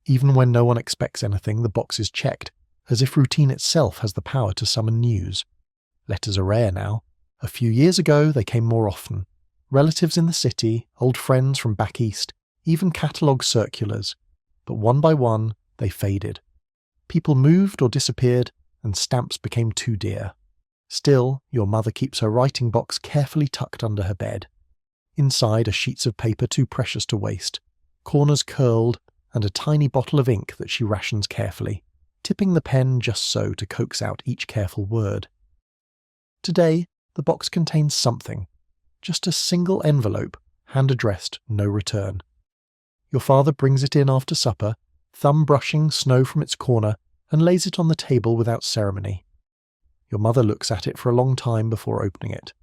Speaker 1: Even when no one expects anything, the box is checked, as if routine itself has the power to summon news. Letters are rare now. A few years ago, they came more often. Relatives in the city, old friends from back east, even catalogue circulars. But one by one, they faded. People moved or disappeared, and stamps became too dear. Still, your mother keeps her writing box carefully tucked under her bed. Inside are sheets of paper too precious to waste, corners curled, and a tiny bottle of ink that she rations carefully, tipping the pen just so to coax out each careful word. Today, the box contains something, just a single envelope, hand-addressed, no return. Your father brings it in after supper, thumb brushing snow from its corner, and lays it on the table without ceremony. Your mother looks at it for a long time before opening it.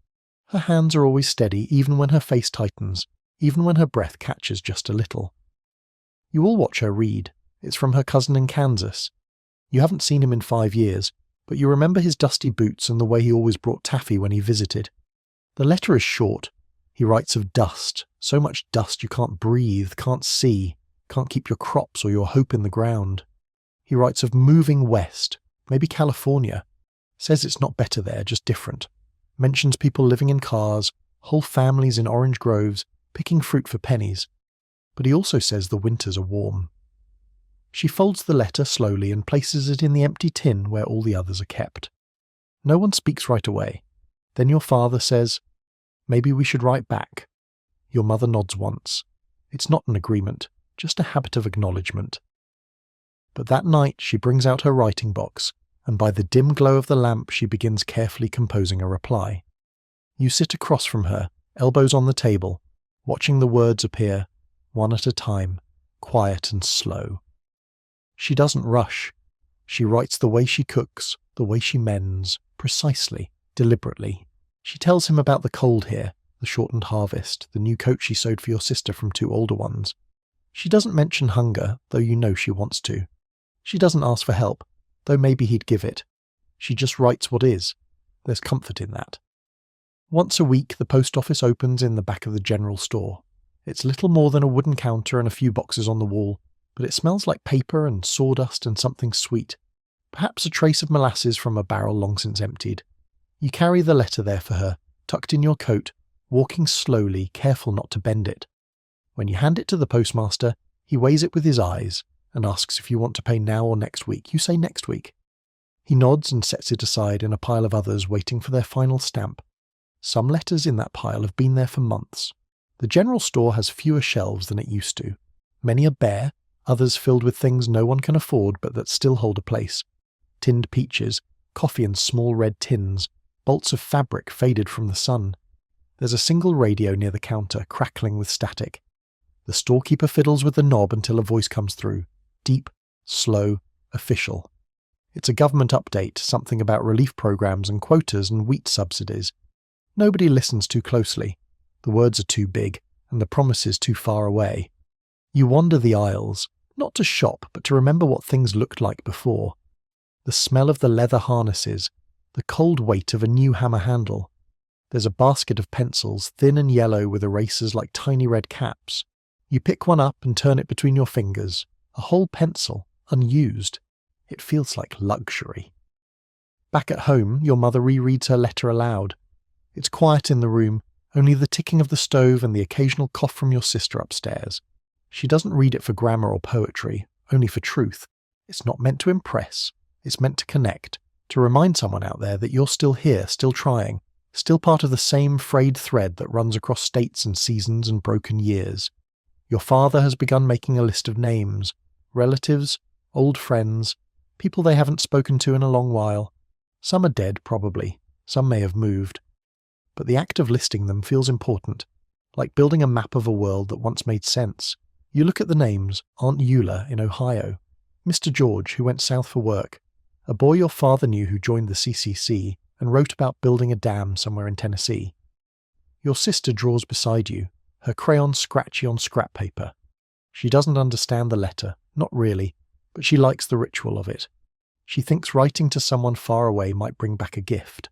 Speaker 1: Her hands are always steady, even when her face tightens, even when her breath catches just a little. You all watch her read. It's from her cousin in Kansas. You haven't seen him in 5 years, but you remember his dusty boots and the way he always brought taffy when he visited. The letter is short. He writes of dust, so much dust you can't breathe, can't see, can't keep your crops or your hope in the ground. He writes of moving west, maybe California. Says it's not better there, just different. Mentions people living in cars, whole families in orange groves, picking fruit for pennies. But he also says the winters are warm. She folds the letter slowly and places it in the empty tin where all the others are kept. No one speaks right away. Then your father says, "Maybe we should write back." Your mother nods once. It's not an agreement, just a habit of acknowledgement. But that night she brings out her writing box, and by the dim glow of the lamp she begins carefully composing a reply. You sit across from her, elbows on the table, watching the words appear, one at a time, quiet and slow. She doesn't rush. She writes the way she cooks, the way she mends, precisely, deliberately. She tells him about the cold here, the shortened harvest, the new coat she sewed for your sister from 2 older ones. She doesn't mention hunger, though you know she wants to. She doesn't ask for help, though maybe he'd give it. She just writes what is. There's comfort in that. Once a week, the post office opens in the back of the general store. It's little more than a wooden counter and a few boxes on the wall, but it smells like paper and sawdust and something sweet. Perhaps a trace of molasses from a barrel long since emptied. You carry the letter there for her, tucked in your coat, walking slowly, careful not to bend it. When you hand it to the postmaster, he weighs it with his eyes and asks if you want to pay now or next week. You say next week. He nods and sets it aside in a pile of others waiting for their final stamp. Some letters in that pile have been there for months. The general store has fewer shelves than it used to. Many are bare, others filled with things no one can afford but that still hold a place. Tinned peaches, coffee in small red tins, bolts of fabric faded from the sun. There's a single radio near the counter, crackling with static. The storekeeper fiddles with the knob until a voice comes through. Deep, slow, official. It's a government update, something about relief programs and quotas and wheat subsidies. Nobody listens too closely. The words are too big, and the promises too far away. You wander the aisles, not to shop, but to remember what things looked like before. The smell of the leather harnesses, the cold weight of a new hammer handle. There's a basket of pencils, thin and yellow with erasers like tiny red caps. You pick one up and turn it between your fingers. A whole pencil, unused. It feels like luxury. Back at home, your mother rereads her letter aloud. It's quiet in the room, only the ticking of the stove and the occasional cough from your sister upstairs. She doesn't read it for grammar or poetry, only for truth. It's not meant to impress. It's meant to connect, to remind someone out there that you're still here, still trying, still part of the same frayed thread that runs across states and seasons and broken years. Your father has begun making a list of names, relatives, old friends, people they haven't spoken to in a long while. Some are dead, probably. Some may have moved. But the act of listing them feels important, like building a map of a world that once made sense. You look at the names: Aunt Eula in Ohio, Mr. George who went south for work, a boy your father knew who joined the CCC and wrote about building a dam somewhere in Tennessee. Your sister draws beside you, her crayon scratchy on scrap paper. She doesn't understand the letter, not really, but she likes the ritual of it. She thinks writing to someone far away might bring back a gift.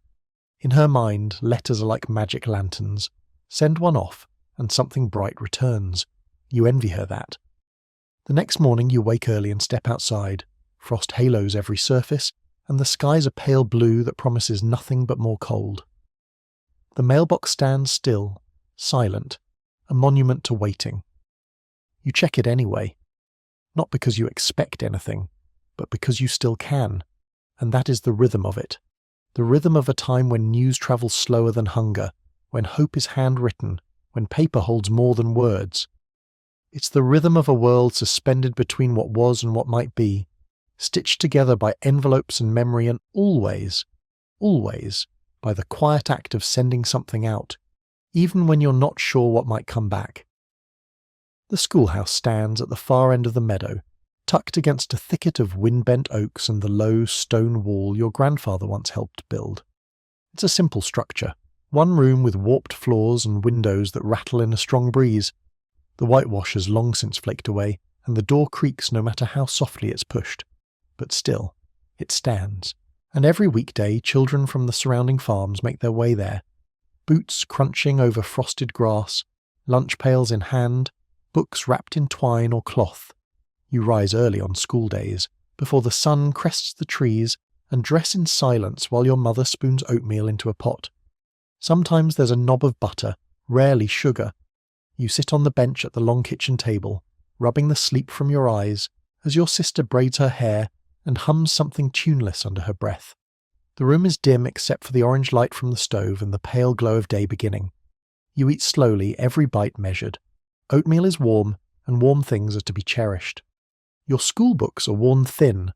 Speaker 1: In her mind, letters are like magic lanterns. Send one off, and something bright returns. You envy her that. The next morning you wake early and step outside. Frost halos every surface, and the sky's a pale blue that promises nothing but more cold. The mailbox stands still, silent, a monument to waiting. You check it anyway. Not because you expect anything, but because you still can. And that is the rhythm of it. The rhythm of a time when news travels slower than hunger, when hope is handwritten, when paper holds more than words. It's the rhythm of a world suspended between what was and what might be, stitched together by envelopes and memory, and always, always, by the quiet act of sending something out, even when you're not sure what might come back. The schoolhouse stands at the far end of the meadow, tucked against a thicket of wind-bent oaks and the low stone wall your grandfather once helped build. It's a simple structure, one room with warped floors and windows that rattle in a strong breeze. The whitewash has long since flaked away, and the door creaks no matter how softly it's pushed. But still, it stands, and every weekday children from the surrounding farms make their way there, boots crunching over frosted grass, lunch pails in hand, books wrapped in twine or cloth. You rise early on school days, before the sun crests the trees, and dress in silence while your mother spoons oatmeal into a pot. Sometimes there's a knob of butter, rarely sugar. You sit on the bench at the long kitchen table, rubbing the sleep from your eyes, as your sister braids her hair and hums something tuneless under her breath. The room is dim except for the orange light from the stove and the pale glow of day beginning. You eat slowly, every bite measured. Oatmeal is warm, and warm things are to be cherished. Your school books are worn thin.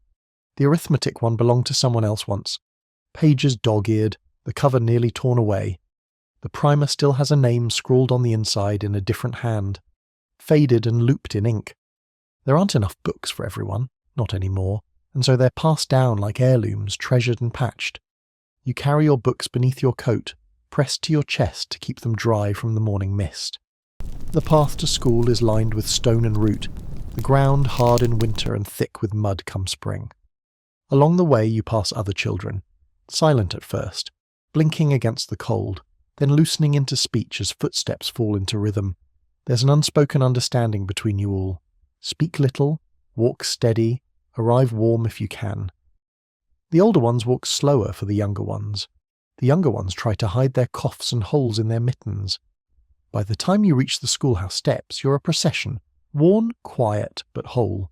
Speaker 1: The arithmetic one belonged to someone else once. Pages dog-eared, the cover nearly torn away. The primer still has a name scrawled on the inside in a different hand, faded and looped in ink. There aren't enough books for everyone, not anymore, and so they're passed down like heirlooms, treasured and patched. You carry your books beneath your coat, pressed to your chest to keep them dry from the morning mist. The path to school is lined with stone and root, the ground hard in winter and thick with mud come spring. Along the way you pass other children, silent at first, blinking against the cold, then loosening into speech as footsteps fall into rhythm. There's an unspoken understanding between you all. Speak little, walk steady, arrive warm if you can. The older ones walk slower for the younger ones. The younger ones try to hide their coughs and holes in their mittens. By the time you reach the schoolhouse steps, you're a procession, worn, quiet, but whole.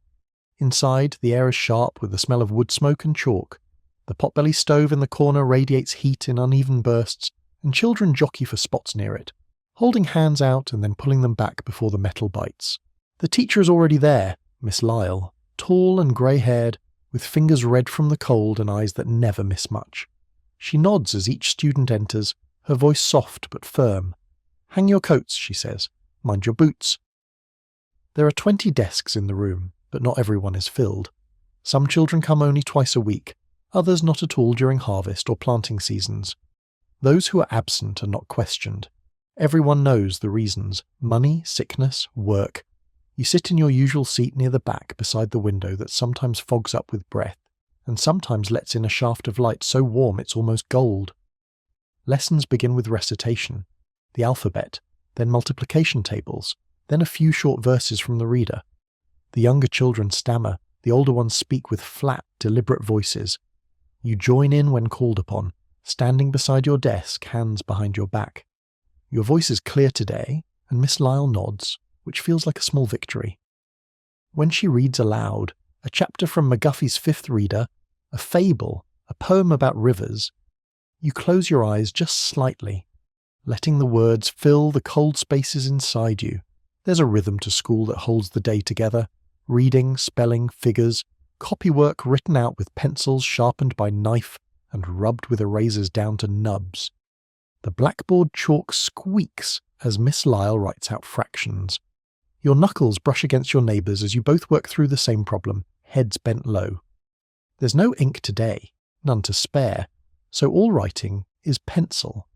Speaker 1: Inside, the air is sharp with the smell of wood smoke and chalk. The potbelly stove in the corner radiates heat in uneven bursts, and children jockey for spots near it, holding hands out and then pulling them back before the metal bites. The teacher is already there, Miss Lyle, tall and grey-haired, with fingers red from the cold and eyes that never miss much. She nods as each student enters, her voice soft but firm. "Hang your coats," she says. "Mind your boots." There are 20 desks in the room, but not everyone is filled. Some children come only twice a week, others not at all during harvest or planting seasons. Those who are absent are not questioned. Everyone knows the reasons: money, sickness, work. You sit in your usual seat near the back beside the window that sometimes fogs up with breath, and sometimes lets in a shaft of light so warm it's almost gold. Lessons begin with recitation, the alphabet, then multiplication tables, then a few short verses from the reader. The younger children stammer, the older ones speak with flat, deliberate voices. You join in when called upon, standing beside your desk, hands behind your back. Your voice is clear today, and Miss Lyle nods, which feels like a small victory. When she reads aloud, a chapter from McGuffey's Fifth Reader, a fable, a poem about rivers, you close your eyes just slightly, letting the words fill the cold spaces inside you. There's a rhythm to school that holds the day together: reading, spelling, figures, copywork written out with pencils sharpened by knife and rubbed with erasers down to nubs. The blackboard chalk squeaks as Miss Lyle writes out fractions. Your knuckles brush against your neighbours as you both work through the same problem, heads bent low. There's no ink today, none to spare, so all writing is pencil.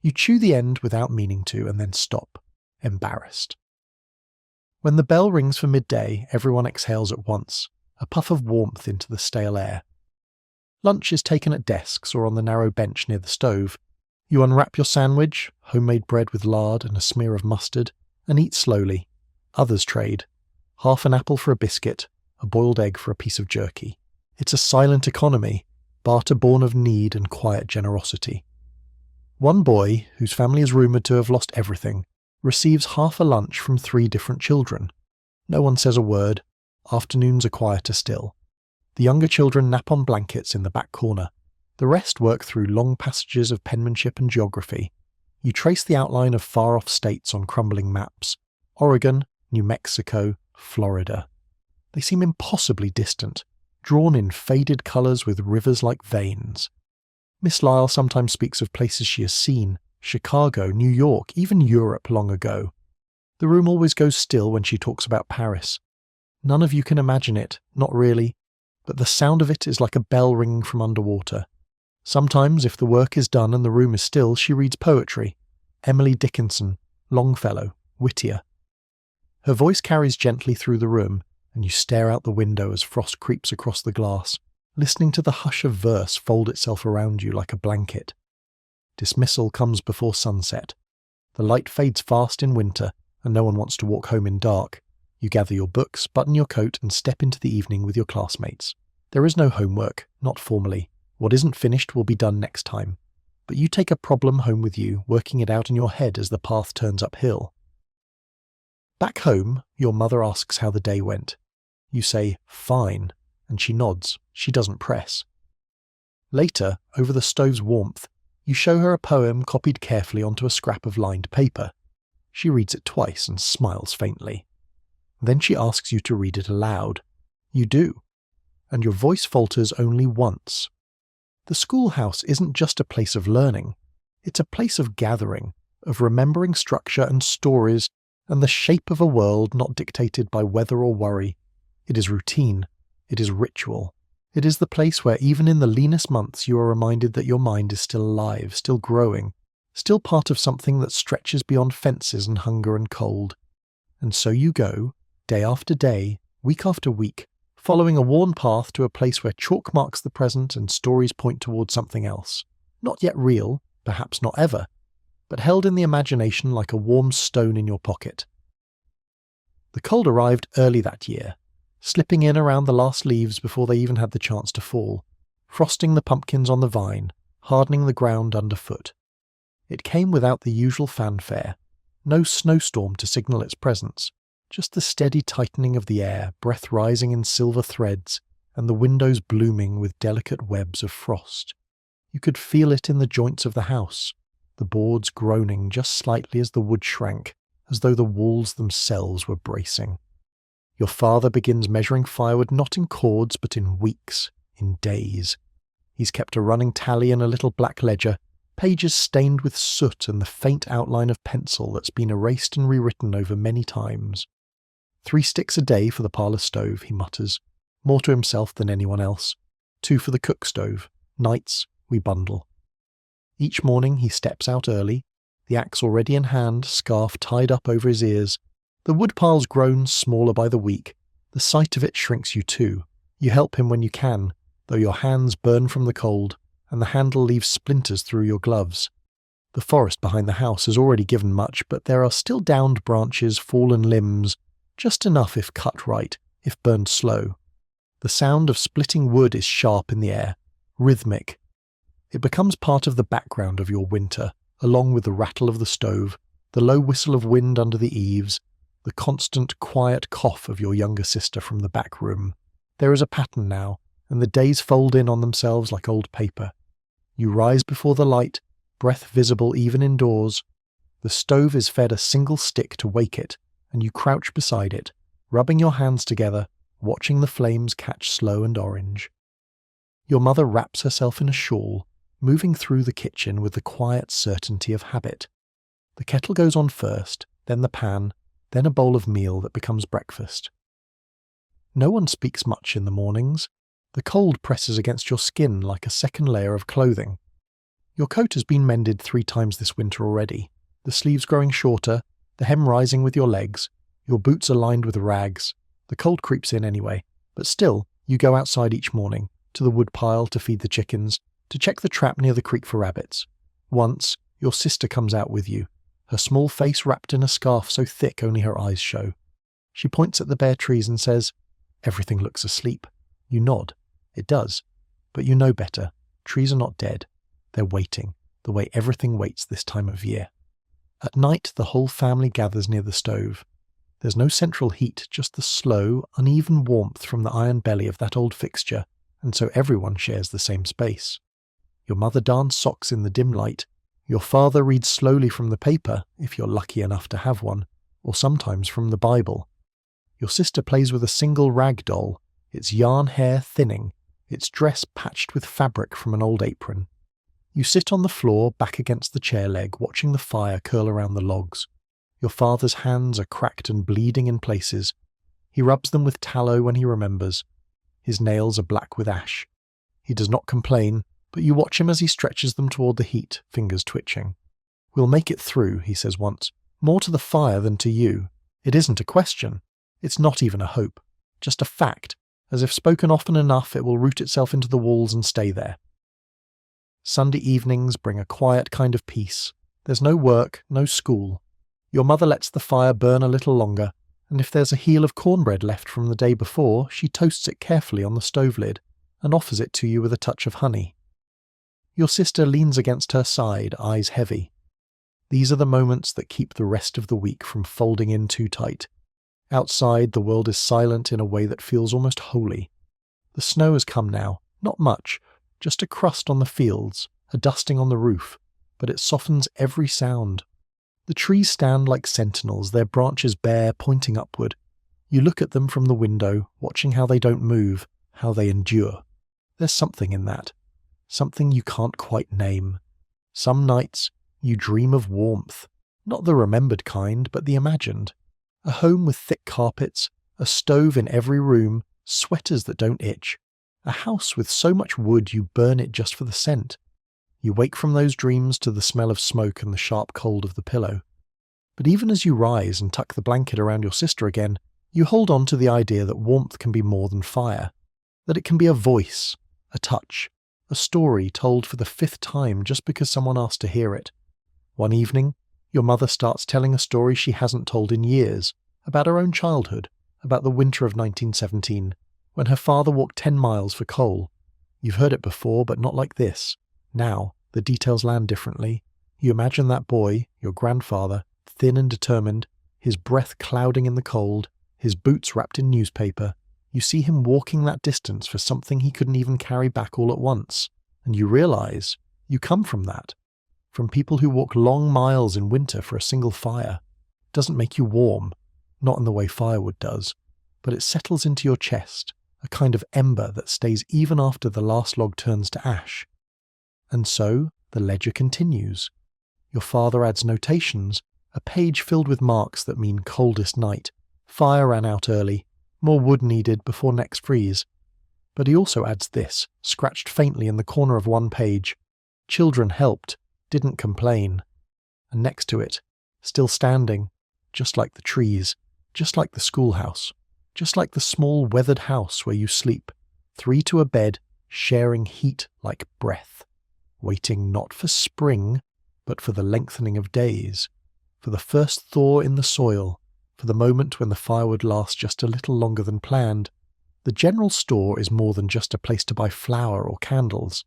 Speaker 1: You chew the end without meaning to and then stop, embarrassed. When the bell rings for midday, everyone exhales at once, a puff of warmth into the stale air. Lunch is taken at desks or on the narrow bench near the stove. You unwrap your sandwich, homemade bread with lard and a smear of mustard, and eat slowly. Others trade. Half an apple for a biscuit, a boiled egg for a piece of jerky. It's a silent economy, barter born of need and quiet generosity. One boy, whose family is rumoured to have lost everything, receives half a lunch from 3 different children. No one says a word. Afternoons are quieter still. The younger children nap on blankets in the back corner. The rest work through long passages of penmanship and geography. You trace the outline of far-off states on crumbling maps: Oregon, New Mexico, Florida. They seem impossibly distant, drawn in faded colours with rivers like veins. Miss Lyle sometimes speaks of places she has seen: Chicago, New York, even Europe long ago. The room always goes still when she talks about Paris. None of you can imagine it, not really, but the sound of it is like a bell ringing from underwater. Sometimes, if the work is done and the room is still, she reads poetry: Emily Dickinson, Longfellow, Whittier. Her voice carries gently through the room, and you stare out the window as frost creeps across the glass, listening to the hush of verse fold itself around you like a blanket. Dismissal comes before sunset. The light fades fast in winter, and no one wants to walk home in dark. You gather your books, button your coat, and step into the evening with your classmates. There is no homework, not formally. What isn't finished will be done next time. But you take a problem home with you, working it out in your head as the path turns uphill. Back home, your mother asks how the day went. You say, "Fine," and she nods. She doesn't press. Later, over the stove's warmth, you show her a poem copied carefully onto a scrap of lined paper. She reads it twice and smiles faintly. Then she asks you to read it aloud. You do, and your voice falters only once. The schoolhouse isn't just a place of learning. It's a place of gathering, of remembering structure and stories, and the shape of a world not dictated by weather or worry, It is routine. It is ritual. It is the place where even in the leanest months you are reminded that your mind is still alive, still growing, still part of something that stretches beyond fences and hunger and cold. And so you go, day after day, week after week, following a worn path to a place where chalk marks the present and stories point towards something else. Not yet real, perhaps not ever, but held in the imagination like a warm stone in your pocket. The cold arrived early that year, slipping in around the last leaves before they even had the chance to fall, frosting the pumpkins on the vine, hardening the ground underfoot. It came without the usual fanfare, no snowstorm to signal its presence, just the steady tightening of the air, breath rising in silver threads, and the windows blooming with delicate webs of frost. You could feel it in the joints of the house, the boards groaning just slightly as the wood shrank, as though the walls themselves were bracing. Your father begins measuring firewood not in cords but in weeks, in days. He's kept a running tally in a little black ledger, pages stained with soot and the faint outline of pencil that's been erased and rewritten over many times. 3 sticks a day for the parlour stove, he mutters, more to himself than anyone else. 2 for the cook stove. Nights, we bundle. Each morning he steps out early, the axe already in hand, scarf tied up over his ears. The woodpile's grown smaller by the week. The sight of it shrinks you too. You help him when you can, though your hands burn from the cold, and the handle leaves splinters through your gloves. The forest behind the house has already given much, but there are still downed branches, fallen limbs, just enough if cut right, if burned slow. The sound of splitting wood is sharp in the air, rhythmic. It becomes part of the background of your winter, along with the rattle of the stove, the low whistle of wind under the eaves, the constant quiet cough of your younger sister from the back room. There is a pattern now, and the days fold in on themselves like old paper. You rise before the light, breath visible even indoors. The stove is fed a single stick to wake it, and you crouch beside it, rubbing your hands together, watching the flames catch slow and orange. Your mother wraps herself in a shawl, moving through the kitchen with the quiet certainty of habit. The kettle goes on first, then the pan, then a bowl of meal that becomes breakfast. No one speaks much in the mornings. The cold presses against your skin like a second layer of clothing. Your coat has been mended 3 times this winter already, the sleeves growing shorter, the hem rising with your legs, your boots are lined with rags. The cold creeps in anyway, but still, you go outside each morning, to the woodpile to feed the chickens, to check the trap near the creek for rabbits. Once, your sister comes out with you, her small face wrapped in a scarf so thick only her eyes show. She points at the bare trees and says, "Everything looks asleep." You nod. It does. But you know better. Trees are not dead. They're waiting, the way everything waits this time of year. At night, the whole family gathers near the stove. There's no central heat, just the slow, uneven warmth from the iron belly of that old fixture, and so everyone shares the same space. Your mother darns socks in the dim light. Your father reads slowly from the paper, if you're lucky enough to have one, or sometimes from the Bible. Your sister plays with a single rag doll, its yarn hair thinning, its dress patched with fabric from an old apron. You sit on the floor, back against the chair leg, watching the fire curl around the logs. Your father's hands are cracked and bleeding in places. He rubs them with tallow when he remembers. His nails are black with ash. He does not complain, but you watch him as he stretches them toward the heat, fingers twitching. "We'll make it through," he says once. "More to the fire than to you. It isn't a question. It's not even a hope. Just a fact, as if spoken often enough it will root itself into the walls and stay there." Sunday evenings bring a quiet kind of peace. There's no work, no school. Your mother lets the fire burn a little longer, and if there's a heel of cornbread left from the day before, she toasts it carefully on the stove lid and offers it to you with a touch of honey. Your sister leans against her side, eyes heavy. These are the moments that keep the rest of the week from folding in too tight. Outside, the world is silent in a way that feels almost holy. The snow has come now, not much, just a crust on the fields, a dusting on the roof, but it softens every sound. The trees stand like sentinels, their branches bare, pointing upward. You look at them from the window, watching how they don't move, how they endure. There's something in that. Something you can't quite name. Some nights, you dream of warmth. Not the remembered kind, but the imagined. A home with thick carpets, A stove in every room, sweaters that don't itch. A house with so much wood you burn it just for the scent. You wake from those dreams to the smell of smoke and the sharp cold of the pillow. But even as you rise and tuck the blanket around your sister again, you hold on to the idea that warmth can be more than fire. That it can be a voice, a touch, a story told for the 5th time just because someone asked to hear it. One evening, your mother starts telling a story she hasn't told in years, about her own childhood, about the winter of 1917, when her father walked 10 miles for coal. You've heard it before, but not like this. Now, the details land differently. You imagine that boy, your grandfather, thin and determined, his breath clouding in the cold, his boots wrapped in newspaper. You see him walking that distance for something he couldn't even carry back all at once, and you realize you come from that. From people who walk long miles in winter for a single fire. It doesn't make you warm, not in the way firewood does, but it settles into your chest, a kind of ember that stays even after the last log turns to ash. And so the ledger continues. Your father adds notations, a page filled with marks that mean coldest night, fire ran out early, more wood needed before next freeze. But he also adds this, scratched faintly in the corner of one page. Children helped, didn't complain. And next to it, still standing, just like the trees, just like the schoolhouse, just like the small weathered house where you sleep, 3 to a bed, sharing heat like breath, waiting not for spring, but for the lengthening of days, for the first thaw in the soil, for the moment when the firewood lasts just a little longer than planned. The general store is more than just a place to buy flour or candles.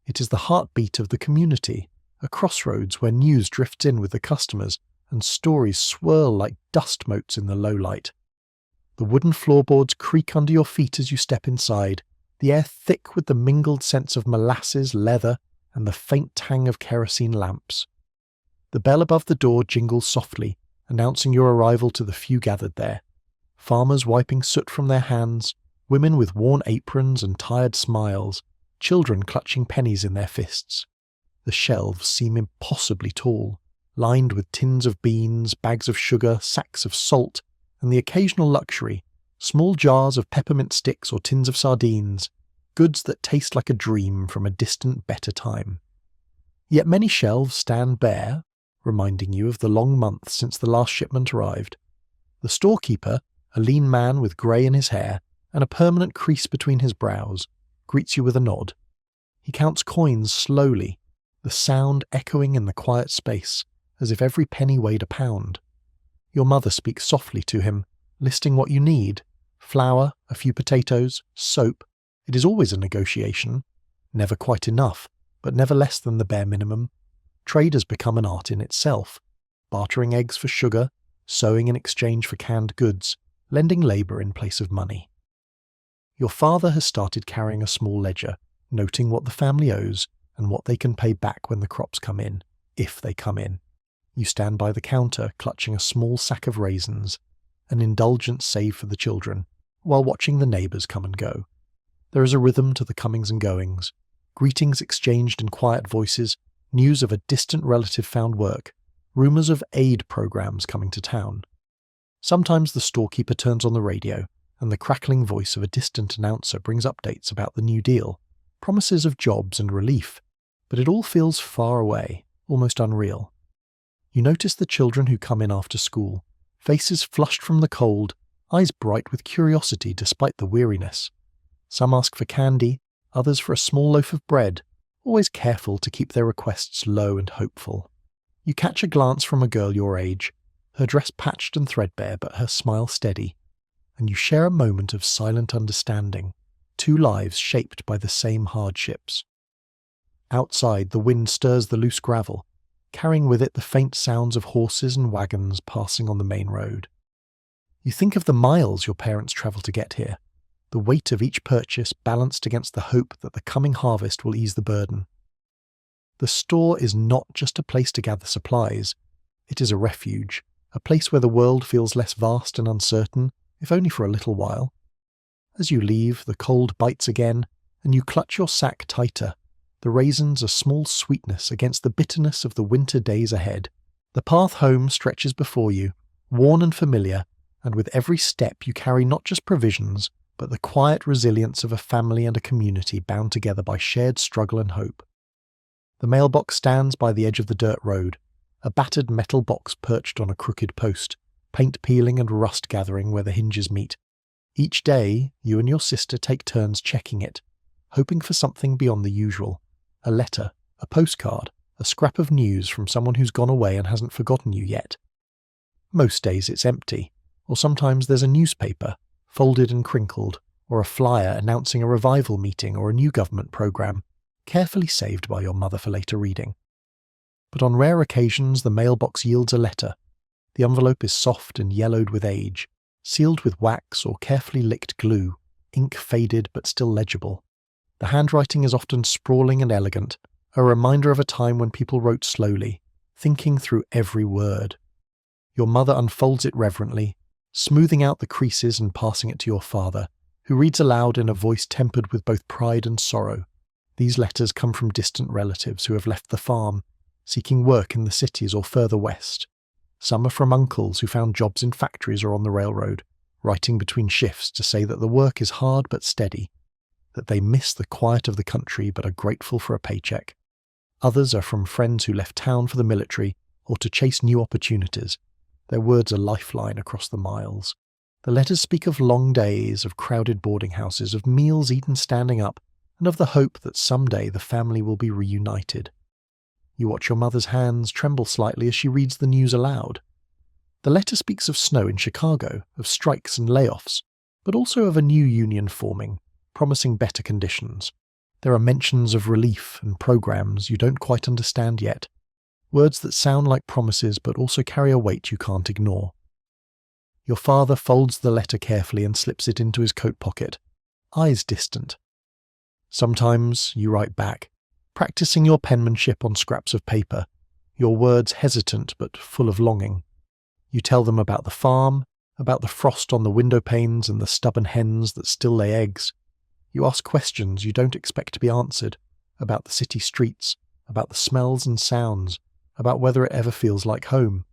Speaker 1: It is the heartbeat of the community, a crossroads where news drifts in with the customers and stories swirl like dust motes in the low light. The wooden floorboards creak under your feet as you step inside, the air thick with the mingled scents of molasses, leather, and the faint tang of kerosene lamps. The bell above the door jingles softly, announcing your arrival to the few gathered there. Farmers wiping soot from their hands, women with worn aprons and tired smiles, children clutching pennies in their fists. The shelves seem impossibly tall, lined with tins of beans, bags of sugar, sacks of salt, and the occasional luxury, small jars of peppermint sticks or tins of sardines, goods that taste like a dream from a distant better time. Yet many shelves stand bare, reminding you of the long months since the last shipment arrived. The storekeeper, a lean man with grey in his hair and a permanent crease between his brows, greets you with a nod. He counts coins slowly, the sound echoing in the quiet space, as if every penny weighed a pound. Your mother speaks softly to him, listing what you need: flour, a few potatoes, soap. It is always a negotiation. Never quite enough, but never less than the bare minimum. Trade has become an art in itself, bartering eggs for sugar, sewing in exchange for canned goods, lending labour in place of money. Your father has started carrying a small ledger, noting what the family owes and what they can pay back when the crops come in, if they come in. You stand by the counter clutching a small sack of raisins, an indulgence saved for the children, while watching the neighbours come and go. There is a rhythm to the comings and goings, greetings exchanged in quiet voices, news of a distant relative found work, rumours of aid programmes coming to town. Sometimes the storekeeper turns on the radio, and the crackling voice of a distant announcer brings updates about the New Deal, promises of jobs and relief, but it all feels far away, almost unreal. You notice the children who come in after school, faces flushed from the cold, eyes bright with curiosity despite the weariness. Some ask for candy, others for a small loaf of bread, always careful to keep their requests low and hopeful. You catch a glance from a girl your age, her dress patched and threadbare but her smile steady, and you share a moment of silent understanding, 2 lives shaped by the same hardships. Outside, the wind stirs the loose gravel, carrying with it the faint sounds of horses and wagons passing on the main road. You think of the miles your parents travel to get here, the weight of each purchase balanced against the hope that the coming harvest will ease the burden. The store is not just a place to gather supplies, it is a refuge, a place where the world feels less vast and uncertain, if only for a little while. As you leave, the cold bites again, and you clutch your sack tighter, the raisins a small sweetness against the bitterness of the winter days ahead. The path home stretches before you, worn and familiar, and with every step you carry not just provisions, but the quiet resilience of a family and a community bound together by shared struggle and hope. The mailbox stands by the edge of the dirt road, a battered metal box perched on a crooked post, paint peeling and rust gathering where the hinges meet. Each day, you and your sister take turns checking it, hoping for something beyond the usual. A letter, a postcard, a scrap of news from someone who's gone away and hasn't forgotten you yet. Most days it's empty, or sometimes there's a newspaper, folded and crinkled, or a flyer announcing a revival meeting or a new government programme, carefully saved by your mother for later reading. But on rare occasions the mailbox yields a letter. The envelope is soft and yellowed with age, sealed with wax or carefully licked glue, ink faded but still legible. The handwriting is often sprawling and elegant, a reminder of a time when people wrote slowly, thinking through every word. Your mother unfolds it reverently, smoothing out the creases and passing it to your father, who reads aloud in a voice tempered with both pride and sorrow. These letters come from distant relatives who have left the farm, seeking work in the cities or further west. Some are from uncles who found jobs in factories or on the railroad, writing between shifts to say that the work is hard but steady, that they miss the quiet of the country but are grateful for a paycheck. Others are from friends who left town for the military or to chase new opportunities. Their words are lifeline across the miles. The letters speak of long days, of crowded boarding houses, of meals eaten standing up, and of the hope that someday the family will be reunited. You watch your mother's hands tremble slightly as she reads the news aloud. The letter speaks of snow in Chicago, of strikes and layoffs, but also of a new union forming, promising better conditions. There are mentions of relief and programs you don't quite understand yet, words that sound like promises but also carry a weight you can't ignore. Your father folds the letter carefully and slips it into his coat pocket, eyes distant. Sometimes you write back, practicing your penmanship on scraps of paper, your words hesitant but full of longing. You tell them about the farm, about the frost on the window panes and the stubborn hens that still lay eggs. You ask questions you don't expect to be answered, about the city streets, about the smells and sounds, about whether it ever feels like home.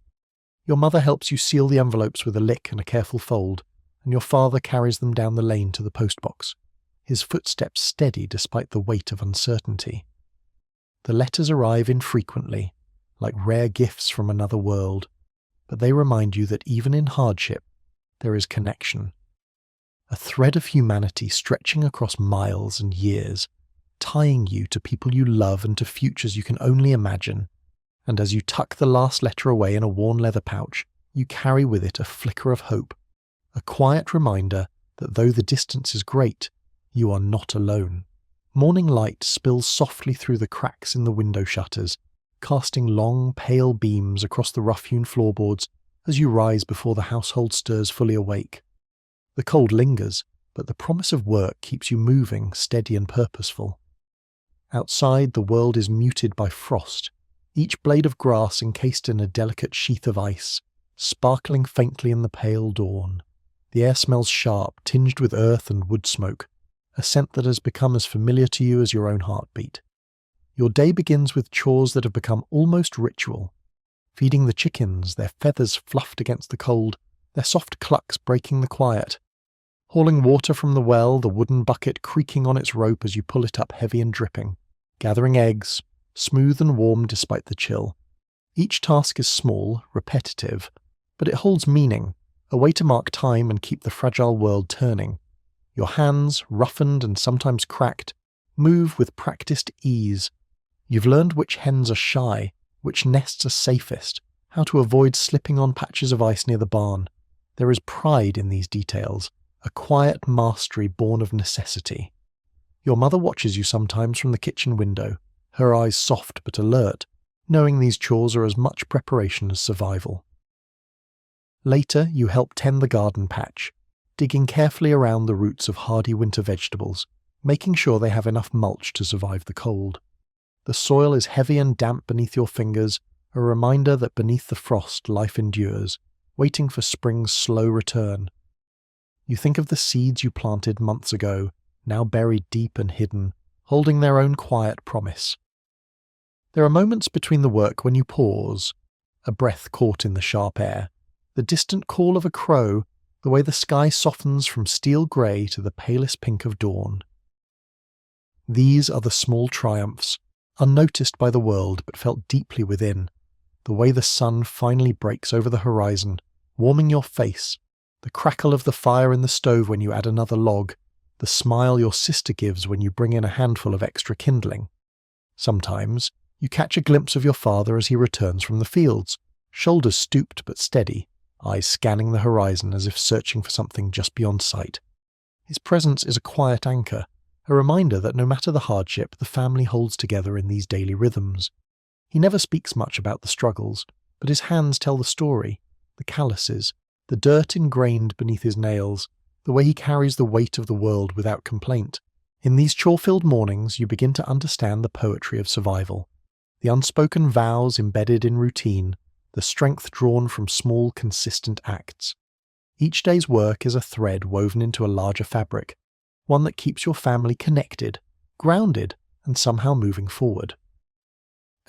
Speaker 1: Your mother helps you seal the envelopes with a lick and a careful fold, and your father carries them down the lane to the postbox, his footsteps steady despite the weight of uncertainty. The letters arrive infrequently, like rare gifts from another world, but they remind you that even in hardship, there is connection. A thread of humanity stretching across miles and years, tying you to people you love and to futures you can only imagine. And as you tuck the last letter away in a worn leather pouch, you carry with it a flicker of hope, a quiet reminder that though the distance is great, you are not alone. Morning light spills softly through the cracks in the window shutters, casting long, pale beams across the rough-hewn floorboards as you rise before the household stirs fully awake. The cold lingers, but the promise of work keeps you moving, steady and purposeful. Outside, the world is muted by frost, each blade of grass encased in a delicate sheath of ice, sparkling faintly in the pale dawn. The air smells sharp, tinged with earth and wood smoke, a scent that has become as familiar to you as your own heartbeat. Your day begins with chores that have become almost ritual. Feeding the chickens, their feathers fluffed against the cold, their soft clucks breaking the quiet. Hauling water from the well, the wooden bucket creaking on its rope as you pull it up heavy and dripping. Gathering eggs, smooth and warm despite the chill. Each task is small, repetitive, but it holds meaning, a way to mark time and keep the fragile world turning. Your hands, roughened and sometimes cracked, move with practiced ease. You've learned which hens are shy, which nests are safest, how to avoid slipping on patches of ice near the barn. There is pride in these details, a quiet mastery born of necessity. Your mother watches you sometimes from the kitchen window, her eyes soft but alert, knowing these chores are as much preparation as survival. Later, you help tend the garden patch, digging carefully around the roots of hardy winter vegetables, making sure they have enough mulch to survive the cold. The soil is heavy and damp beneath your fingers, a reminder that beneath the frost life endures, waiting for spring's slow return. You think of the seeds you planted months ago, now buried deep and hidden, holding their own quiet promise. There are moments between the work when you pause, a breath caught in the sharp air, the distant call of a crow, the way the sky softens from steel grey to the palest pink of dawn. These are the small triumphs, unnoticed by the world but felt deeply within, the way the sun finally breaks over the horizon, warming your face, the crackle of the fire in the stove when you add another log, the smile your sister gives when you bring in a handful of extra kindling. Sometimes you catch a glimpse of your father as he returns from the fields, shoulders stooped but steady, eyes scanning the horizon as if searching for something just beyond sight. His presence is a quiet anchor, a reminder that no matter the hardship, the family holds together in these daily rhythms. He never speaks much about the struggles, but his hands tell the story, the calluses, the dirt ingrained beneath his nails, the way he carries the weight of the world without complaint. In these chore-filled mornings, you begin to understand the poetry of survival, the unspoken vows embedded in routine, the strength drawn from small, consistent acts. Each day's work is a thread woven into a larger fabric, one that keeps your family connected, grounded, and somehow moving forward.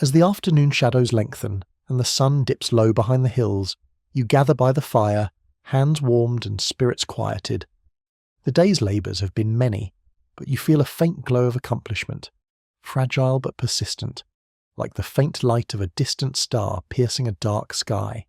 Speaker 1: As the afternoon shadows lengthen and the sun dips low behind the hills, you gather by the fire, hands warmed and spirits quieted. The day's labours have been many, but you feel a faint glow of accomplishment, fragile but persistent, like the faint light of a distant star piercing a dark sky.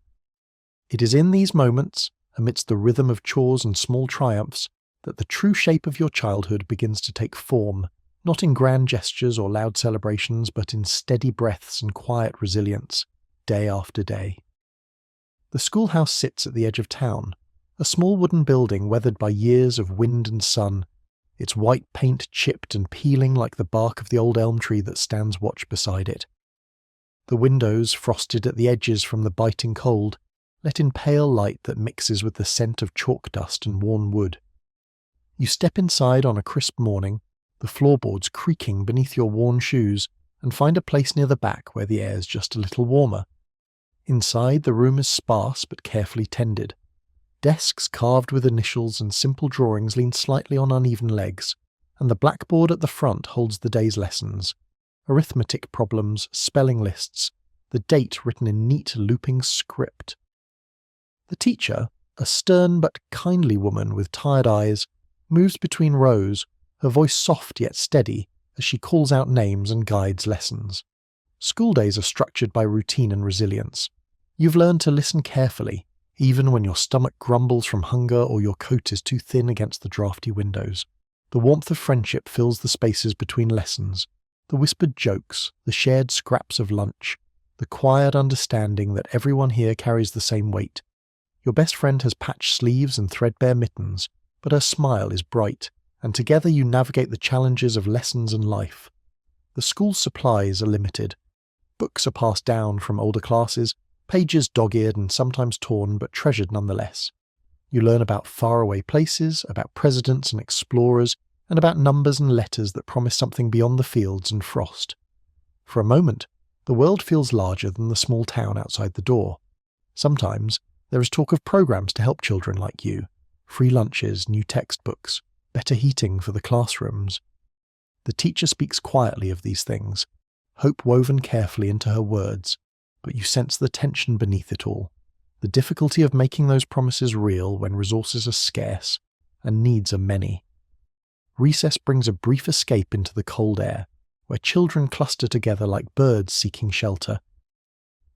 Speaker 1: It is in these moments, amidst the rhythm of chores and small triumphs, that the true shape of your childhood begins to take form, not in grand gestures or loud celebrations, but in steady breaths and quiet resilience, day after day. The schoolhouse sits at the edge of town, a small wooden building weathered by years of wind and sun, its white paint chipped and peeling like the bark of the old elm tree that stands watch beside it. The windows, frosted at the edges from the biting cold, let in pale light that mixes with the scent of chalk dust and worn wood. You step inside on a crisp morning, the floorboards creaking beneath your worn shoes, and find a place near the back where the air's just a little warmer. Inside, the room is sparse but carefully tended. Desks carved with initials and simple drawings lean slightly on uneven legs, and the blackboard at the front holds the day's lessons. Arithmetic problems, spelling lists, the date written in neat looping script. The teacher, a stern but kindly woman with tired eyes, moves between rows, her voice soft yet steady as she calls out names and guides lessons. School days are structured by routine and resilience. You've learned to listen carefully, even when your stomach grumbles from hunger or your coat is too thin against the drafty windows. The warmth of friendship fills the spaces between lessons, the whispered jokes, the shared scraps of lunch, the quiet understanding that everyone here carries the same weight. Your best friend has patched sleeves and threadbare mittens, but her smile is bright, and together you navigate the challenges of lessons and life. The school's supplies are limited. Books are passed down from older classes, pages dog-eared and sometimes torn but treasured nonetheless. You learn about faraway places, about presidents and explorers, and about numbers and letters that promise something beyond the fields and frost. For a moment, the world feels larger than the small town outside the door. Sometimes there is talk of programs to help children like you, free lunches, new textbooks, better heating for the classrooms. The teacher speaks quietly of these things, hope woven carefully into her words, but you sense the tension beneath it all, the difficulty of making those promises real when resources are scarce and needs are many. Recess brings a brief escape into the cold air, where children cluster together like birds seeking shelter.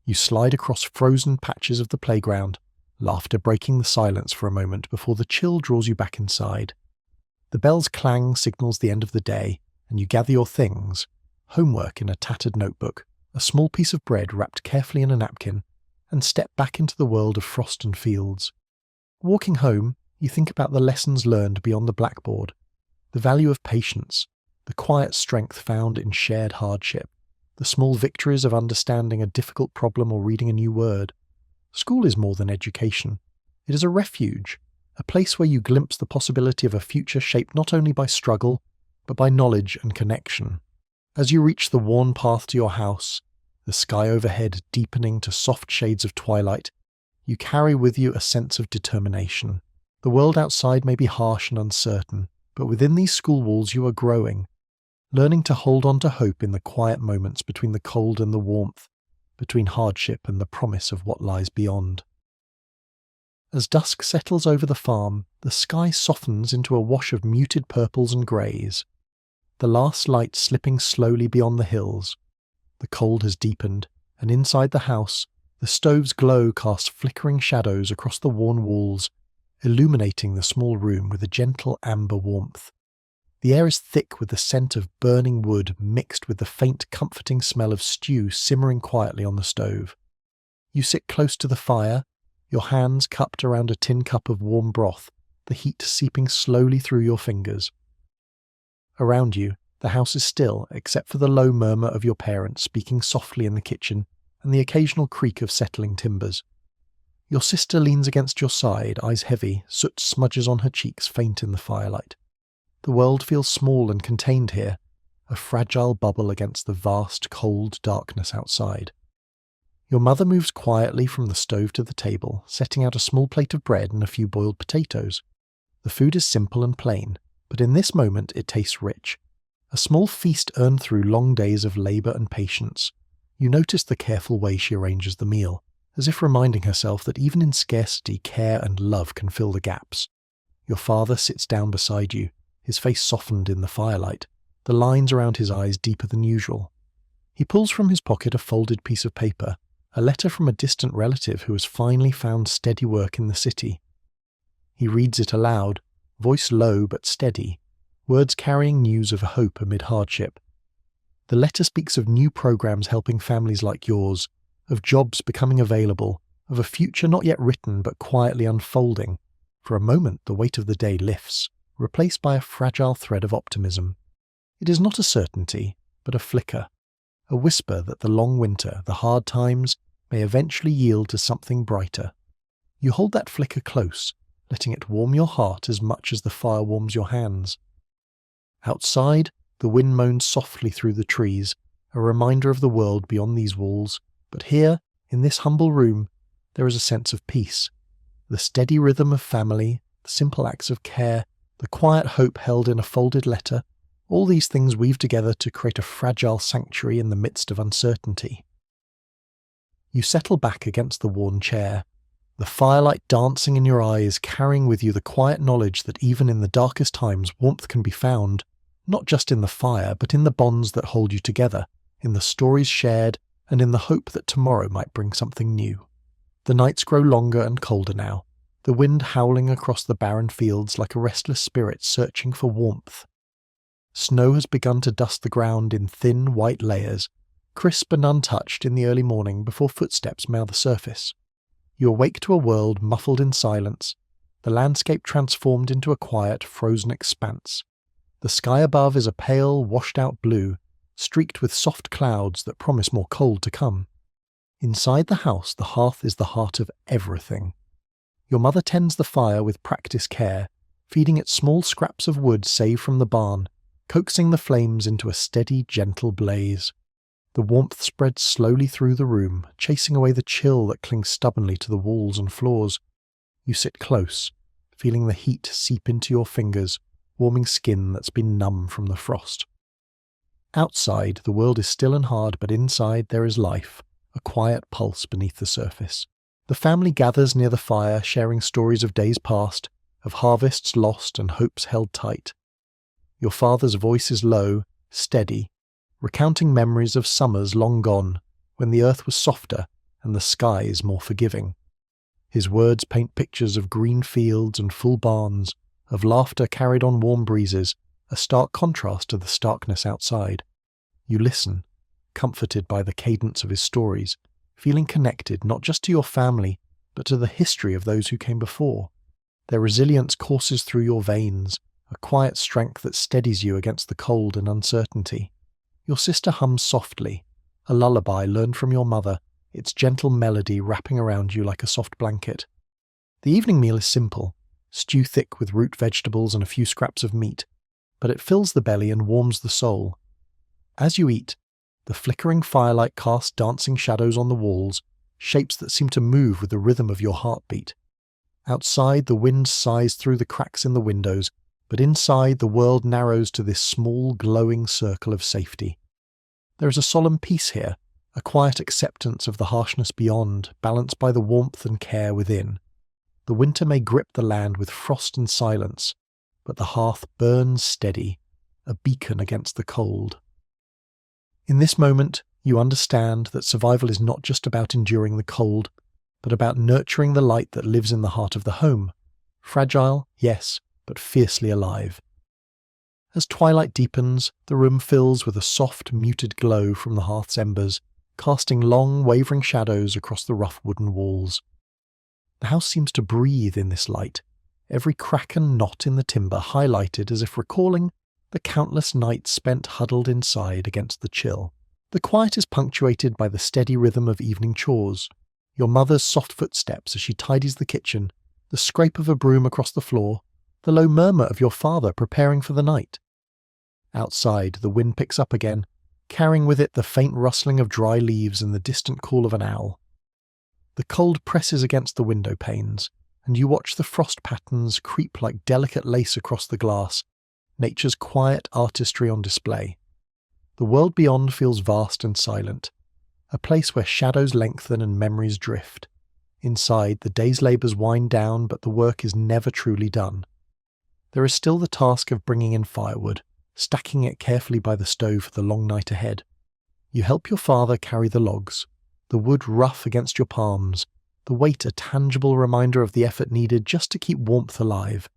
Speaker 1: You slide across frozen patches of the playground, laughter breaking the silence for a moment before the chill draws you back inside. The bell's clang signals the end of the day, and you gather your things, homework in a tattered notebook, a small piece of bread wrapped carefully in a napkin, and step back into the world of frost and fields. Walking home, you think about the lessons learned beyond the blackboard, the value of patience, the quiet strength found in shared hardship, the small victories of understanding a difficult problem or reading a new word. School is more than education. It is a refuge, a place where you glimpse the possibility of a future shaped not only by struggle, but by knowledge and connection. As you reach the worn path to your house, the sky overhead deepening to soft shades of twilight, you carry with you a sense of determination. The world outside may be harsh and uncertain, but within these school walls you are growing, learning to hold on to hope in the quiet moments between the cold and the warmth, between hardship and the promise of what lies beyond. As dusk settles over the farm, the sky softens into a wash of muted purples and greys. The last light slipping slowly beyond the hills. The cold has deepened, and inside the house, the stove's glow casts flickering shadows across the worn walls, illuminating the small room with a gentle amber warmth. The air is thick with the scent of burning wood mixed with the faint, comforting smell of stew simmering quietly on the stove. You sit close to the fire, your hands cupped around a tin cup of warm broth, the heat seeping slowly through your fingers. Around you, the house is still, except for the low murmur of your parents speaking softly in the kitchen and the occasional creak of settling timbers. Your sister leans against your side, eyes heavy, soot smudges on her cheeks faint in the firelight. The world feels small and contained here, a fragile bubble against the vast, cold darkness outside. Your mother moves quietly from the stove to the table, setting out a small plate of bread and a few boiled potatoes. The food is simple and plain, but in this moment it tastes rich. A small feast earned through long days of labour and patience. You notice the careful way she arranges the meal, as if reminding herself that even in scarcity, care and love can fill the gaps. Your father sits down beside you, his face softened in the firelight, the lines around his eyes deeper than usual. He pulls from his pocket a folded piece of paper, a letter from a distant relative who has finally found steady work in the city. He reads it aloud, voice low but steady, words carrying news of hope amid hardship. The letter speaks of new programs helping families like yours, of jobs becoming available, of a future not yet written but quietly unfolding. For a moment the weight of the day lifts, replaced by a fragile thread of optimism. It is not a certainty, but a flicker, a whisper that the long winter, the hard times, may eventually yield to something brighter. You hold that flicker close, letting it warm your heart as much as the fire warms your hands. Outside, the wind moans softly through the trees, a reminder of the world beyond these walls, but here, in this humble room, there is a sense of peace. The steady rhythm of family, the simple acts of care, the quiet hope held in a folded letter, all these things weave together to create a fragile sanctuary in the midst of uncertainty. You settle back against the worn chair, the firelight dancing in your eyes, carrying with you the quiet knowledge that even in the darkest times warmth can be found, not just in the fire, but in the bonds that hold you together, in the stories shared, and in the hope that tomorrow might bring something new. The nights grow longer and colder now, the wind howling across the barren fields like a restless spirit searching for warmth. Snow has begun to dust the ground in thin, white layers, crisp and untouched in the early morning before footsteps mount the surface. You awake to a world muffled in silence, the landscape transformed into a quiet, frozen expanse. The sky above is a pale, washed-out blue, streaked with soft clouds that promise more cold to come. Inside the house, the hearth is the heart of everything. Your mother tends the fire with practiced care, feeding it small scraps of wood saved from the barn, coaxing the flames into a steady, gentle blaze. The warmth spreads slowly through the room, chasing away the chill that clings stubbornly to the walls and floors. You sit close, feeling the heat seep into your fingers, warming skin that's been numb from the frost. Outside, the world is still and hard, but inside there is life, a quiet pulse beneath the surface. The family gathers near the fire, sharing stories of days past, of harvests lost and hopes held tight. Your father's voice is low, steady, recounting memories of summers long gone, when the earth was softer and the skies more forgiving. His words paint pictures of green fields and full barns, of laughter carried on warm breezes, a stark contrast to the starkness outside. You listen, comforted by the cadence of his stories, feeling connected not just to your family, but to the history of those who came before. Their resilience courses through your veins, a quiet strength that steadies you against the cold and uncertainty. Your sister hums softly, a lullaby learned from your mother, its gentle melody wrapping around you like a soft blanket. The evening meal is simple, stew thick with root vegetables and a few scraps of meat, but it fills the belly and warms the soul. As you eat, the flickering firelight casts dancing shadows on the walls, shapes that seem to move with the rhythm of your heartbeat. Outside, the wind sighs through the cracks in the windows, but inside the world narrows to this small, glowing circle of safety. There is a solemn peace here, a quiet acceptance of the harshness beyond, balanced by the warmth and care within. The winter may grip the land with frost and silence, but the hearth burns steady, a beacon against the cold. In this moment, you understand that survival is not just about enduring the cold, but about nurturing the light that lives in the heart of the home. Fragile, yes, but fiercely alive. As twilight deepens, the room fills with a soft, muted glow from the hearth's embers, casting long, wavering shadows across the rough wooden walls. The house seems to breathe in this light, every crack and knot in the timber highlighted as if recalling the countless nights spent huddled inside against the chill. The quiet is punctuated by the steady rhythm of evening chores, your mother's soft footsteps as she tidies the kitchen, the scrape of a broom across the floor, the low murmur of your father preparing for the night. Outside, the wind picks up again, carrying with it the faint rustling of dry leaves and the distant call of an owl. The cold presses against the window panes, and you watch the frost patterns creep like delicate lace across the glass, nature's quiet artistry on display. The world beyond feels vast and silent, a place where shadows lengthen and memories drift. Inside, the day's labours wind down, but the work is never truly done. There is still the task of bringing in firewood, stacking it carefully by the stove for the long night ahead. You help your father carry the logs, the wood rough against your palms, the weight a tangible reminder of the effort needed just to keep warmth alive.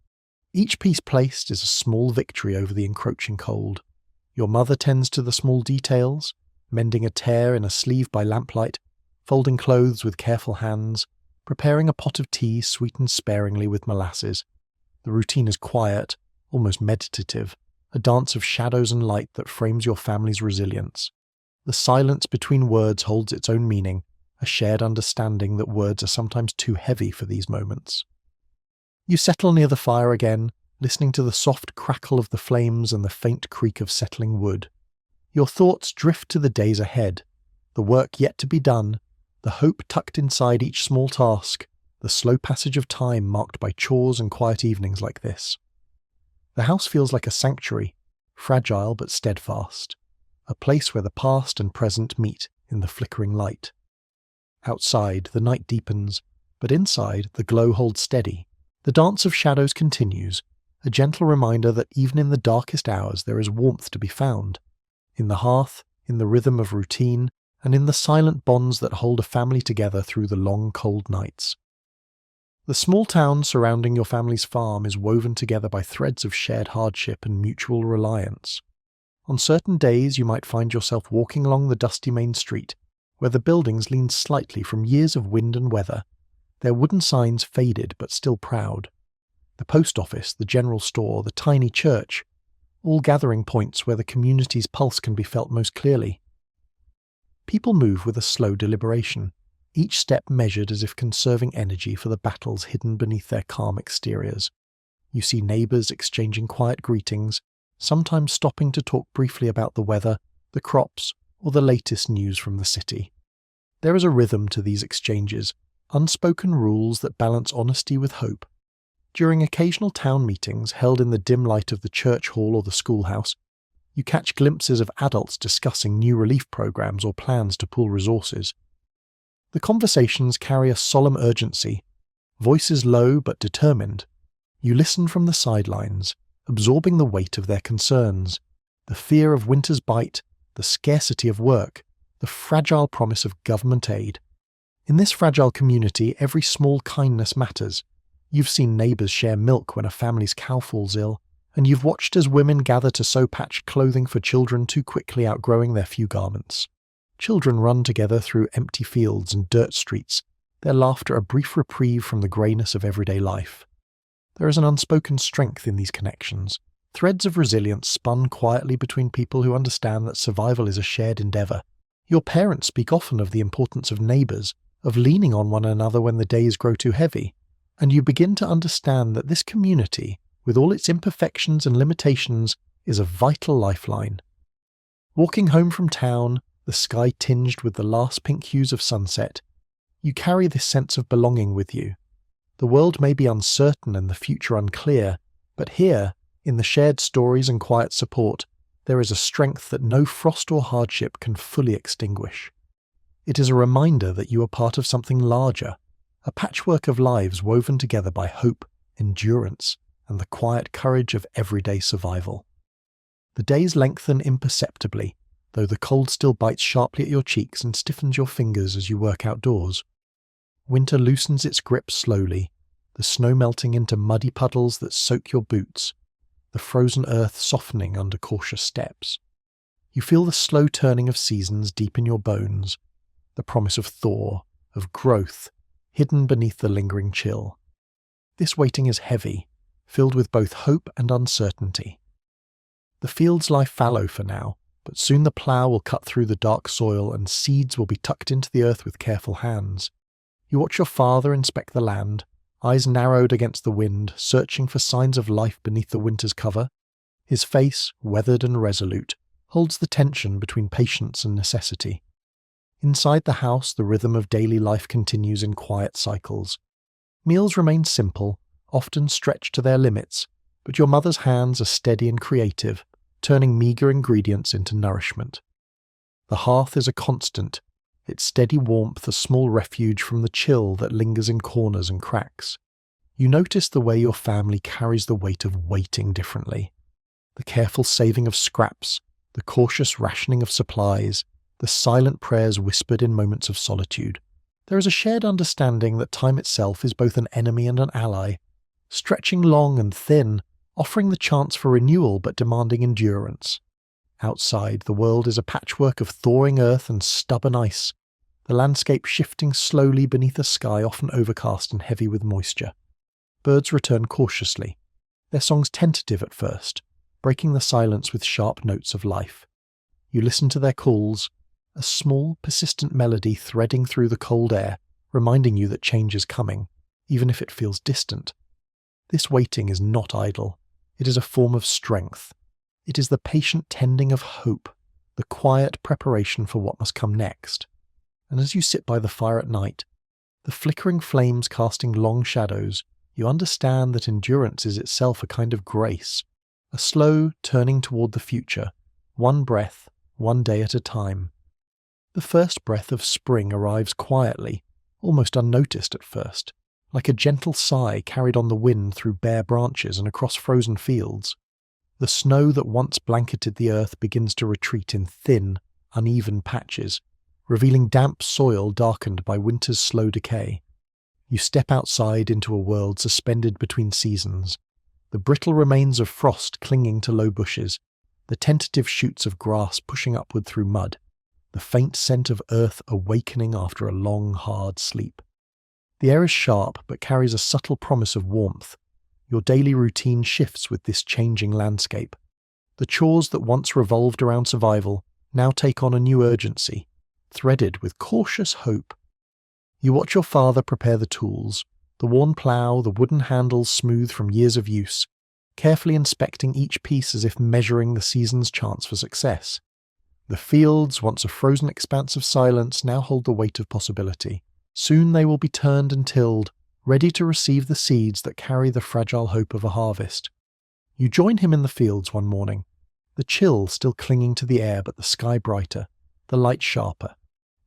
Speaker 1: Each piece placed is a small victory over the encroaching cold. Your mother tends to the small details, mending a tear in a sleeve by lamplight, folding clothes with careful hands, preparing a pot of tea sweetened sparingly with molasses. The routine is quiet, almost meditative, a dance of shadows and light that frames your family's resilience. The silence between words holds its own meaning, a shared understanding that words are sometimes too heavy for these moments. You settle near the fire again, listening to the soft crackle of the flames and the faint creak of settling wood. Your thoughts drift to the days ahead, the work yet to be done, the hope tucked inside each small task, the slow passage of time marked by chores and quiet evenings like this. The house feels like a sanctuary, fragile but steadfast, a place where the past and present meet in the flickering light. Outside, the night deepens, but inside, the glow holds steady. The dance of shadows continues, a gentle reminder that even in the darkest hours there is warmth to be found. In the hearth, in the rhythm of routine, and in the silent bonds that hold a family together through the long, cold nights. The small town surrounding your family's farm is woven together by threads of shared hardship and mutual reliance. On certain days you might find yourself walking along the dusty main street, where the buildings lean slightly from years of wind and weather, their wooden signs faded but still proud. The post office, the general store, the tiny church, all gathering points where the community's pulse can be felt most clearly. People move with a slow deliberation, each step measured as if conserving energy for the battles hidden beneath their calm exteriors. You see neighbours exchanging quiet greetings, sometimes stopping to talk briefly about the weather, the crops, or the latest news from the city. There is a rhythm to these exchanges, unspoken rules that balance honesty with hope. During occasional town meetings held in the dim light of the church hall or the schoolhouse, you catch glimpses of adults discussing new relief programs or plans to pool resources. The conversations carry a solemn urgency, voices low but determined. You listen from the sidelines, absorbing the weight of their concerns, the fear of winter's bite, the scarcity of work, the fragile promise of government aid. In this fragile community, every small kindness matters. You've seen neighbours share milk when a family's cow falls ill, and you've watched as women gather to sew patched clothing for children too quickly outgrowing their few garments. Children run together through empty fields and dirt streets, their laughter a brief reprieve from the greyness of everyday life. There is an unspoken strength in these connections, threads of resilience spun quietly between people who understand that survival is a shared endeavour. Your parents speak often of the importance of neighbours, of leaning on one another when the days grow too heavy, and you begin to understand that this community, with all its imperfections and limitations, is a vital lifeline. Walking home from town, the sky tinged with the last pink hues of sunset, you carry this sense of belonging with you. The world may be uncertain and the future unclear, but here, in the shared stories and quiet support, there is a strength that no frost or hardship can fully extinguish. It is a reminder that you are part of something larger, a patchwork of lives woven together by hope, endurance, and the quiet courage of everyday survival. The days lengthen imperceptibly, though the cold still bites sharply at your cheeks and stiffens your fingers as you work outdoors. Winter loosens its grip slowly, the snow melting into muddy puddles that soak your boots, the frozen earth softening under cautious steps. You feel the slow turning of seasons deep in your bones, the promise of thaw, of growth, hidden beneath the lingering chill. This waiting is heavy, filled with both hope and uncertainty. The fields lie fallow for now, but soon the plough will cut through the dark soil and seeds will be tucked into the earth with careful hands. You watch your father inspect the land, eyes narrowed against the wind, searching for signs of life beneath the winter's cover. His face, weathered and resolute, holds the tension between patience and necessity. Inside the house, the rhythm of daily life continues in quiet cycles. Meals remain simple, often stretched to their limits, but your mother's hands are steady and creative, turning meagre ingredients into nourishment. The hearth is a constant, its steady warmth a small refuge from the chill that lingers in corners and cracks. You notice the way your family carries the weight of waiting differently. The careful saving of scraps, the cautious rationing of supplies, the silent prayers whispered in moments of solitude. There is a shared understanding that time itself is both an enemy and an ally, stretching long and thin, offering the chance for renewal but demanding endurance. Outside, the world is a patchwork of thawing earth and stubborn ice, the landscape shifting slowly beneath a sky often overcast and heavy with moisture. Birds return cautiously, their songs tentative at first, breaking the silence with sharp notes of life. You listen to their calls, a small, persistent melody threading through the cold air, reminding you that change is coming, even if it feels distant. This waiting is not idle. It is a form of strength. It is the patient tending of hope, the quiet preparation for what must come next. And as you sit by the fire at night, the flickering flames casting long shadows, you understand that endurance is itself a kind of grace, a slow turning toward the future, one breath, one day at a time. The first breath of spring arrives quietly, almost unnoticed at first, like a gentle sigh carried on the wind through bare branches and across frozen fields. The snow that once blanketed the earth begins to retreat in thin, uneven patches, revealing damp soil darkened by winter's slow decay. You step outside into a world suspended between seasons, the brittle remains of frost clinging to low bushes, the tentative shoots of grass pushing upward through mud, the faint scent of earth awakening after a long, hard sleep. The air is sharp but carries a subtle promise of warmth. Your daily routine shifts with this changing landscape. The chores that once revolved around survival now take on a new urgency, threaded with cautious hope. You watch your father prepare the tools, the worn plough, the wooden handles smooth from years of use, carefully inspecting each piece as if measuring the season's chance for success. The fields, once a frozen expanse of silence, now hold the weight of possibility. Soon they will be turned and tilled, ready to receive the seeds that carry the fragile hope of a harvest. You join him in the fields one morning, the chill still clinging to the air but the sky brighter, the light sharper.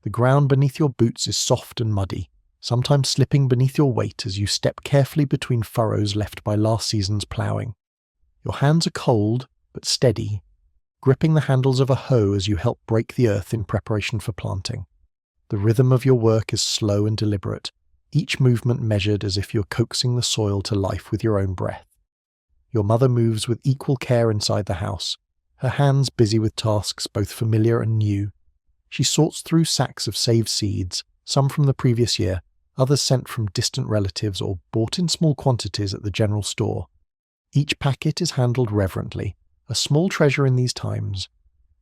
Speaker 1: The ground beneath your boots is soft and muddy, sometimes slipping beneath your weight as you step carefully between furrows left by last season's ploughing. Your hands are cold but steady, gripping the handles of a hoe as you help break the earth in preparation for planting. The rhythm of your work is slow and deliberate, each movement measured as if you're coaxing the soil to life with your own breath. Your mother moves with equal care inside the house, her hands busy with tasks both familiar and new. She sorts through sacks of saved seeds, some from the previous year, others sent from distant relatives or bought in small quantities at the general store. Each packet is handled reverently, a small treasure in these times.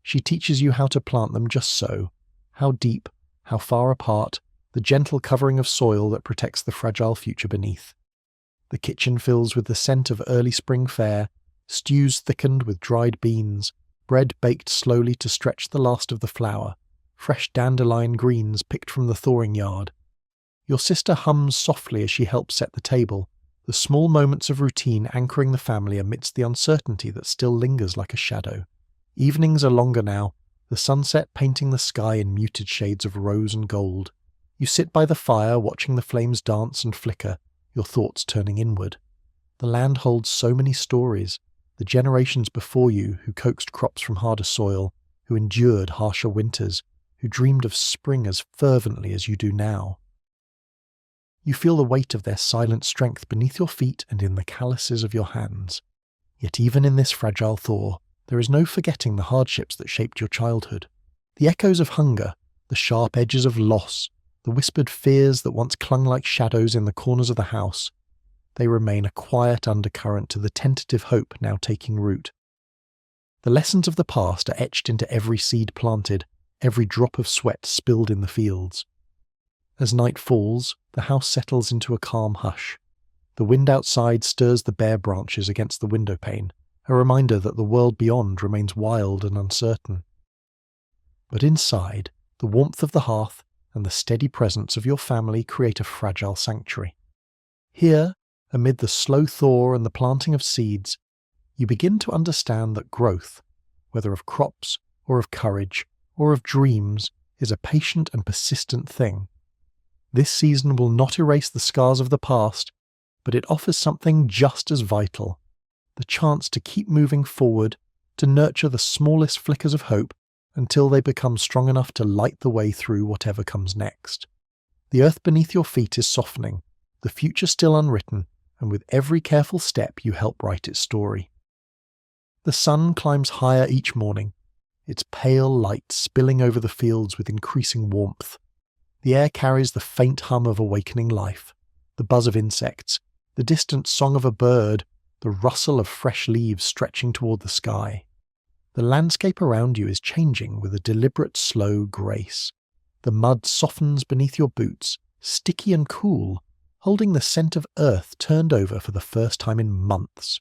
Speaker 1: She teaches you how to plant them just so, how deep, how far apart, the gentle covering of soil that protects the fragile future beneath. The kitchen fills with the scent of early spring fare, stews thickened with dried beans, bread baked slowly to stretch the last of the flour, fresh dandelion greens picked from the thawing yard. Your sister hums softly as she helps set the table, the small moments of routine anchoring the family amidst the uncertainty that still lingers like a shadow. Evenings are longer now, the sunset painting the sky in muted shades of rose and gold. You sit by the fire watching the flames dance and flicker, your thoughts turning inward. The land holds so many stories, the generations before you who coaxed crops from harder soil, who endured harsher winters, who dreamed of spring as fervently as you do now. You feel the weight of their silent strength beneath your feet and in the calluses of your hands. Yet even in this fragile thaw, there is no forgetting the hardships that shaped your childhood. The echoes of hunger, the sharp edges of loss, the whispered fears that once clung like shadows in the corners of the house, they remain a quiet undercurrent to the tentative hope now taking root. The lessons of the past are etched into every seed planted, every drop of sweat spilled in the fields. As night falls, the house settles into a calm hush. The wind outside stirs the bare branches against the window pane, a reminder that the world beyond remains wild and uncertain. But inside, the warmth of the hearth and the steady presence of your family create a fragile sanctuary. Here, amid the slow thaw and the planting of seeds, you begin to understand that growth, whether of crops or of courage or of dreams, is a patient and persistent thing. This season will not erase the scars of the past, but it offers something just as vital, the chance to keep moving forward, to nurture the smallest flickers of hope until they become strong enough to light the way through whatever comes next. The earth beneath your feet is softening, the future still unwritten, and with every careful step you help write its story. The sun climbs higher each morning, its pale light spilling over the fields with increasing warmth. The air carries the faint hum of awakening life, the buzz of insects, the distant song of a bird, the rustle of fresh leaves stretching toward the sky. The landscape around you is changing with a deliberate, slow grace. The mud softens beneath your boots, sticky and cool, holding the scent of earth turned over for the first time in months.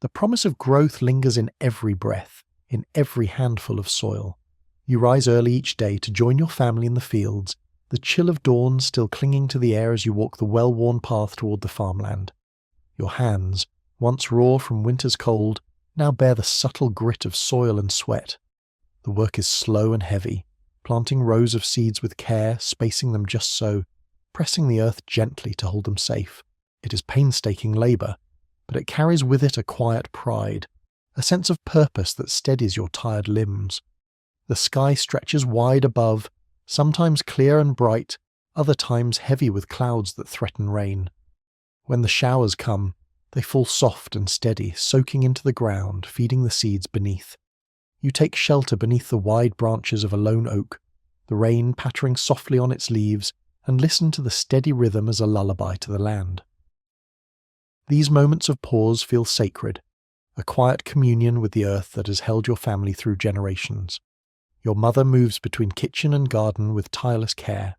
Speaker 1: The promise of growth lingers in every breath, in every handful of soil. You rise early each day to join your family in the fields, the chill of dawn still clinging to the air as you walk the well-worn path toward the farmland. Your hands, once raw from winter's cold, now bear the subtle grit of soil and sweat. The work is slow and heavy, planting rows of seeds with care, spacing them just so, pressing the earth gently to hold them safe. It is painstaking labour, but it carries with it a quiet pride, a sense of purpose that steadies your tired limbs. The sky stretches wide above, sometimes clear and bright, other times heavy with clouds that threaten rain. When the showers come, they fall soft and steady, soaking into the ground, feeding the seeds beneath. You take shelter beneath the wide branches of a lone oak, the rain pattering softly on its leaves, and listen to the steady rhythm as a lullaby to the land. These moments of pause feel sacred, a quiet communion with the earth that has held your family through generations. Your mother moves between kitchen and garden with tireless care.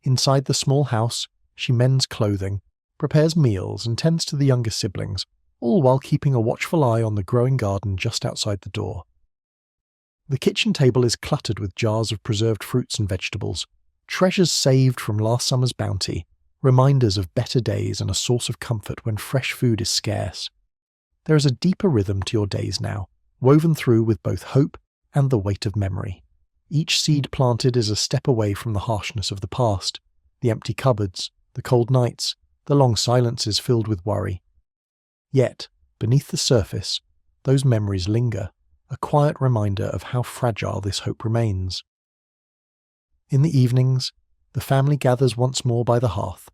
Speaker 1: Inside the small house, she mends clothing, prepares meals and tends to the younger siblings, all while keeping a watchful eye on the growing garden just outside the door. The kitchen table is cluttered with jars of preserved fruits and vegetables, treasures saved from last summer's bounty, reminders of better days and a source of comfort when fresh food is scarce. There is a deeper rhythm to your days now, woven through with both hope and the weight of memory. Each seed planted is a step away from the harshness of the past, the empty cupboards, the cold nights, the long silences filled with worry. Yet, beneath the surface, those memories linger, a quiet reminder of how fragile this hope remains. In the evenings, the family gathers once more by the hearth.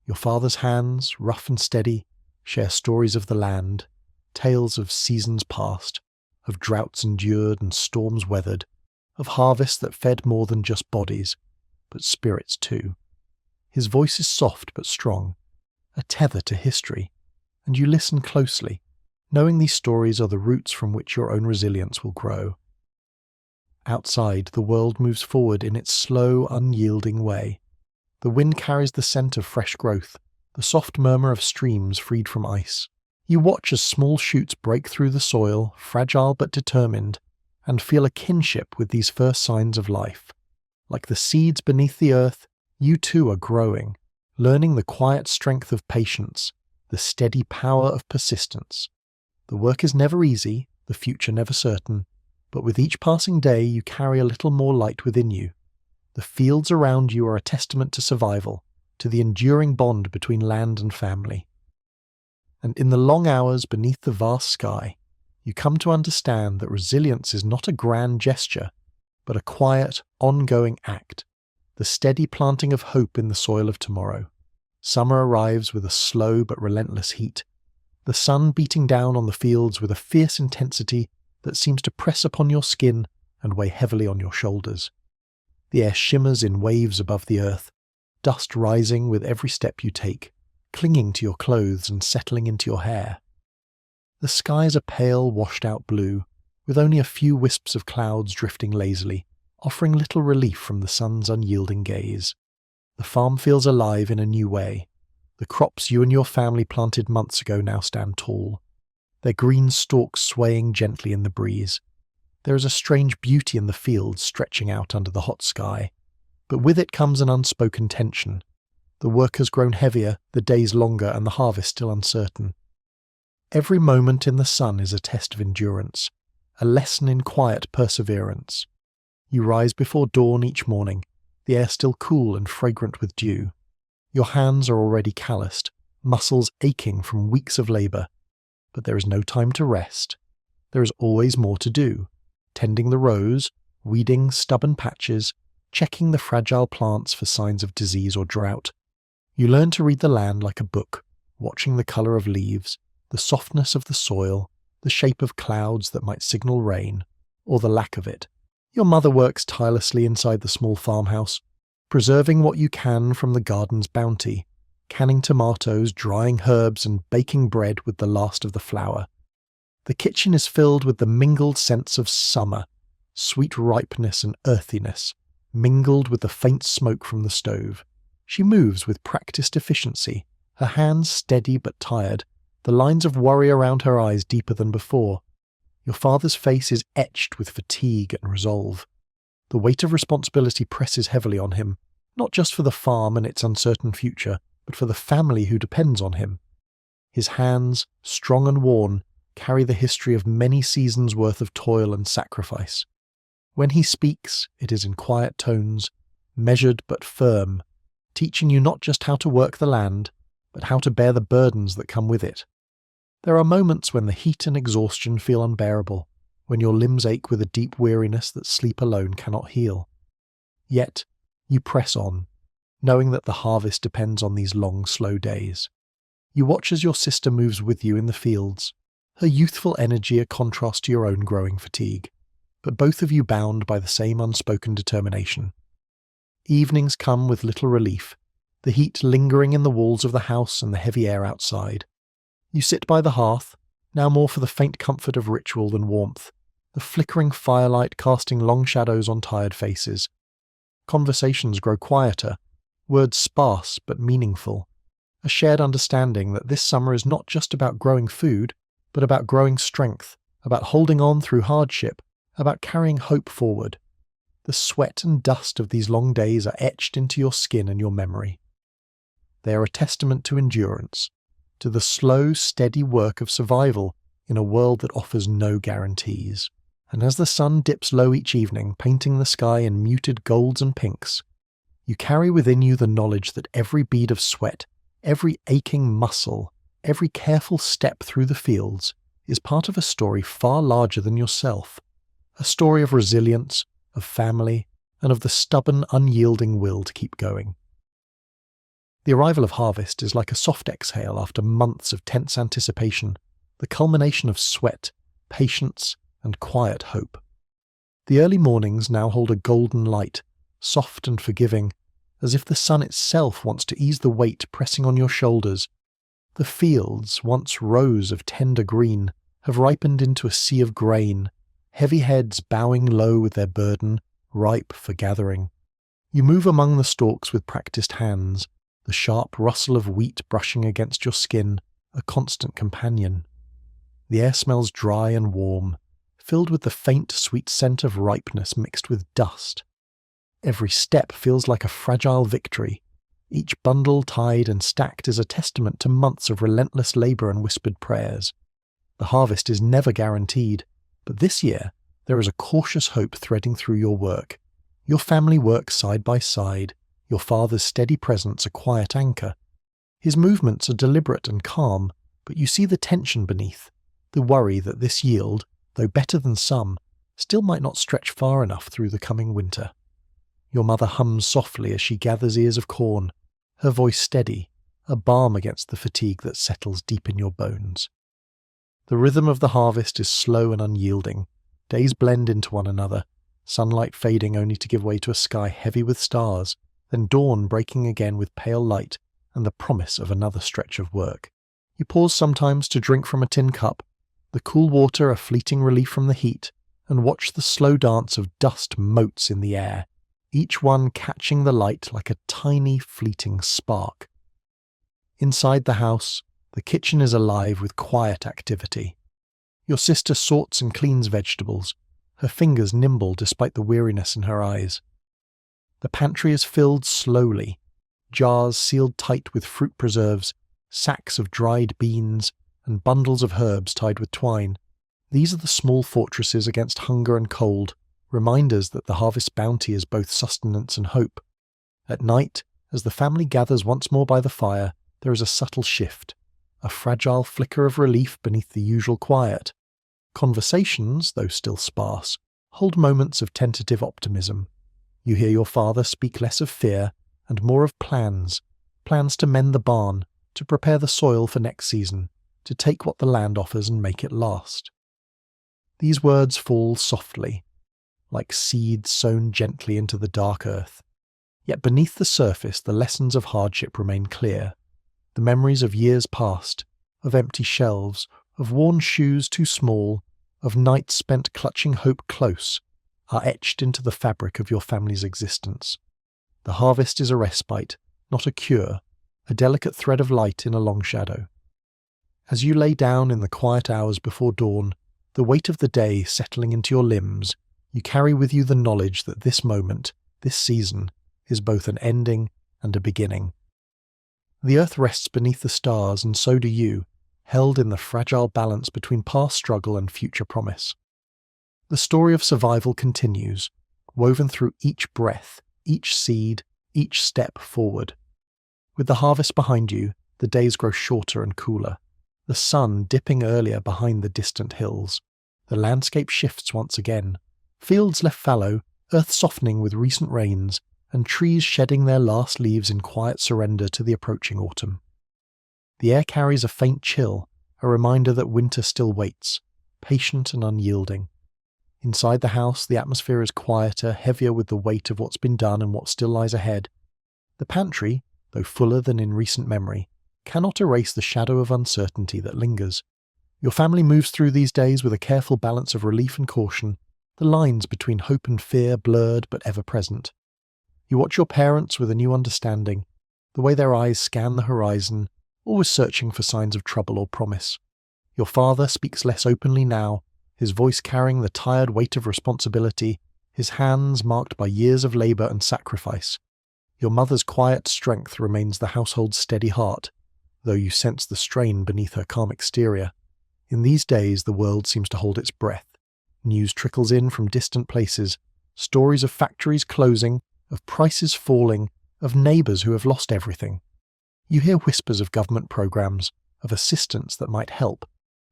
Speaker 1: Your father's hands, rough and steady, share stories of the land, tales of seasons past, of droughts endured and storms weathered, of harvests that fed more than just bodies, but spirits too. His voice is soft but strong, a tether to history, and you listen closely, knowing these stories are the roots from which your own resilience will grow. Outside, the world moves forward in its slow, unyielding way. The wind carries the scent of fresh growth, the soft murmur of streams freed from ice. You watch as small shoots break through the soil, fragile but determined, and feel a kinship with these first signs of life. Like the seeds beneath the earth, you too are growing, learning the quiet strength of patience, the steady power of persistence. The work is never easy, the future never certain, but with each passing day you carry a little more light within you, The fields around you are a testament to survival, to the enduring bond between land and family. And in the long hours beneath the vast sky, you come to understand that resilience is not a grand gesture, but a quiet, ongoing act, the steady planting of hope in the soil of tomorrow. Summer arrives with a slow but relentless heat, the sun beating down on the fields with a fierce intensity that seems to press upon your skin and weigh heavily on your shoulders. The air shimmers in waves above the earth, dust rising with every step you take, clinging to your clothes and settling into your hair. The sky is a pale, washed-out blue, with only a few wisps of clouds drifting lazily, offering little relief from the sun's unyielding gaze. The farm feels alive in a new way. The crops you and your family planted months ago now stand tall, their green stalks swaying gently in the breeze. There is a strange beauty in the fields stretching out under the hot sky, but with it comes an unspoken tension. The work has grown heavier, the days longer, and the harvest still uncertain. Every moment in the sun is a test of endurance, a lesson in quiet perseverance. You rise before dawn each morning, the air still cool and fragrant with dew. Your hands are already calloused, muscles aching from weeks of labour. But there is no time to rest. There is always more to do, tending the rows, weeding stubborn patches, checking the fragile plants for signs of disease or drought. You learn to read the land like a book, watching the colour of leaves, the softness of the soil, the shape of clouds that might signal rain, or the lack of it. Your mother works tirelessly inside the small farmhouse, preserving what you can from the garden's bounty, canning tomatoes, drying herbs, and baking bread with the last of the flour. The kitchen is filled with the mingled sense of summer, sweet ripeness and earthiness, mingled with the faint smoke from the stove. She moves with practiced efficiency, her hands steady but tired, the lines of worry around her eyes deeper than before. Your father's face is etched with fatigue and resolve. The weight of responsibility presses heavily on him, not just for the farm and its uncertain future, but for the family who depends on him. His hands, strong and worn, carry the history of many seasons' worth of toil and sacrifice. When he speaks, it is in quiet tones, measured but firm, teaching you not just how to work the land, but how to bear the burdens that come with it. There are moments when the heat and exhaustion feel unbearable, when your limbs ache with a deep weariness that sleep alone cannot heal. Yet, you press on, knowing that the harvest depends on these long, slow days. You watch as your sister moves with you in the fields, her youthful energy a contrast to your own growing fatigue, but both of you bound by the same unspoken determination. Evenings come with little relief, the heat lingering in the walls of the house and the heavy air outside. You sit by the hearth, now more for the faint comfort of ritual than warmth, the flickering firelight casting long shadows on tired faces. Conversations grow quieter, words sparse but meaningful, a shared understanding that this summer is not just about growing food, but about growing strength, about holding on through hardship, about carrying hope forward. The sweat and dust of these long days are etched into your skin and your memory. They are a testament to endurance, to the slow, steady work of survival in a world that offers no guarantees. And as the sun dips low each evening, painting the sky in muted golds and pinks, you carry within you the knowledge that every bead of sweat, every aching muscle, every careful step through the fields is part of a story far larger than yourself, a story of resilience, of family, and of the stubborn, unyielding will to keep going. The arrival of harvest is like a soft exhale after months of tense anticipation, the culmination of sweat, patience, and quiet hope. The early mornings now hold a golden light, soft and forgiving, as if the sun itself wants to ease the weight pressing on your shoulders. The fields, once rows of tender green, have ripened into a sea of grain, heavy heads bowing low with their burden, ripe for gathering. You move among the stalks with practiced hands, the sharp rustle of wheat brushing against your skin, a constant companion. The air smells dry and warm, filled with the faint, sweet scent of ripeness mixed with dust. Every step feels like a fragile victory. Each bundle tied and stacked is a testament to months of relentless labour and whispered prayers. The harvest is never guaranteed, but this year there is a cautious hope threading through your work. Your family works side by side, your father's steady presence a quiet anchor. His movements are deliberate and calm, but you see the tension beneath, the worry that this yield, though better than some, still might not stretch far enough through the coming winter. Your mother hums softly as she gathers ears of corn, her voice steady, a balm against the fatigue that settles deep in your bones. The rhythm of the harvest is slow and unyielding. Days blend into one another, sunlight fading only to give way to a sky heavy with stars, then dawn breaking again with pale light and the promise of another stretch of work. You pause sometimes to drink from a tin cup, the cool water a fleeting relief from the heat, and watch the slow dance of dust motes in the air, each one catching the light like a tiny fleeting spark. Inside the house, the kitchen is alive with quiet activity. Your sister sorts and cleans vegetables, her fingers nimble despite the weariness in her eyes. The pantry is filled slowly, jars sealed tight with fruit preserves, sacks of dried beans, and bundles of herbs tied with twine. These are the small fortresses against hunger and cold, reminders that the harvest bounty is both sustenance and hope. At night, as the family gathers once more by the fire, there is a subtle shift, a fragile flicker of relief beneath the usual quiet. Conversations, though still sparse, hold moments of tentative optimism. You hear your father speak less of fear and more of plans to mend the barn, to prepare the soil for next season, to take what the land offers and make it last. These words fall softly, like seeds sown gently into the dark earth. Yet beneath the surface the lessons of hardship remain clear. The memories of years past, of empty shelves, of worn shoes too small, of nights spent clutching hope close, are etched into the fabric of your family's existence. The harvest is a respite, not a cure, a delicate thread of light in a long shadow. As you lay down in the quiet hours before dawn, the weight of the day settling into your limbs, you carry with you the knowledge that this moment, this season, is both an ending and a beginning. The earth rests beneath the stars, and so do you, held in the fragile balance between past struggle and future promise. The story of survival continues, woven through each breath, each seed, each step forward. With the harvest behind you, the days grow shorter and cooler, the sun dipping earlier behind the distant hills. The landscape shifts once again, fields left fallow, earth softening with recent rains, and trees shedding their last leaves in quiet surrender to the approaching autumn. The air carries a faint chill, a reminder that winter still waits, patient and unyielding. Inside the house, the atmosphere is quieter, heavier with the weight of what's been done and what still lies ahead. The pantry, though fuller than in recent memory, cannot erase the shadow of uncertainty that lingers. Your family moves through these days with a careful balance of relief and caution, the lines between hope and fear blurred but ever present. You watch your parents with a new understanding, the way their eyes scan the horizon, always searching for signs of trouble or promise. Your father speaks less openly now, his voice carrying the tired weight of responsibility, his hands marked by years of labour and sacrifice. Your mother's quiet strength remains the household's steady heart, though you sense the strain beneath her calm exterior. In these days the world seems to hold its breath. News trickles in from distant places, stories of factories closing, of prices falling, of neighbours who have lost everything. You hear whispers of government programmes, of assistance that might help,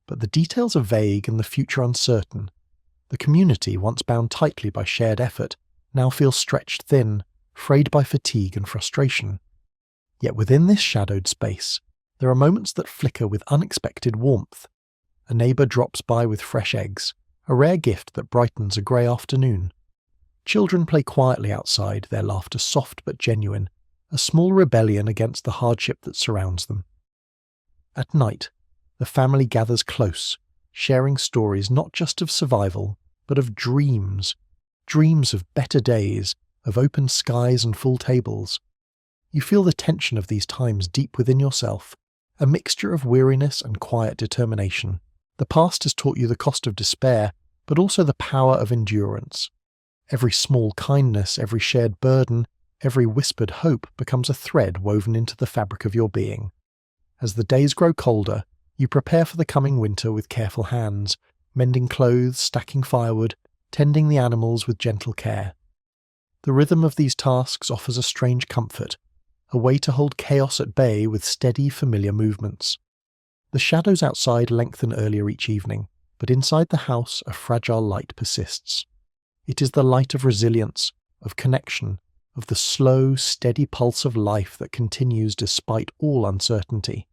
Speaker 1: but the details are vague and the future uncertain. The community, once bound tightly by shared effort, now feels stretched thin, frayed by fatigue and frustration. Yet within this shadowed space, there are moments that flicker with unexpected warmth. A neighbour drops by with fresh eggs, a rare gift that brightens a grey afternoon. Children play quietly outside, their laughter soft but genuine, a small rebellion against the hardship that surrounds them. At night, the family gathers close, sharing stories not just of survival, but of dreams of better days, of open skies and full tables. You feel the tension of these times deep within yourself, a mixture of weariness and quiet determination. The past has taught you the cost of despair, but also the power of endurance. Every small kindness, every shared burden, every whispered hope becomes a thread woven into the fabric of your being. As the days grow colder, you prepare for the coming winter with careful hands, mending clothes, stacking firewood, tending the animals with gentle care. The rhythm of these tasks offers a strange comfort, a way to hold chaos at bay with steady, familiar movements. The shadows outside lengthen earlier each evening, but inside the house a fragile light persists. It is the light of resilience, of connection, of the slow, steady pulse of life that continues despite all uncertainty.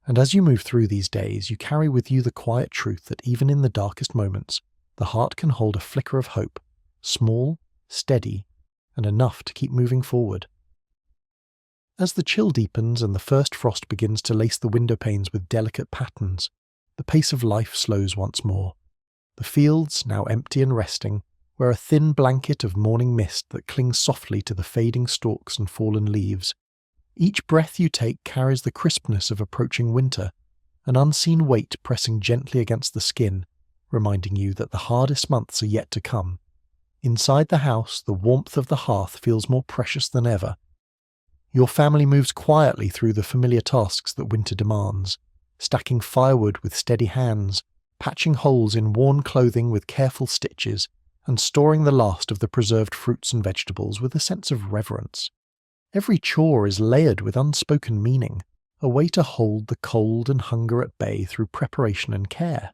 Speaker 1: And as you move through these days, you carry with you the quiet truth that even in the darkest moments, the heart can hold a flicker of hope, small, steady, and enough to keep moving forward. As the chill deepens and the first frost begins to lace the window panes with delicate patterns, the pace of life slows once more. The fields, now empty and resting, wear a thin blanket of morning mist that clings softly to the fading stalks and fallen leaves. Each breath you take carries the crispness of approaching winter, an unseen weight pressing gently against the skin, reminding you that the hardest months are yet to come. Inside the house, the warmth of the hearth feels more precious than ever. Your family moves quietly through the familiar tasks that winter demands, stacking firewood with steady hands, patching holes in worn clothing with careful stitches, and storing the last of the preserved fruits and vegetables with a sense of reverence. Every chore is layered with unspoken meaning, a way to hold the cold and hunger at bay through preparation and care.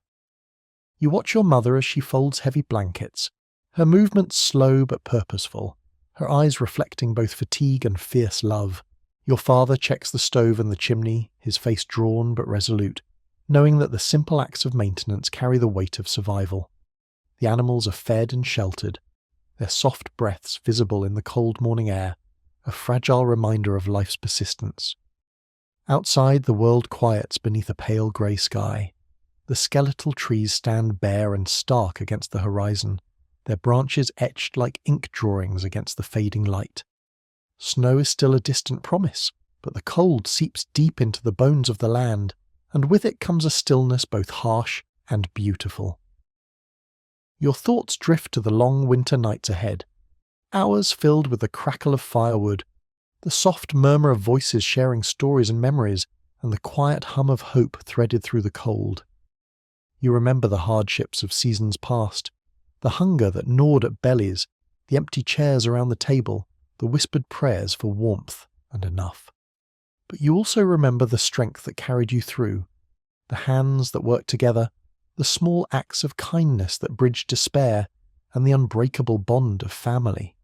Speaker 1: You watch your mother as she folds heavy blankets, her movements slow but purposeful, her eyes reflecting both fatigue and fierce love. Your father checks the stove and the chimney, his face drawn but resolute, knowing that the simple acts of maintenance carry the weight of survival. The animals are fed and sheltered, their soft breaths visible in the cold morning air, a fragile reminder of life's persistence. Outside, the world quiets beneath a pale grey sky. The skeletal trees stand bare and stark against the horizon, their branches etched like ink drawings against the fading light. Snow is still a distant promise, but the cold seeps deep into the bones of the land, and with it comes a stillness both harsh and beautiful. Your thoughts drift to the long winter nights ahead, hours filled with the crackle of firewood, the soft murmur of voices sharing stories and memories, and the quiet hum of hope threaded through the cold. You remember the hardships of seasons past, the hunger that gnawed at bellies, the empty chairs around the table, the whispered prayers for warmth and enough. But you also remember the strength that carried you through, the hands that worked together, the small acts of kindness that bridged despair, and the unbreakable bond of family.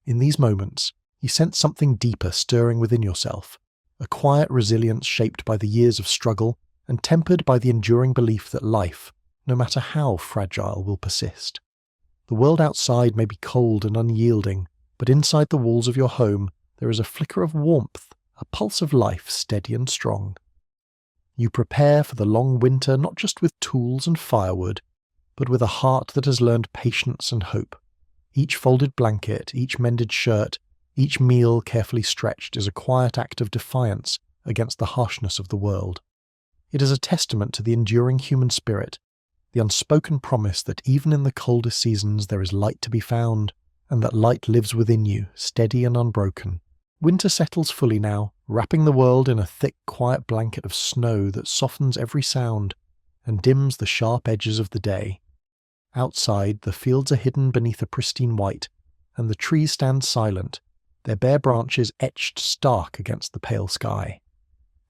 Speaker 1: In these moments, you sense something deeper stirring within yourself, a quiet resilience shaped by the years of struggle and tempered by the enduring belief that life, no matter how fragile, will persist. The world outside may be cold and unyielding, but inside the walls of your home there is a flicker of warmth, a pulse of life steady and strong. You prepare for the long winter not just with tools and firewood, but with a heart that has learned patience and hope. Each folded blanket, each mended shirt, each meal carefully stretched is a quiet act of defiance against the harshness of the world. It is a testament to the enduring human spirit, the unspoken promise that even in the coldest seasons there is light to be found, and that light lives within you, steady and unbroken. Winter settles fully now, wrapping the world in a thick, quiet blanket of snow that softens every sound and dims the sharp edges of the day. Outside, the fields are hidden beneath a pristine white, and the trees stand silent, their bare branches etched stark against the pale sky.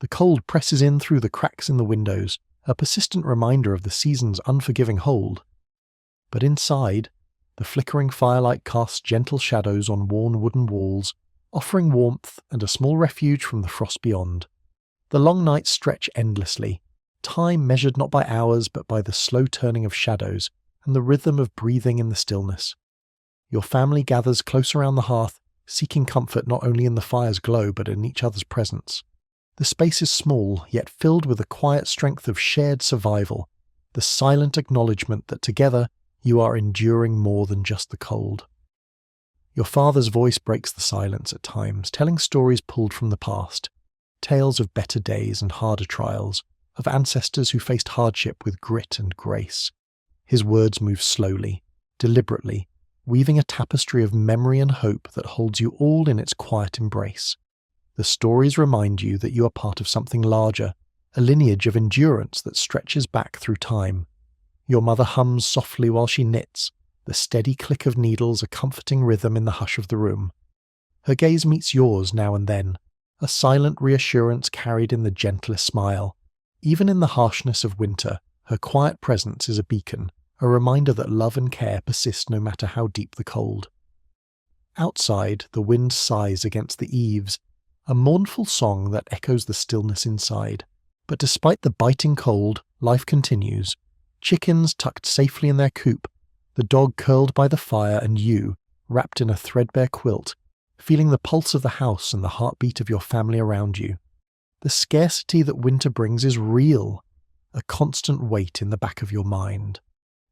Speaker 1: The cold presses in through the cracks in the windows, a persistent reminder of the season's unforgiving hold. But inside, the flickering firelight casts gentle shadows on worn wooden walls, offering warmth and a small refuge from the frost beyond. The long nights stretch endlessly, time measured not by hours but by the slow turning of shadows and the rhythm of breathing in the stillness. Your family gathers close around the hearth, seeking comfort not only in the fire's glow but in each other's presence. The space is small, yet filled with the quiet strength of shared survival, the silent acknowledgement that together you are enduring more than just the cold. Your father's voice breaks the silence at times, telling stories pulled from the past, tales of better days and harder trials, of ancestors who faced hardship with grit and grace. His words move slowly, deliberately, weaving a tapestry of memory and hope that holds you all in its quiet embrace. The stories remind you that you are part of something larger, a lineage of endurance that stretches back through time. Your mother hums softly while she knits, the steady click of needles a comforting rhythm in the hush of the room. Her gaze meets yours now and then, a silent reassurance carried in the gentlest smile. Even in the harshness of winter, her quiet presence is a beacon, a reminder that love and care persist no matter how deep the cold. Outside, the wind sighs against the eaves, a mournful song that echoes the stillness inside. But despite the biting cold, life continues. Chickens tucked safely in their coop, the dog curled by the fire, and you, wrapped in a threadbare quilt, feeling the pulse of the house and the heartbeat of your family around you. The scarcity that winter brings is real, a constant weight in the back of your mind.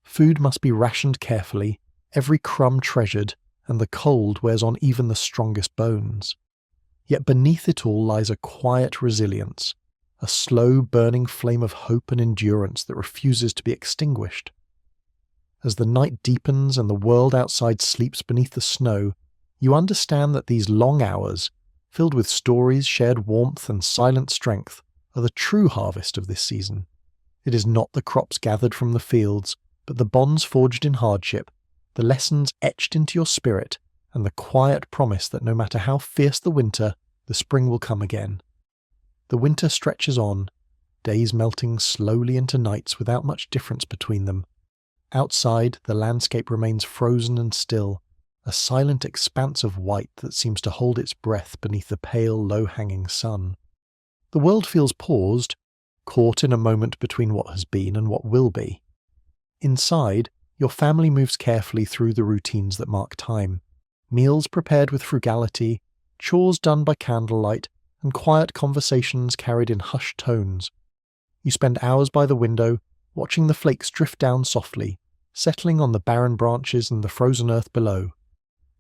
Speaker 1: Food must be rationed carefully, every crumb treasured, and the cold wears on even the strongest bones. Yet beneath it all lies a quiet resilience, a slow burning flame of hope and endurance that refuses to be extinguished. As the night deepens and the world outside sleeps beneath the snow, you understand that these long hours, filled with stories, shared warmth, and silent strength, are the true harvest of this season. It is not the crops gathered from the fields, but the bonds forged in hardship, the lessons etched into your spirit, and the quiet promise that no matter how fierce the winter, the spring will come again. The winter stretches on, days melting slowly into nights without much difference between them. Outside, the landscape remains frozen and still, a silent expanse of white that seems to hold its breath beneath the pale, low-hanging sun. The world feels paused, caught in a moment between what has been and what will be. Inside, your family moves carefully through the routines that mark time. Meals prepared with frugality, chores done by candlelight, and quiet conversations carried in hushed tones. You spend hours by the window, watching the flakes drift down softly, settling on the barren branches and the frozen earth below.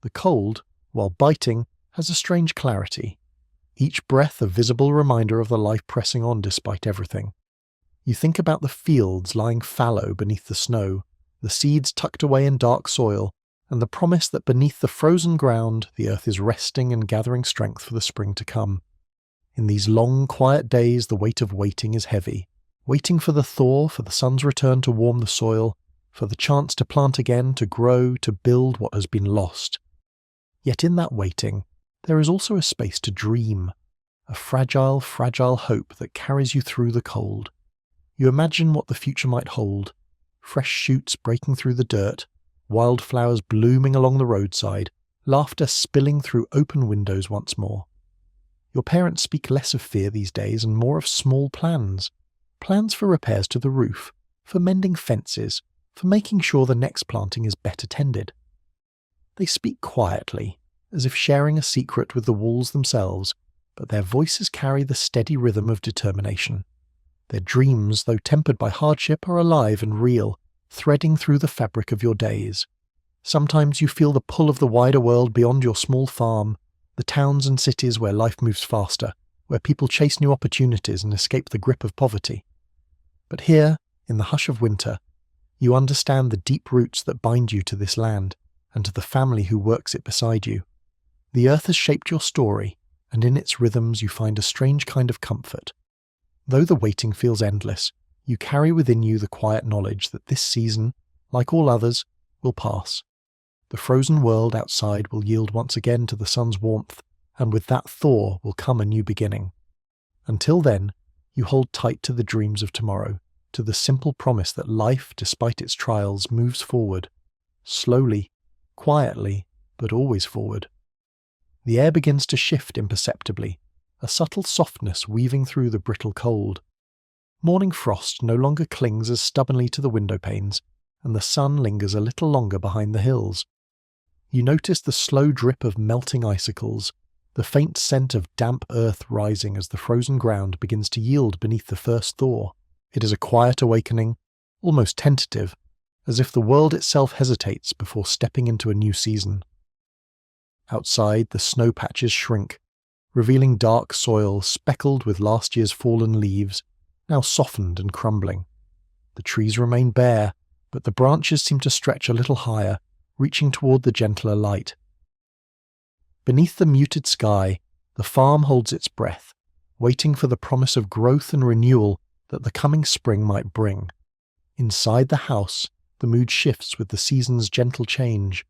Speaker 1: The cold, while biting, has a strange clarity, each breath a visible reminder of the life pressing on despite everything. You think about the fields lying fallow beneath the snow, the seeds tucked away in dark soil, and the promise that beneath the frozen ground the earth is resting and gathering strength for the spring to come. In these long, quiet days the weight of waiting is heavy, waiting for the thaw, for the sun's return to warm the soil, for the chance to plant again, to grow, to build what has been lost. Yet in that waiting, there is also a space to dream, a fragile, fragile hope that carries you through the cold. You imagine what the future might hold, fresh shoots breaking through the dirt, wildflowers blooming along the roadside, laughter spilling through open windows once more. Your parents speak less of fear these days and more of small plans. Plans for repairs to the roof, for mending fences, for making sure the next planting is better tended. They speak quietly, as if sharing a secret with the walls themselves, but their voices carry the steady rhythm of determination. Their dreams, though tempered by hardship, are alive and real, threading through the fabric of your days. Sometimes you feel the pull of the wider world beyond your small farm, the towns and cities where life moves faster, where people chase new opportunities and escape the grip of poverty. But here, in the hush of winter, you understand the deep roots that bind you to this land, and to the family who works it beside you. The earth has shaped your story, and in its rhythms you find a strange kind of comfort. Though the waiting feels endless, you carry within you the quiet knowledge that this season, like all others, will pass. The frozen world outside will yield once again to the sun's warmth, and with that thaw will come a new beginning. Until then, you hold tight to the dreams of tomorrow, to the simple promise that life, despite its trials, moves forward. Slowly, quietly, but always forward. The air begins to shift imperceptibly, a subtle softness weaving through the brittle cold. Morning frost no longer clings as stubbornly to the window panes, and the sun lingers a little longer behind the hills. You notice the slow drip of melting icicles, the faint scent of damp earth rising as the frozen ground begins to yield beneath the first thaw. It is a quiet awakening, almost tentative, as if the world itself hesitates before stepping into a new season. Outside, the snow patches shrink, revealing dark soil speckled with last year's fallen leaves, now softened and crumbling. The trees remain bare, but the branches seem to stretch a little higher, reaching toward the gentler light. Beneath the muted sky, the farm holds its breath, waiting for the promise of growth and renewal that the coming spring might bring. Inside the house, The mood shifts with the season's gentle change.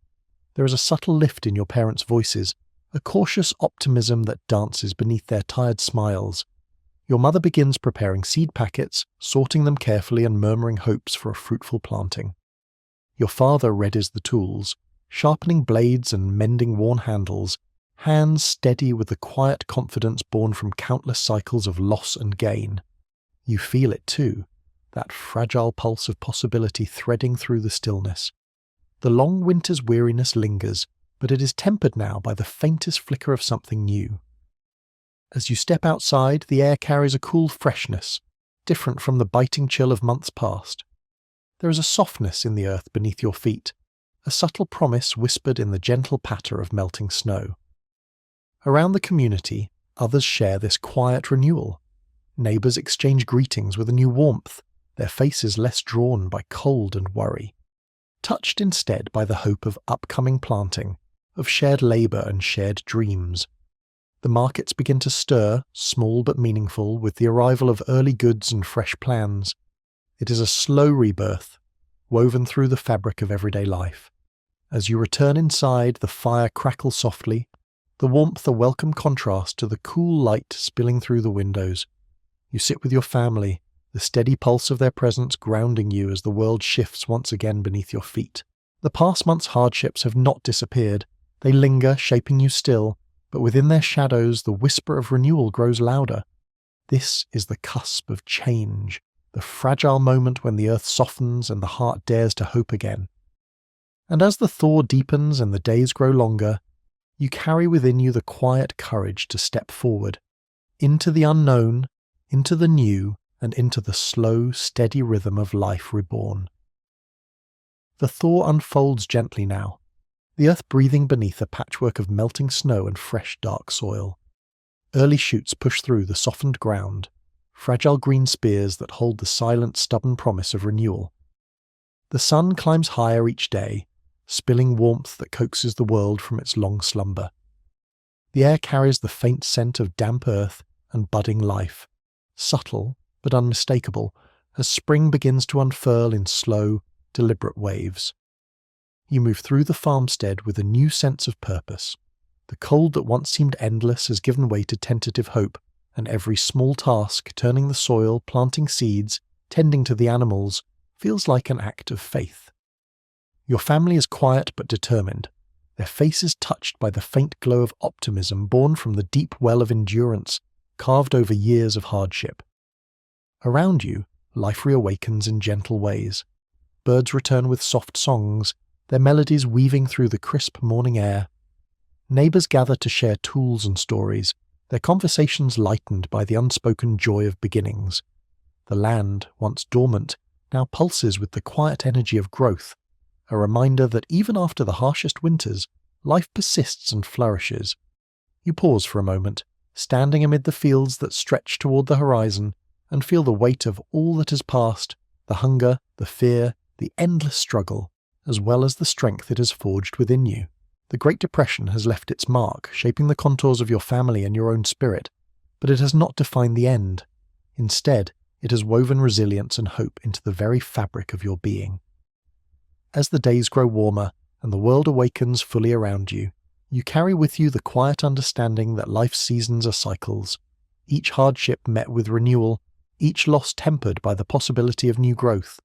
Speaker 1: There is a subtle lift in your parents' voices, a cautious optimism that dances beneath their tired smiles. Your mother begins preparing seed packets, sorting them carefully and murmuring hopes for a fruitful planting. Your father readies the tools, sharpening blades and mending worn handles, hands steady with the quiet confidence born from countless cycles of loss and gain. You feel it too, that fragile pulse of possibility threading through the stillness. The long winter's weariness lingers, but it is tempered now by the faintest flicker of something new. As you step outside, the air carries a cool freshness, different from the biting chill of months past. There is a softness in the earth beneath your feet, a subtle promise whispered in the gentle patter of melting snow. Around the community, others share this quiet renewal. Neighbours exchange greetings with a new warmth, their faces less drawn by cold and worry, touched instead by the hope of upcoming planting, of shared labour and shared dreams. The markets begin to stir, small but meaningful, with the arrival of early goods and fresh plans. It is a slow rebirth, woven through the fabric of everyday life. As you return inside, the fire crackles softly, the warmth a welcome contrast to the cool light spilling through the windows. You sit with your family, the steady pulse of their presence grounding you as the world shifts once again beneath your feet. The past month's hardships have not disappeared. They linger, shaping you still, but within their shadows the whisper of renewal grows louder. This is the cusp of change, the fragile moment when the earth softens and the heart dares to hope again. And as the thaw deepens and the days grow longer, you carry within you the quiet courage to step forward, into the unknown, into the new, and into the slow, steady rhythm of life reborn. The thaw unfolds gently now, the earth breathing beneath a patchwork of melting snow and fresh dark soil. Early shoots push through the softened ground, fragile green spears that hold the silent, stubborn promise of renewal. The sun climbs higher each day, spilling warmth that coaxes the world from its long slumber. The air carries the faint scent of damp earth and budding life, subtle but unmistakable, as spring begins to unfurl in slow, deliberate waves. You move through the farmstead with a new sense of purpose. The cold that once seemed endless has given way to tentative hope, and every small task, turning the soil, planting seeds, tending to the animals, feels like an act of faith. Your family is quiet but determined, their faces touched by the faint glow of optimism born from the deep well of endurance carved over years of hardship. Around you, life reawakens in gentle ways. Birds return with soft songs, their melodies weaving through the crisp morning air. Neighbours gather to share tools and stories, their conversations lightened by the unspoken joy of beginnings. The land, once dormant, now pulses with the quiet energy of growth, a reminder that even after the harshest winters, life persists and flourishes. You pause for a moment, standing amid the fields that stretch toward the horizon, and feel the weight of all that has passed, the hunger, the fear, the endless struggle, as well as the strength it has forged within you. The Great Depression has left its mark, shaping the contours of your family and your own spirit, but it has not defined the end. Instead, it has woven resilience and hope into the very fabric of your being. As the days grow warmer and the world awakens fully around you, you carry with you the quiet understanding that life's seasons are cycles, each hardship met with renewal, each loss tempered by the possibility of new growth.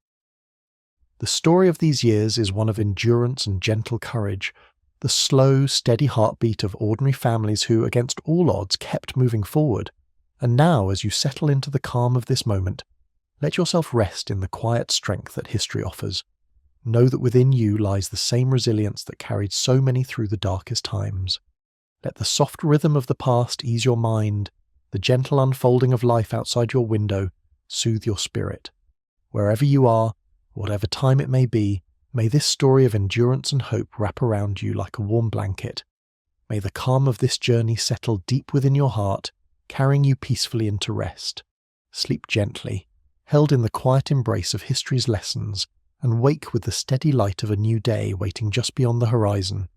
Speaker 1: The story of these years is one of endurance and gentle courage, the slow, steady heartbeat of ordinary families who, against all odds, kept moving forward. And now, as you settle into the calm of this moment, let yourself rest in the quiet strength that history offers. Know that within you lies the same resilience that carried so many through the darkest times. Let the soft rhythm of the past ease your mind, the gentle unfolding of life outside your window soothe your spirit. Wherever you are, whatever time it may be, may this story of endurance and hope wrap around you like a warm blanket. May the calm of this journey settle deep within your heart, carrying you peacefully into rest. Sleep gently, held in the quiet embrace of history's lessons, and wake with the steady light of a new day waiting just beyond the horizon.